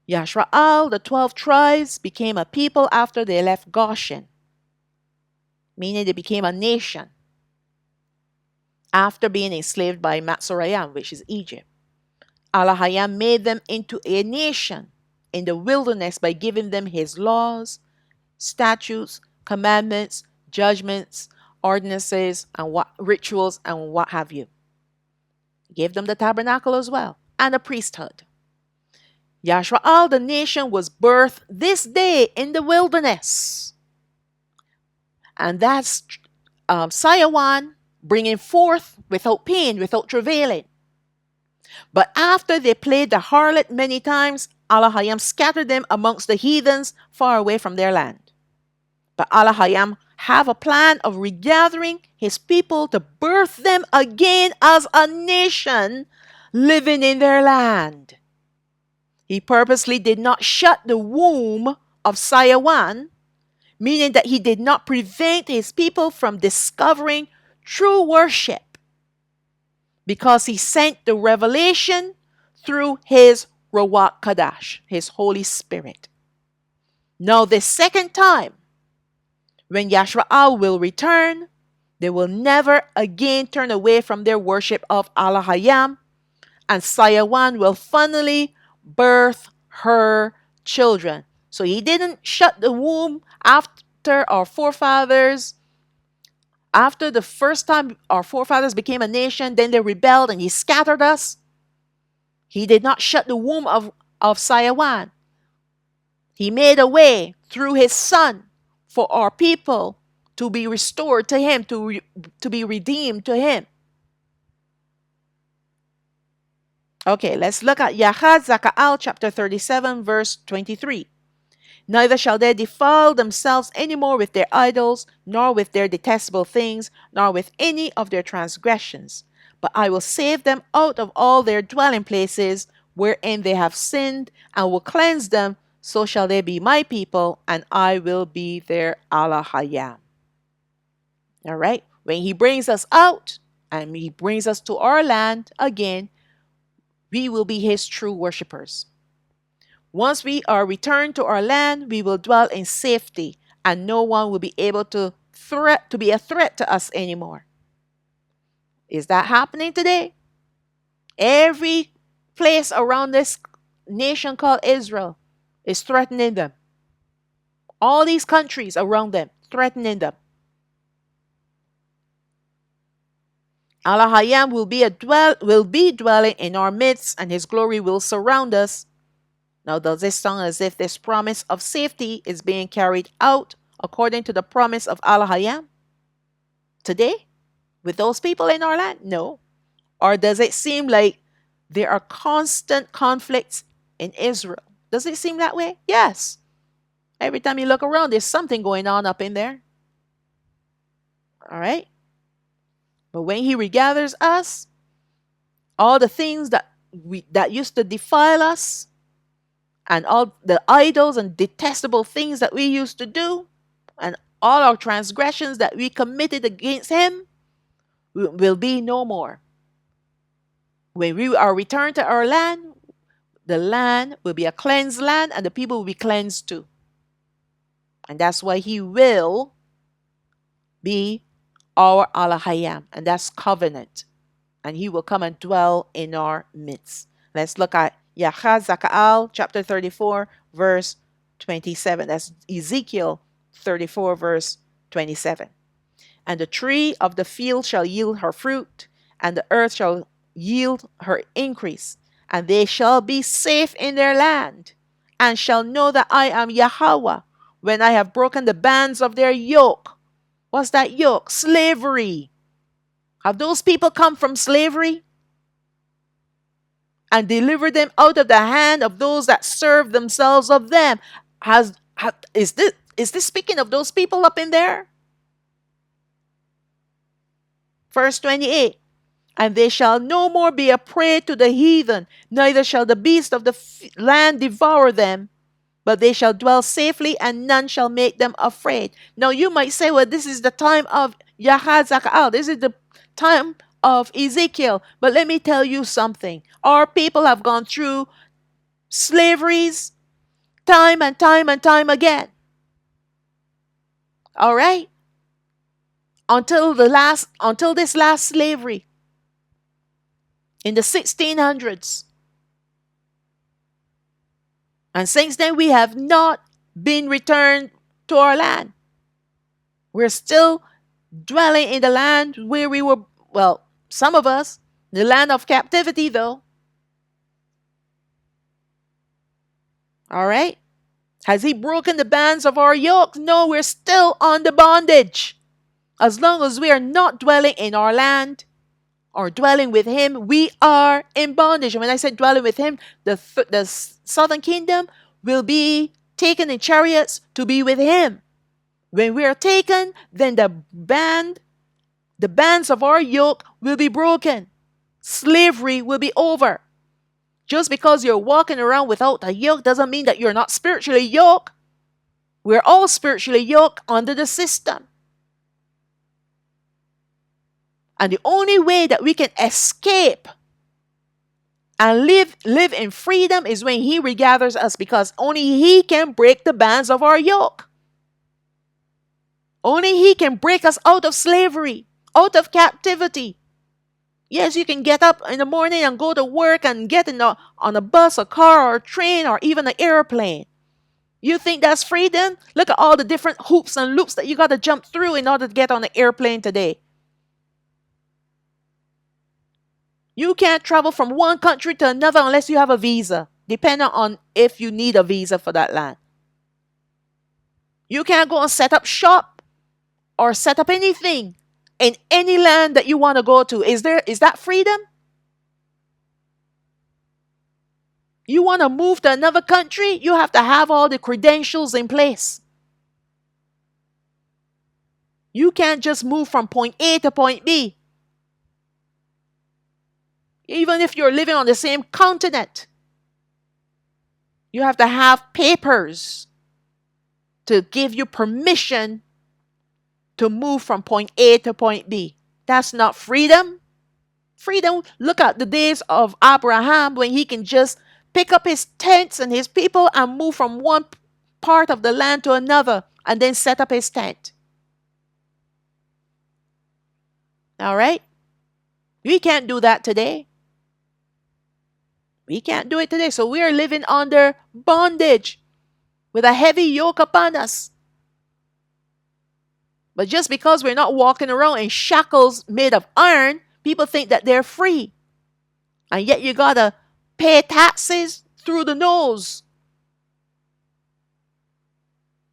Yashaoyah, the 12 tribes, became a people after they left Goshen, meaning they became a nation after being enslaved by Mitzrayim, which is Egypt. Alahayam made them into a nation in the wilderness by giving them his laws, statutes, commandments, judgments, ordinances, and what rituals and what have you. He gave them the tabernacle as well and a priesthood. Yashaoyah, the nation, was birthed this day in the wilderness. And that's Sayawan, bringing forth without pain, without travailing. But after they played the harlot many times, Alahayam scattered them amongst the heathens far away from their land. But Alahayam have a plan of regathering his people to birth them again as a nation living in their land. He purposely did not shut the womb of Sayawan, meaning that he did not prevent his people from discovering true worship, because he sent the revelation through his Ruach Kadash, his Holy Spirit. Now the second time, when Yashaoyah will return, they will never again turn away from their worship of Alahayam, and Sayawan will finally birth her children. So he didn't shut the womb after our forefathers. After the first time our forefathers became a nation, then they rebelled and he scattered us. He did not shut the womb of Sayawan. He made a way through his son for our people to be restored to him, to be redeemed to him. Okay, let's look at Yashaoyah chapter 37, verse 23. Neither shall they defile themselves any more with their idols, nor with their detestable things, nor with any of their transgressions. But I will save them out of all their dwelling places wherein they have sinned, and will cleanse them. So shall they be my people, and I will be their Alahayam. All right? When he brings us out, and he brings us to our land again, We will be his true worshipers. Once we are returned to our land, we will dwell in safety, and no one will be able to be a threat to us anymore. Is that happening today? Every place around this nation called Israel is threatening them. All these countries around them threatening them. Alahayam will be dwelling in our midst, and his glory will surround us. Now, does this sound as if this promise of safety is being carried out according to the promise of Alahayam today with those people in our land? No. Or does it seem like there are constant conflicts in Israel? Does it seem that way? Yes. Every time you look around, there's something going on up in there. All right? But when he regathers us, all the things that used to defile us, and all the idols and detestable things that we used to do, and all our transgressions that we committed against him, will be no more. When we are returned to our land, the land will be a cleansed land, and the people will be cleansed too. And that's why he will be our Alahayam, and that's covenant. And he will come and dwell in our midst. Let's look at Yashaoyah chapter 34, verse 27. That's Ezekiel 34, verse 27. And the tree of the field shall yield her fruit, and the earth shall yield her increase, and they shall be safe in their land, and shall know that I am Yahweh, when I have broken the bands of their yoke. What's that yoke? Slavery. Have those people come from slavery? And deliver them out of the hand of those that serve themselves of them. Is this speaking of those people up in there? Verse 28. And they shall no more be a prey to the heathen, neither shall the beast of the land devour them, but they shall dwell safely, and none shall make them afraid. Now you might say, well, this is the time of Yashaoyah. This is the time of Ezekiel. But let me tell you something. Our people have gone through slaveries time and time and time again. All right? Until this last slavery in the 1600s. And since then, we have not been returned to our land. We're still dwelling in the land where we were, well, some of us, the land of captivity, though. All right? Has he broken the bands of our yoke? No, we're still under bondage. As long as we are not dwelling in our land or dwelling with him, we are in bondage. And when I said dwelling with him, the southern kingdom will be taken in chariots to be with him. When we are taken, then the bands of our yoke will be broken. Slavery will be over. Just because you're walking around without a yoke doesn't mean that you're not spiritually yoked. We're all spiritually yoked under the system. And the only way that we can escape and live in freedom is when he regathers us, because only he can break the bands of our yoke. Only he can break us out of slavery, out of captivity. Yes, you can get up in the morning and go to work and get on a bus, a car, or a train, or even an airplane. You think that's freedom? Look at all the different hoops and loops that you got to jump through in order to get on an airplane today. You can't travel from one country to another unless you have a visa, depending on if you need a visa for that land. You can't go and set up shop or set up anything in any land that you want to go to. Is that freedom? You want to move to another country, you have to have all the credentials in place. You can't just move from point A to point B. Even if you're living on the same continent, you have to have papers to give you permission to move from point A to point B. That's not freedom. Freedom, look at the days of Abraham when he can just pick up his tents and his people and move from one part of the land to another and then set up his tent. All right? We can't do that today. We can't do it today. So we are living under bondage with a heavy yoke upon us. But just because we're not walking around in shackles made of iron, people think that they're free. And yet you got to pay taxes through the nose.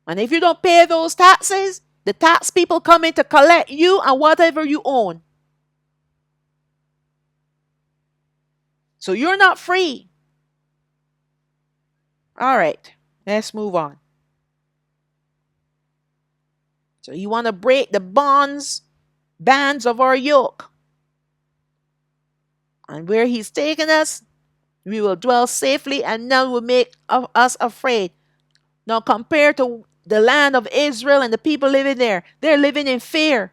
And if you don't pay those taxes, the tax people come in to collect you and whatever you own. So you're not free. All right, let's move on. So you want to break the bands of our yoke. And where he's taken us, we will dwell safely and none will make us afraid. Now compared to the land of Israel and the people living there, they're living in fear.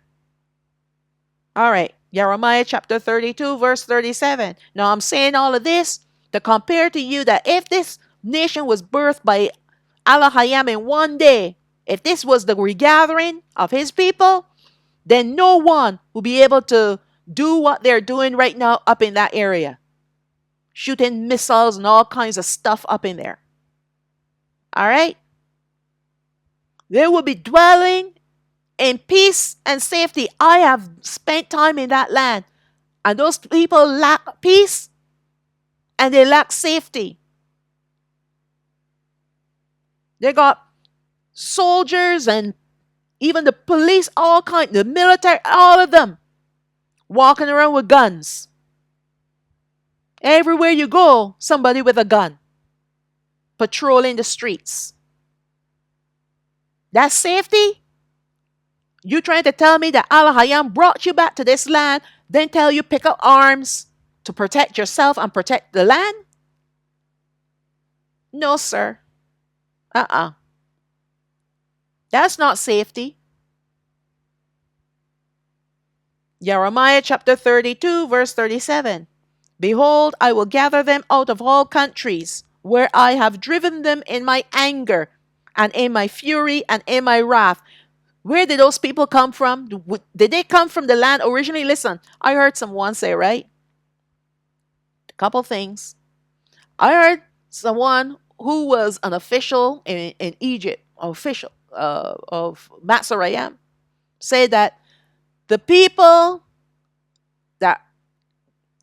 All right, Jeremiah chapter 32, verse 37. Now I'm saying all of this to compare to you that if this nation was birthed by Alahayam in one day, if this was the regathering of his people, then no one will be able to do what they're doing right now up in that area. Shooting missiles and all kinds of stuff up in there. All right? They will be dwelling in peace and safety. I have spent time in that land. And those people lack peace and they lack safety. They got soldiers and even the police, all kinds, the military, all of them walking around with guns. Everywhere you go, somebody with a gun patrolling the streets. That's safety? You trying to tell me that Alahayam brought you back to this land, then tell you pick up arms to protect yourself and protect the land? No, sir. That's not safety. Jeremiah chapter 32, verse 37. Behold, I will gather them out of all countries, where I have driven them in my anger, and in my fury, and in my wrath. Where did those people come from? Did they come from the land originally? Listen, I heard someone say, right? A couple things. I heard someone who was an official in Egypt, official of Matsarayam, say that the people that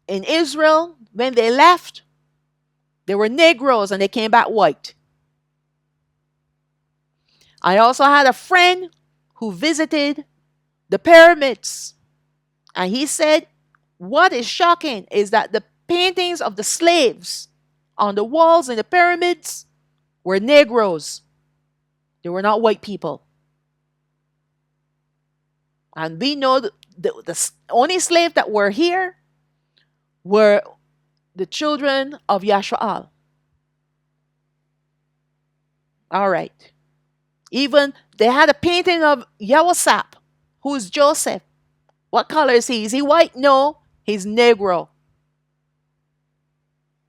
in Israel, when they left, they were Negroes and they came back white. I also had a friend who visited the pyramids, and he said what is shocking is that the paintings of the slaves on the walls in the pyramids were Negroes. They were not white people. And we know the only slaves that were here were the children of Yashaoyah. All right. Even they had a painting of Yashaoyah, who is Joseph. What color is he? Is he white? No, he's Negro.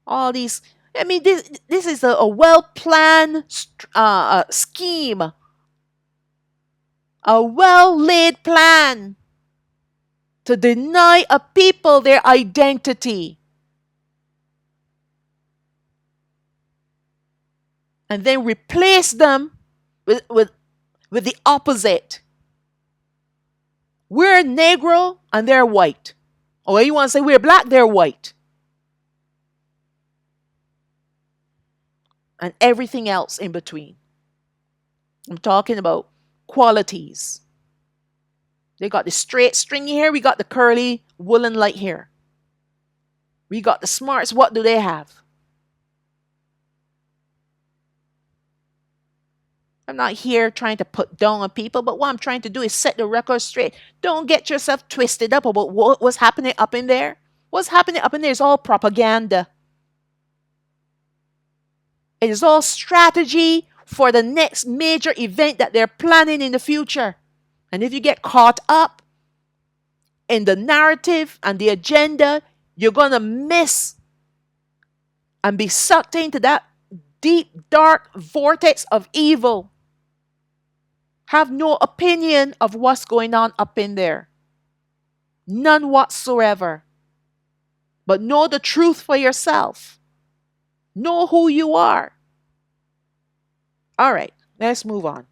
All these, I mean, this is a well-planned scheme, a well-laid plan to deny a people their identity. And then replace them with the opposite. We're Negro and they're white. Or you want to say we're black, they're white. And everything else in between. I'm talking about qualities. They got the straight stringy hair, we got the curly woolen light hair. We got the smarts, what do they have? I'm not here trying to put down on people, but what I'm trying to do is set the record straight. Don't get yourself twisted up about what's happening up in there. What's happening up in there is all propaganda. It is all strategy for the next major event that they're planning in the future. And if you get caught up in the narrative and the agenda, You're going to miss and be sucked into that deep, dark vortex of evil. Have no opinion of what's going on up in there. None whatsoever. But know the truth for yourself. Know who you are. All right, let's move on.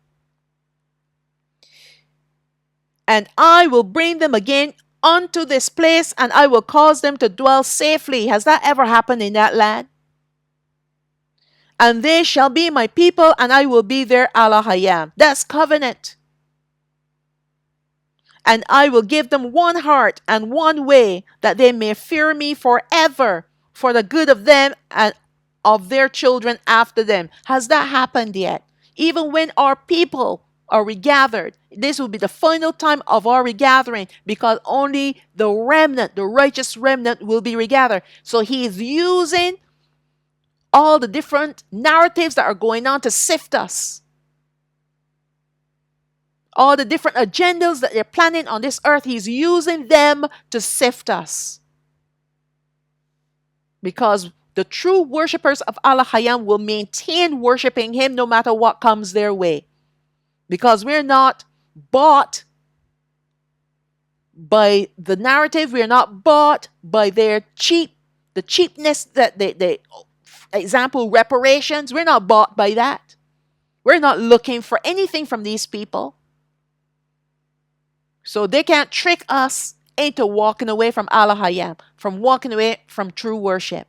And I will bring them again unto this place, and I will cause them to dwell safely. Has that ever happened in that land? And they shall be my people, and I will be their Alahayam. That's covenant. And I will give them one heart and one way, that they may fear me forever, for the good of them and of their children after them. Has that happened yet? Even when our people are regathered, this will be the final time of our regathering, because only the remnant, the righteous remnant, will be regathered. So he is using all the different narratives that are going on to sift us. All the different agendas that they're planning on this earth, he's using them to sift us. Because the true worshippers of Alahayam will maintain worshiping him no matter what comes their way. Because we're not bought by the narrative. We're not bought by the cheapness that they example, reparations. We're not bought by that. We're not looking for anything from these people. So they can't trick us into walking away from Alahayam, from walking away from true worship.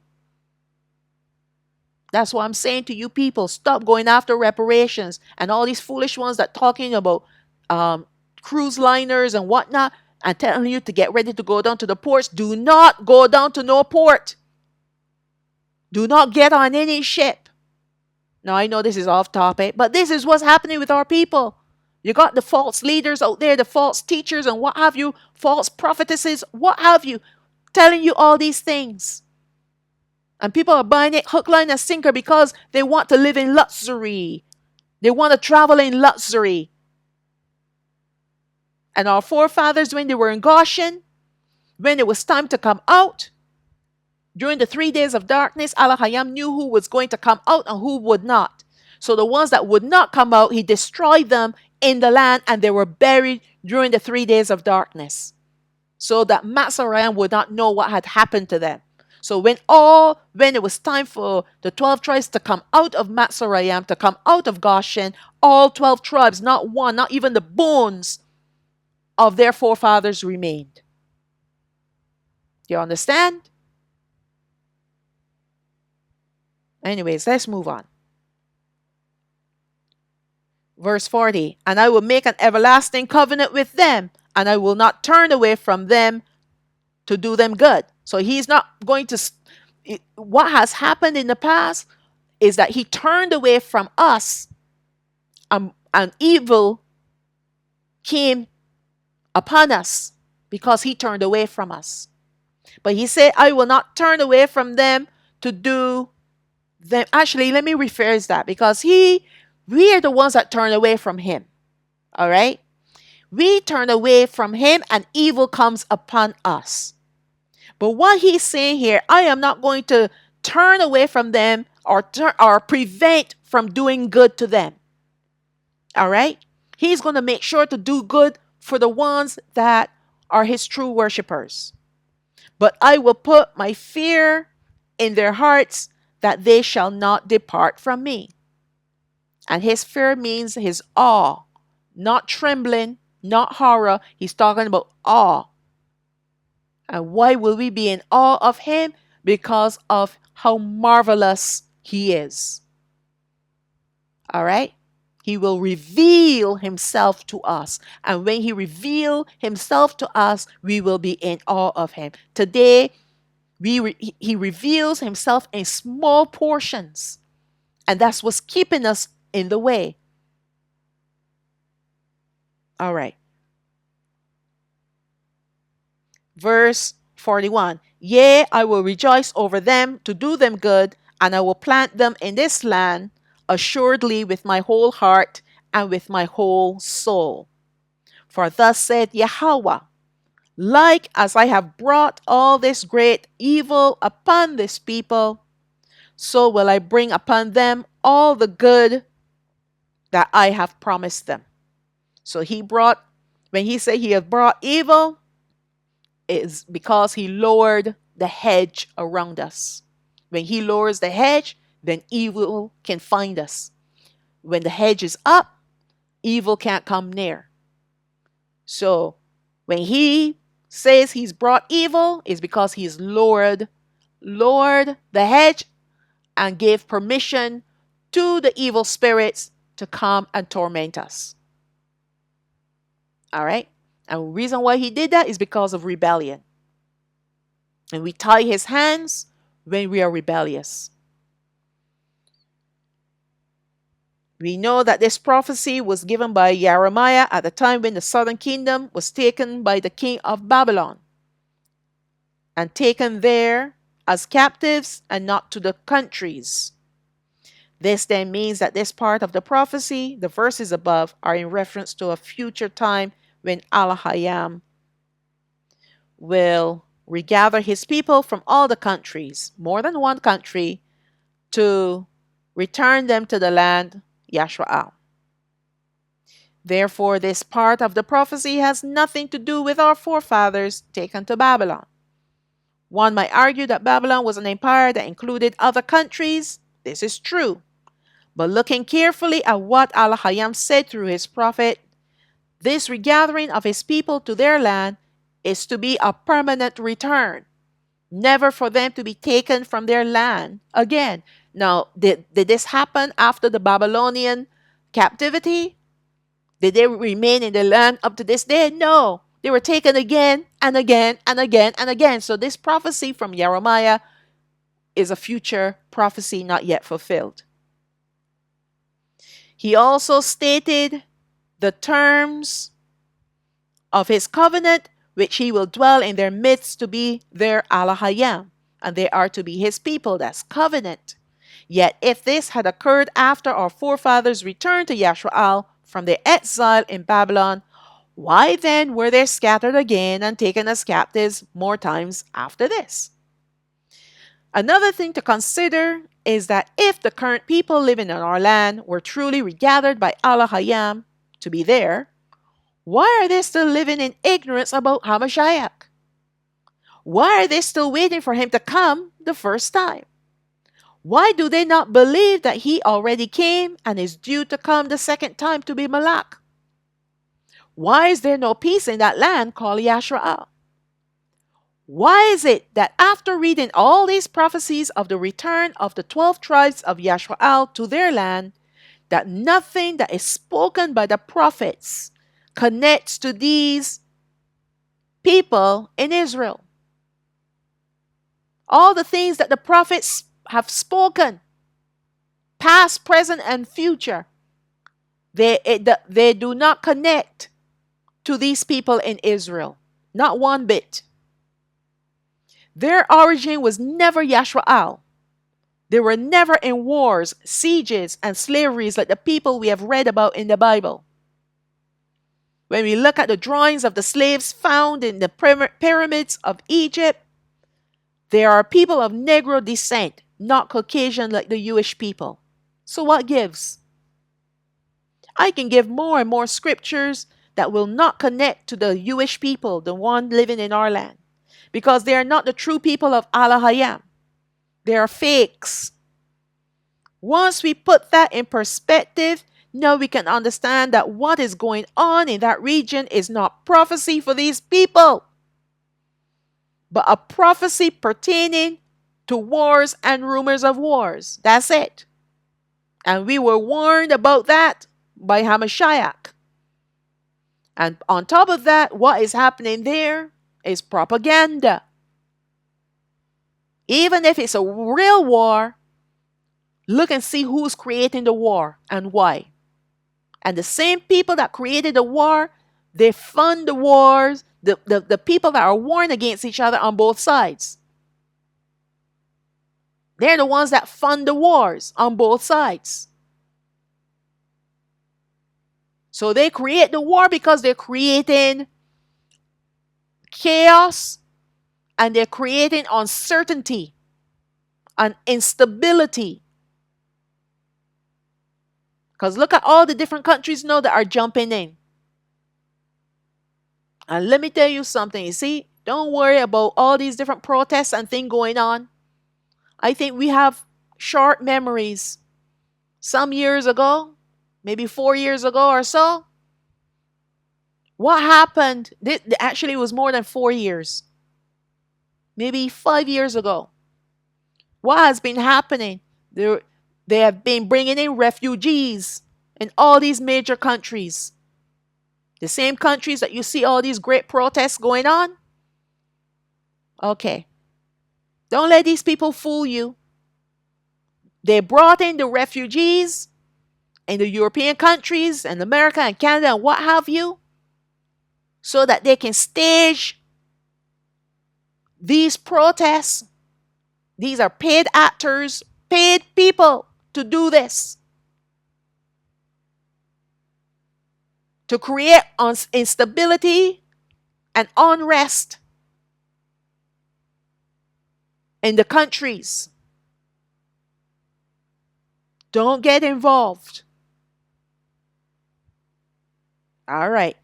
That's what I'm saying to you people. Stop going after reparations and all these foolish ones that talking about cruise liners and whatnot and telling you to get ready to go down to the ports. Do not go down to no port. Do not get on any ship. Now, I know this is off topic, but this is what's happening with our people. You got the false leaders out there, the false teachers and what have you, false prophetesses, what have you, telling you all these things. And people are buying it hook, line, and sinker because they want to live in luxury. They want to travel in luxury. And our forefathers, when they were in Goshen, when it was time to come out, during the 3 days of darkness, Alahayam knew who was going to come out and who would not. So the ones that would not come out, he destroyed them in the land, and they were buried during the 3 days of darkness, so that Matzorayim would not know what had happened to them. So when it was time for the 12 tribes to come out of Matzorayim, to come out of Goshen, all 12 tribes, not one, not even the bones of their forefathers remained. Do you understand? Anyways, let's move on. Verse 40, and I will make an everlasting covenant with them, and I will not turn away from them to do them good. So he's not going to, what has happened in the past is that he turned away from us, and evil came upon us because he turned away from us. But he said, I will not turn away from them to do them. Actually, let me rephrase that, because we are the ones that turn away from him. All right? We turn away from him and evil comes upon us. But what he's saying here, I am not going to turn away from them or prevent from doing good to them. All right? He's going to make sure to do good for the ones that are his true worshipers. But I will put my fear in their hearts that they shall not depart from me. And his fear means his awe, not trembling, not horror. He's talking about awe. And why will we be in awe of him? Because of how marvelous he is. All right? He will reveal himself to us. And when he reveals himself to us, we will be in awe of him. Today, he reveals himself in small portions. And that's what's keeping us in the way. All right. Verse 41. Yea, I will rejoice over them to do them good, and I will plant them in this land assuredly with my whole heart and with my whole soul. For thus said Yahweh, Like as I have brought all this great evil upon this people, so will I bring upon them all the good that I have promised them. So when he said he has brought evil, is because he lowered the hedge around us. When he lowers the hedge, then evil can find us. When the hedge is up, evil can't come near. So when he says he's brought evil, is because he's lowered the hedge and gave permission to the evil spirits to come and torment us. All right? And the reason why he did that is because of rebellion. And we tie his hands when we are rebellious. We know that this prophecy was given by Jeremiah at the time when the southern kingdom was taken by the king of Babylon and taken there as captives and not to the countries. This then means that this part of the prophecy, the verses above, are in reference to a future time when Alahayam will regather his people from all the countries, more than one country, to return them to the land Yashaoyah. Therefore, this part of the prophecy has nothing to do with our forefathers taken to Babylon. One might argue that Babylon was an empire that included other countries. This is true. But looking carefully at what Alahayam said through his prophet, this regathering of his people to their land is to be a permanent return, never for them to be taken from their land again. Now, did this happen after the Babylonian captivity? Did they remain in the land up to this day? No. They were taken again and again and again and again. So this prophecy from Jeremiah is a future prophecy not yet fulfilled. He also stated the terms of his covenant, which he will dwell in their midst to be their Alahayam, and they are to be his people. That's covenant. Yet if this had occurred after our forefathers returned to Yashaoyah from their exile in Babylon, why then were they scattered again and taken as captives more times after this? Another thing to consider is that if the current people living in our land were truly regathered by Alahayam to be there, why are they still living in ignorance about Hamashiach? Why are they still waiting for him to come the first time? Why do they not believe that he already came and is due to come the second time to be Malak? Why is there no peace in that land called Yashaoyah? Why is it that after reading all these prophecies of the return of the 12 tribes of Yashaoyah to their land, that nothing that is spoken by the prophets connects to these people in Israel? All the things that the prophets have spoken, past, present, and future, they do not connect to these people in Israel. Not one bit. Their origin was never Yashaoyah. They were never in wars, sieges, and slaveries like the people we have read about in the Bible. When we look at the drawings of the slaves found in the pyramids of Egypt, they are people of Negro descent, not Caucasian like the Jewish people. So what gives? I can give more and more scriptures that will not connect to the Jewish people, the one living in our land, because they are not the true people of Alahayam. They are fakes. Once we put that in perspective, now we can understand that what is going on in that region is not prophecy for these people, but a prophecy pertaining to wars and rumors of wars. That's it. And we were warned about that by Hamashiach. And on top of that, what is happening there is propaganda. Even if it's a real war, look and see who's creating the war and why. And the same people that created the war, they fund the wars, the people that are warring against each other on both sides. They're the ones that fund the wars on both sides. So they create the war because they're creating chaos, and they're creating uncertainty and instability. Because look at all the different countries now that are jumping in. And let me tell you something. You see, don't worry about all these different protests and things going on. I think we have short memories. Some years ago, maybe 4 years ago or so, what happened? Actually, it was more than 4 years, maybe 5 years ago. What has been happening? They have been bringing in refugees in all these major countries. The same countries that you see all these great protests going on. Okay. Don't let these people fool you. They brought in the refugees in the European countries and America and Canada and what have you, so that they can stage these protests. These are paid actors, paid people to do this, to create instability and unrest in the countries. Don't get involved. All right.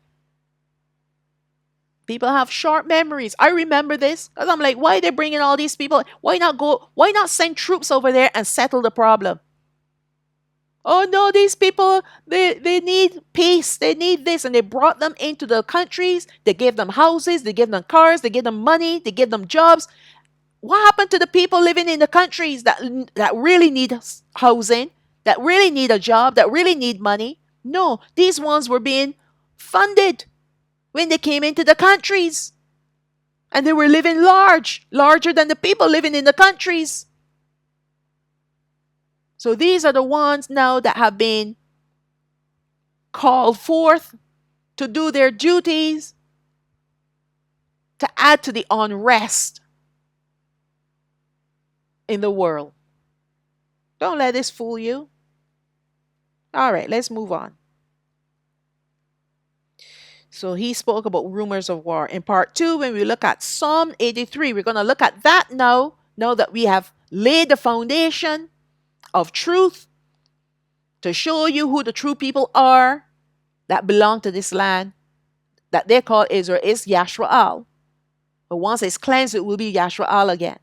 People have short memories. I remember this because I'm like, why are they bringing all these people? Why not go? Why not send troops over there and settle the problem? Oh no, these people, they need peace. They need this. And they brought them into the countries. They gave them houses. They gave them cars. They gave them money. They gave them jobs. What happened to the people living in the countries that really need housing, that really need a job, that really need money? No, these ones were being funded when they came into the countries. And they were living larger than the people living in the countries. So these are the ones now that have been called forth to do their duties, to add to the unrest in the world. Don't let this fool you. All right, let's move on. So he spoke about rumors of war. In part 2, when we look at Psalm 83, we're going to look at that now that we have laid the foundation of truth to show you who the true people are that belong to this land that they call Israel is Yashaoyah. But once it's cleansed, it will be Yashaoyah again.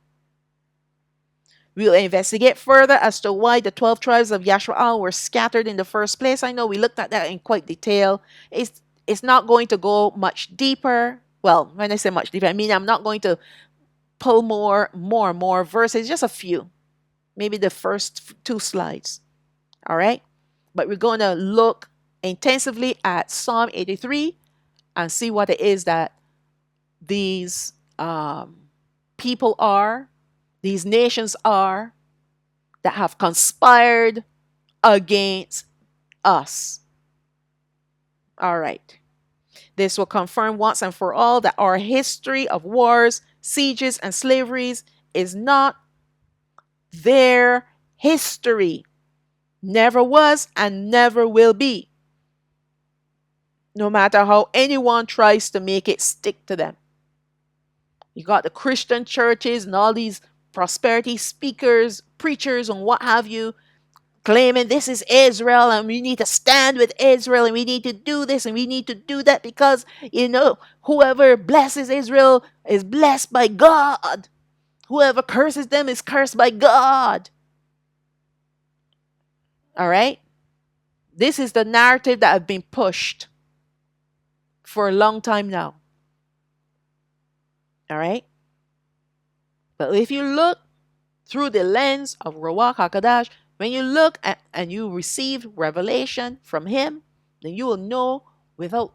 We'll investigate further as to why the 12 tribes of Yashaoyah were scattered in the first place. I know we looked at that in quite detail. It's not going to go much deeper. Well, when I say much deeper, I mean I'm not going to pull more verses, just a few. Maybe the first 2 slides. All right? But we're going to look intensively at Psalm 83 and see what it is that these people are, these nations are, that have conspired against us. All right. This will confirm once and for all that our history of wars, sieges, and slaveries is not their history. Never was and never will be. No matter how anyone tries to make it stick to them. You got the Christian churches and all these prosperity speakers, preachers, and what have you, claiming this is Israel and we need to stand with Israel and we need to do this and we need to do that because, whoever blesses Israel is blessed by God. Whoever curses them is cursed by God. All right? This is the narrative that has been pushed for a long time now. All right? But if you look through the lens of Ruach HaKodesh, when you look at and you receive revelation from him, then you will know without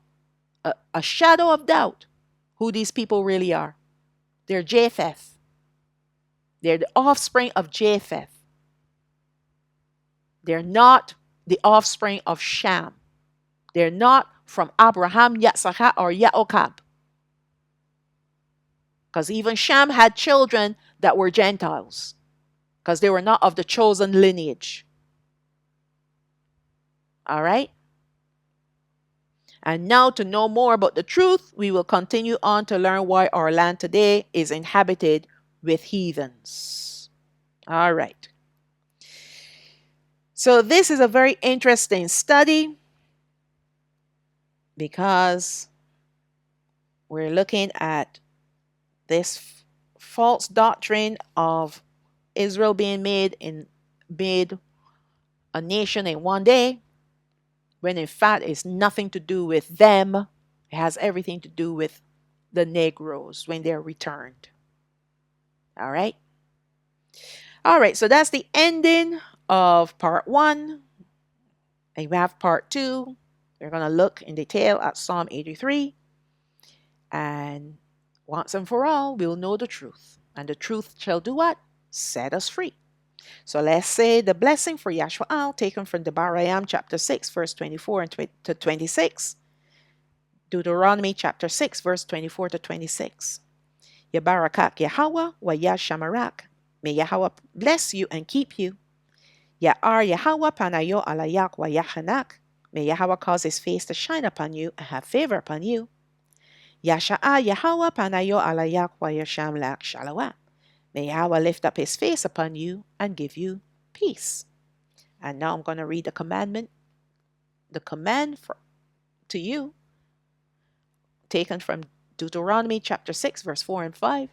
a shadow of doubt who these people really are. They're Japheth. They're the offspring of Japheth. They're not the offspring of Shem. They're not from Abraham, Yitzhak, or Yaakov. Because even Shem had children that were Gentiles. Because they were not of the chosen lineage. All right? And now, to know more about the truth, we will continue on to learn why our land today is inhabited with heathens. All right. So, this is a very interesting study because we're looking at this false doctrine of Israel being made a nation in one day, when in fact it's nothing to do with them. It has everything to do with the Negroes when they're returned. All right. All right. So that's the ending of part one. And we have part two. We're going to look in detail at Psalm 83. And once and for all, we'll know the truth. And the truth shall do what? Set us free. So let's say the blessing for Yashaoyah, taken from the Alahayam chapter 6, verse 24 to 26. Deuteronomy chapter 6, verse 24 to 26. Yabarakak Yahweh wa Yashamarak. May Yahweh bless you and keep you. Ya'ar Yahweh panayo alayak wa yahanak. May Yahweh cause his face to shine upon you and have favor upon you. Yasha'a Yahweh panayo alayak wa yashamlak shalawah. May Yahweh lift up his face upon you and give you peace. And now I'm going to read the command to you, taken from Deuteronomy chapter 6, verse 4 and 5.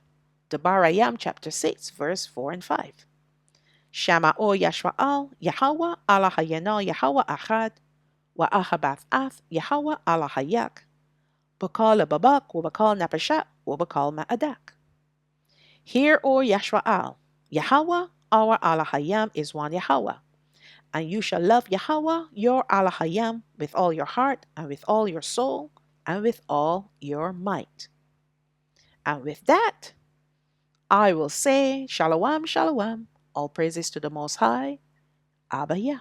Alahayam chapter 6, verse 4 and 5. Shama'o Yashwa'al, Yahweh Alahayano Yahweh Achad, wa Ahabath Yahweh Alahayak. Bakal Babak, Wabakal Napashat, Wabakal Ma'adak. Hear, O Yashwa'al, Yahweh, our Alahayam is one Yahweh. And you shall love Yahweh, your Alahayam, with all your heart, and with all your soul, and with all your might. And with that, I will say, Shalom, Shalom, all praises to the Most High, Abba Yah.